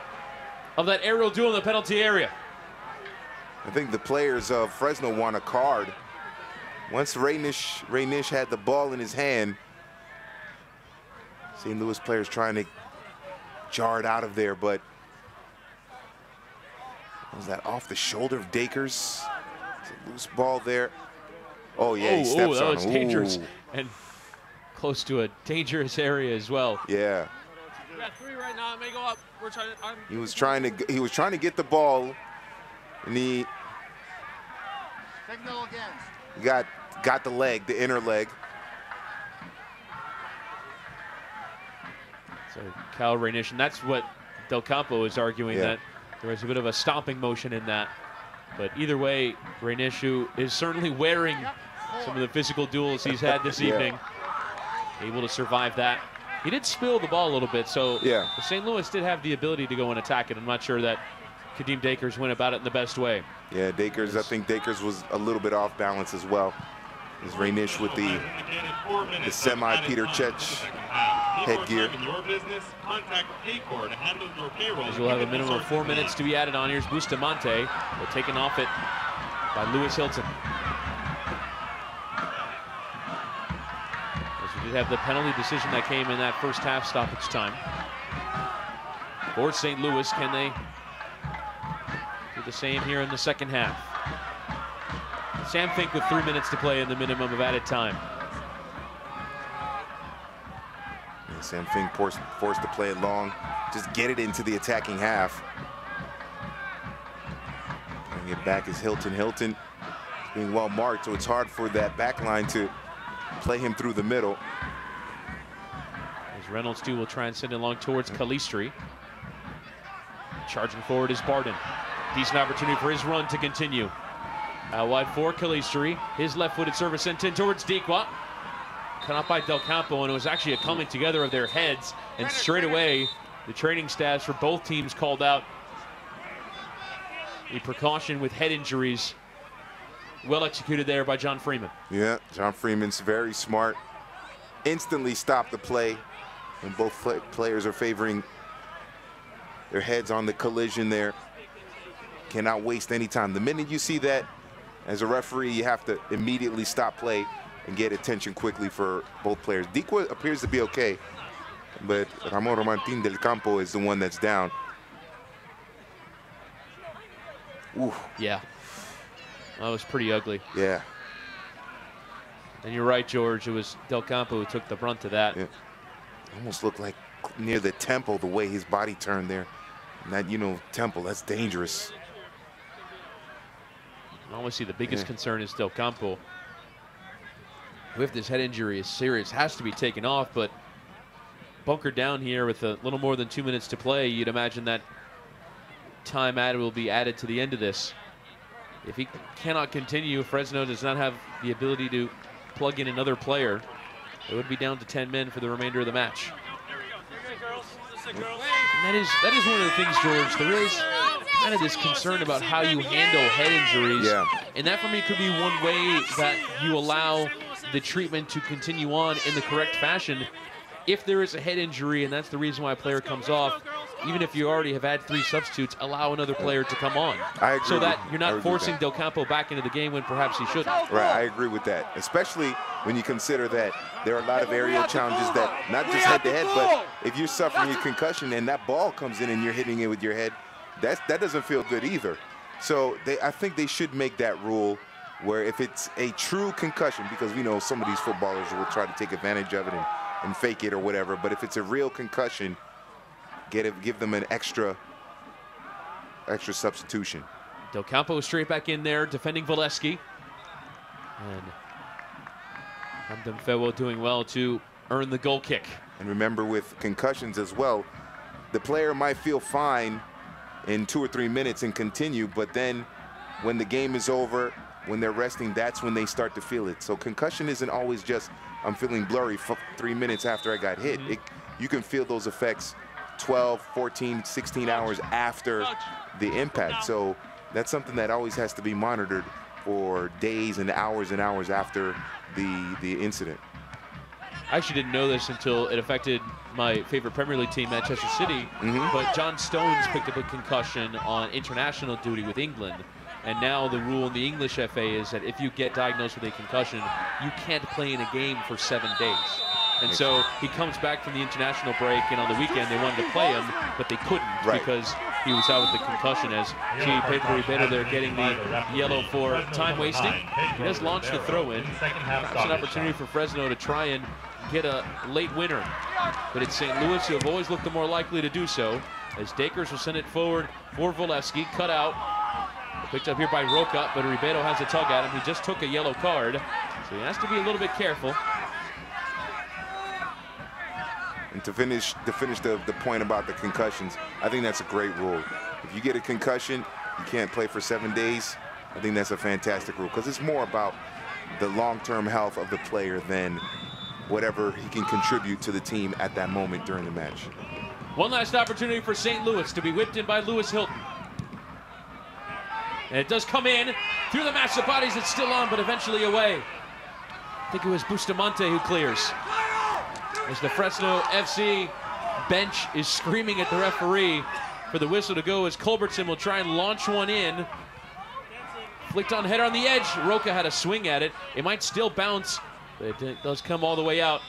of that aerial duel in the penalty area. I think the players of Fresno want a card. Once Reynish had the ball in his hand, St. Louis players trying to jar it out of there, but was that off the shoulder of Dakers? It's a loose ball there. Oh yeah, he steps that on was him. dangerous. Ooh. And close to a dangerous area as well. Yeah. We got 3 right now. It may go up. We're trying to. He was trying to get the ball, and he Signal again. got the leg, the inner leg. So Cal Reynish, and that's what Del Campo is arguing, that there was a bit of a stomping motion in that. But either way, Reynish, who is certainly wearing some of the physical duels he's had this evening, able to survive that. He did spill the ball a little bit, so St. Louis did have the ability to go and attack it. I'm not sure that Kadeem Dakers went about it in the best way. Yeah, Dakers, I think Dakers was a little bit off balance as well. Is Reynish with the semi-Peter Cech headgear. As we'll have a minimum of 4 minutes to be added on. Here's Bustamante, but taken off it by Lewis Hilton. As we did have the penalty decision that came in that first half stoppage time. For St. Louis, can they do the same here in the second half? Sam Fink with 3 minutes to play in the minimum of added time. And Sam Fink forced to play it long. Just get it into the attacking half. Bring it back is Hilton. Hilton is being well marked, so it's hard for that back line to play him through the middle. As Reynolds too will try and send it along towards Calistri. Charging forward is Barden. Decent opportunity for his run to continue. Out wide for Calistri. His left-footed service sent in towards Dequa. Cut off by Del Campo, and it was actually a coming together of their heads. And straight away, the training staffs for both teams called out a precaution with head injuries. Well executed there by John Freeman. Yeah, John Freeman's very smart. Instantly stopped the play, and both players are favoring their heads on the collision there. Cannot waste any time. The minute you see that, as a referee, you have to immediately stop play and get attention quickly for both players. Dequa appears to be okay, but Ramon Romantin del Campo is the one that's down. Ooh. Yeah, that was pretty ugly. Yeah. And you're right, George, it was Del Campo who took the brunt of that. Yeah. Almost looked like near the temple, the way his body turned there. And that, you know, temple, that's dangerous. Obviously, the biggest concern is Del Campo. If this head injury is serious, has to be taken off, but bunkered down here with a little more than 2 minutes to play, you'd imagine that time added will be added to the end of this. If he cannot continue, Fresno does not have the ability to plug in another player. It would be down to 10 men for the remainder of the match. And that is one of the things, George. There is kind of this concern about how you handle head injuries. Yeah. And that, for me, could be one way that you allow the treatment to continue on in the correct fashion. If there is a head injury, and that's the reason why a player comes off, even if you already have had 3 substitutes, allow another player to come on. I agree so that with- you're I not agree with forcing that. Del Campo back into the game when perhaps he shouldn't. Right, I agree with that. Especially when you consider that there are a lot of aerial challenges that, not just head-to-head, but if you're suffering a concussion and that ball comes in and you're hitting it with your head, that doesn't feel good either. So I think they should make that rule where if it's a true concussion, because we know some of these footballers will try to take advantage of it and fake it or whatever, but if it's a real concussion, give them an extra substitution. Del Campo straight back in there, defending Valesky. And Hamdan Fewo doing well to earn the goal kick. And remember, with concussions as well, the player might feel fine in 2 or 3 minutes and continue, but then when the game is over, when they're resting, that's when they start to feel it. So concussion isn't always just, I'm feeling blurry 3 minutes after I got hit. You can feel those effects 12, 14, 16 hours after the impact. So that's something that always has to be monitored for days and hours after the incident. I actually didn't know this until it affected my favorite Premier League team, Manchester City. But John Stones picked up a concussion on international duty with England. And now the rule in the English FA is that if you get diagnosed with a concussion, you can't play in a game for 7 days. And so he comes back from the international break, and on the weekend they wanted to play him, but they couldn't because he was out with the concussion. As Pedro Ribeiro there getting the yellow for time wasting. He does launch the throw-in. Perhaps an opportunity for Fresno to try and get a late winner. But it's St. Louis who have always looked the more likely to do so, as Dakers will send it forward for Valesky. Cut out. Picked up here by Roca, but Ribeiro has a tug at him. He just took a yellow card, so he has to be a little bit careful. And to finish the point about the concussions, I think that's a great rule. If you get a concussion, you can't play for 7 days. I think that's a fantastic rule, because it's more about the long-term health of the player than whatever he can contribute to the team at that moment during the match. One last opportunity for St. Louis to be whipped in by Lewis Hilton. And it does come in through the mass of bodies. It's still on, but eventually away. I think it was Bustamante who clears. As the Fresno FC bench is screaming at the referee for the whistle to go, as Culbertson will try and launch one in. Flicked on header on the edge. Roca had a swing at it. It might still bounce, but it does come all the way out.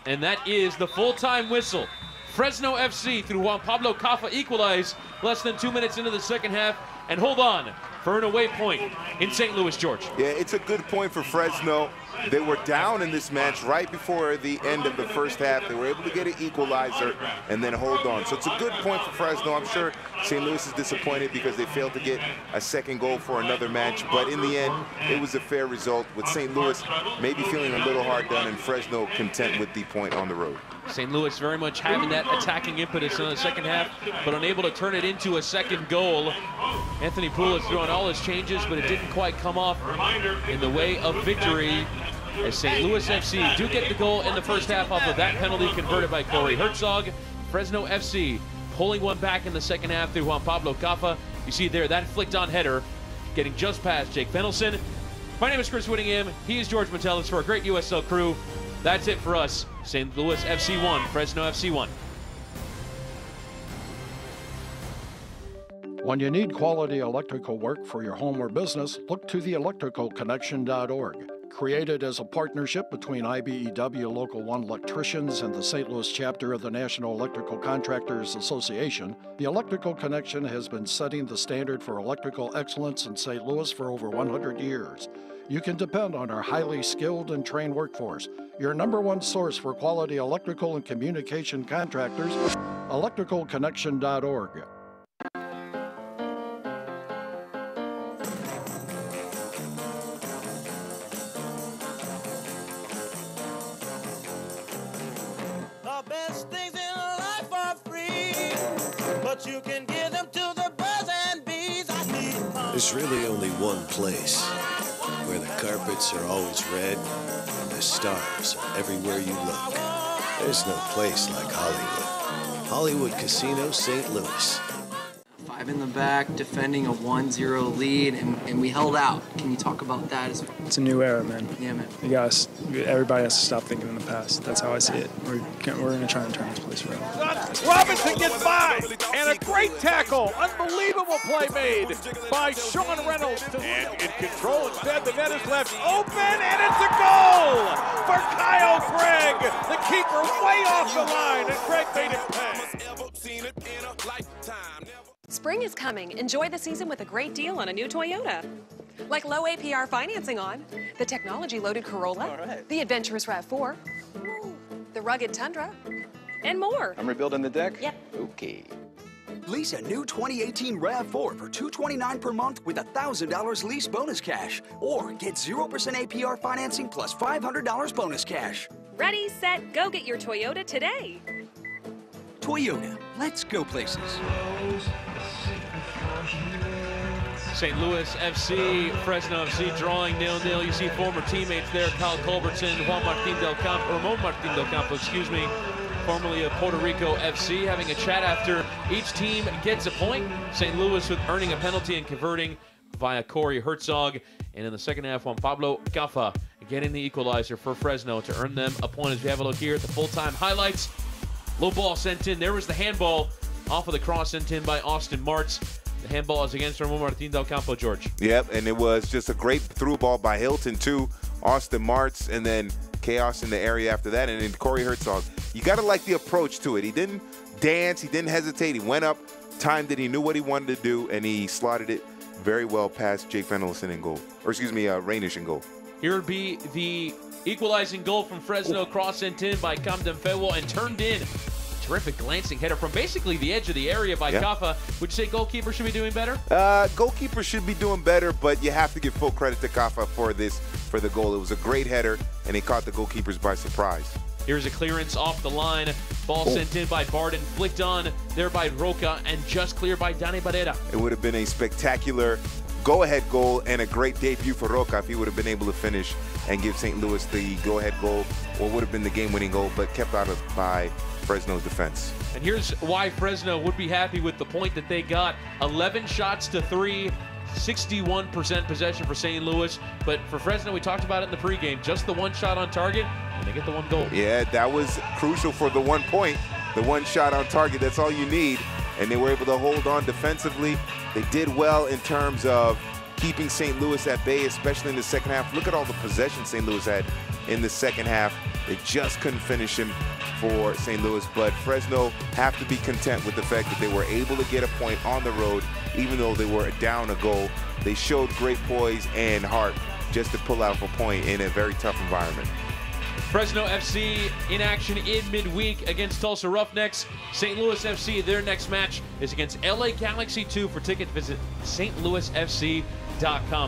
And that is the full-time whistle. Fresno FC through Juan Pablo Caffa equalize less than 2 minutes into the second half. And hold on for an away point in St. Louis, George. Yeah, it's a good point for Fresno. They were down in this match right before the end of the first half. They were able to get an equalizer and then hold on. So it's a good point for Fresno. I'm sure St. Louis is disappointed because they failed to get a second goal for another match. But in the end, it was a fair result, with St. Louis maybe feeling a little hard done and Fresno content with the point on the road. St. Louis very much having that attacking impetus in the second half, but unable to turn it into a second goal. Anthony Poole has thrown all his changes, but it didn't quite come off in the way of victory, as St. Louis FC do get the goal in the first half off of that penalty converted by Corey Herzog. Fresno FC pulling one back in the second half through Juan Pablo Caffa. You see there that flicked on header getting just past Jake Fennelson. My name is Chris Whittingham. He is George Metellus for a great USL crew. That's it for us. St. Louis FC 1, Fresno FC 1. When you need quality electrical work for your home or business, look to the electricalconnection.org. Created as a partnership between IBEW Local 1 electricians and the St. Louis chapter of the National Electrical Contractors Association, the Electrical Connection has been setting the standard for electrical excellence in St. Louis for over 100 years. You can depend on our highly skilled and trained workforce, your #1 source for quality electrical and communication contractors, electricalconnection.org. The best things in life are free, but you can give them to the birds and bees. I need There's There's really only one place where the carpets are always red and the stars are everywhere you look. There's no place like Hollywood. Hollywood Casino St. Louis. 5 in the back, defending a 1-0 lead, and we held out. Can you talk about that as well? It's a new era, man. Yeah, man. Everybody has to stop thinking in the past. That's how I see it. We're going to try and turn this place around. Robinson gets by, and a great tackle. Unbelievable play made by Sean Reynolds. And in control instead, the net is left open, and it's a goal for Kyle Craig. The keeper way off the line, and Craig made him pay. Spring is coming. Enjoy the season with a great deal on a new Toyota. Like low APR financing on the technology-loaded Corolla, the adventurous RAV4, the rugged Tundra, and more. I'm rebuilding the deck? Yep. Okay. Lease a new 2018 RAV4 for $229 per month with $1,000 lease bonus cash. Or get 0% APR financing plus $500 bonus cash. Ready, set, go get your Toyota today. Toyota, let's go places. St. Louis FC, Fresno FC drawing 0-0. You see former teammates there, Kyle Culbertson, Ramon Martin Del Campo, excuse me, formerly of Puerto Rico FC, having a chat after each team gets a point. St. Louis with earning a penalty and converting via Corey Herzog. And in the second half, Juan Pablo Caffa getting the equalizer for Fresno to earn them a point. As we have a look here at the full-time highlights. Low ball sent in. There was the handball off of the cross sent in by Austin Martz. The handball is against Ramon Martin Del Campo, George. Yep, and it was just a great through ball by Hilton to Austin Martz, and then chaos in the area after that, and then Corey Herzog. You got to like the approach to it. He didn't dance. He didn't hesitate. He went up, timed it. He knew what he wanted to do, and he slotted it very well past Jake Fenelson in goal. Or excuse me, Rainish in goal. Here would be the equalizing goal from Fresno, cross sent in by Camden Fewo and turned in. Terrific glancing header from basically the edge of the area by Caffa. Would you say goalkeeper should be doing better? Goalkeeper should be doing better, but you have to give full credit to Caffa for the goal. It was a great header, and he caught the goalkeepers by surprise. Here's a clearance off the line. Ball sent in by Barden, flicked on there by Roca, and just cleared by Dani Barrera. It would have been a spectacular go-ahead goal and a great debut for Roca if he would have been able to finish and give St. Louis the go-ahead goal, or would have been the game-winning goal, but kept out of by Fresno's defense. And here's why Fresno would be happy with the point that they got. 11 shots to 3, 61% possession for St. Louis. But for Fresno, we talked about it in the pregame, just the one shot on target, and they get the one goal. Yeah, that was crucial for the 1 point, the one shot on target. That's all you need. And they were able to hold on defensively. They did well in terms of keeping St. Louis at bay, especially in the second half. Look at all the possession St. Louis had in the second half. They just couldn't finish him for St. Louis, but Fresno have to be content with the fact that they were able to get a point on the road, even though they were down a goal. They showed great poise and heart just to pull out a point in a very tough environment. Fresno FC in action in midweek against Tulsa Roughnecks. St. Louis FC, their next match is against LA Galaxy 2. For tickets, visit stlouisfc.com.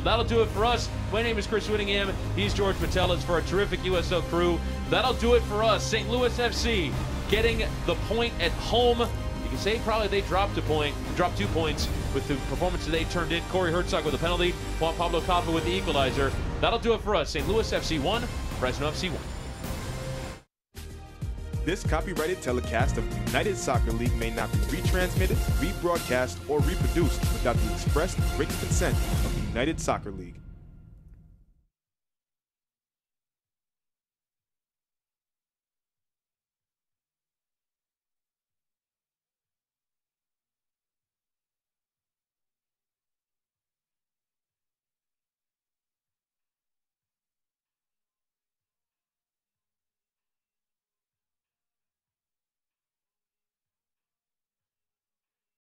That'll do it for us. My name is Chris Whittingham. He's George Metellus for a terrific USL crew. That'll do it for us. St. Louis FC getting the point at home. You can say probably they dropped 2 points with the performance that they turned in. Corey Herzog with a penalty, Juan Pablo Caffa with the equalizer. That'll do it for us. St. Louis FC 1, Fresno FC 1. This copyrighted telecast of the United Soccer League may not be retransmitted, rebroadcast, or reproduced without the express written consent of the United Soccer League.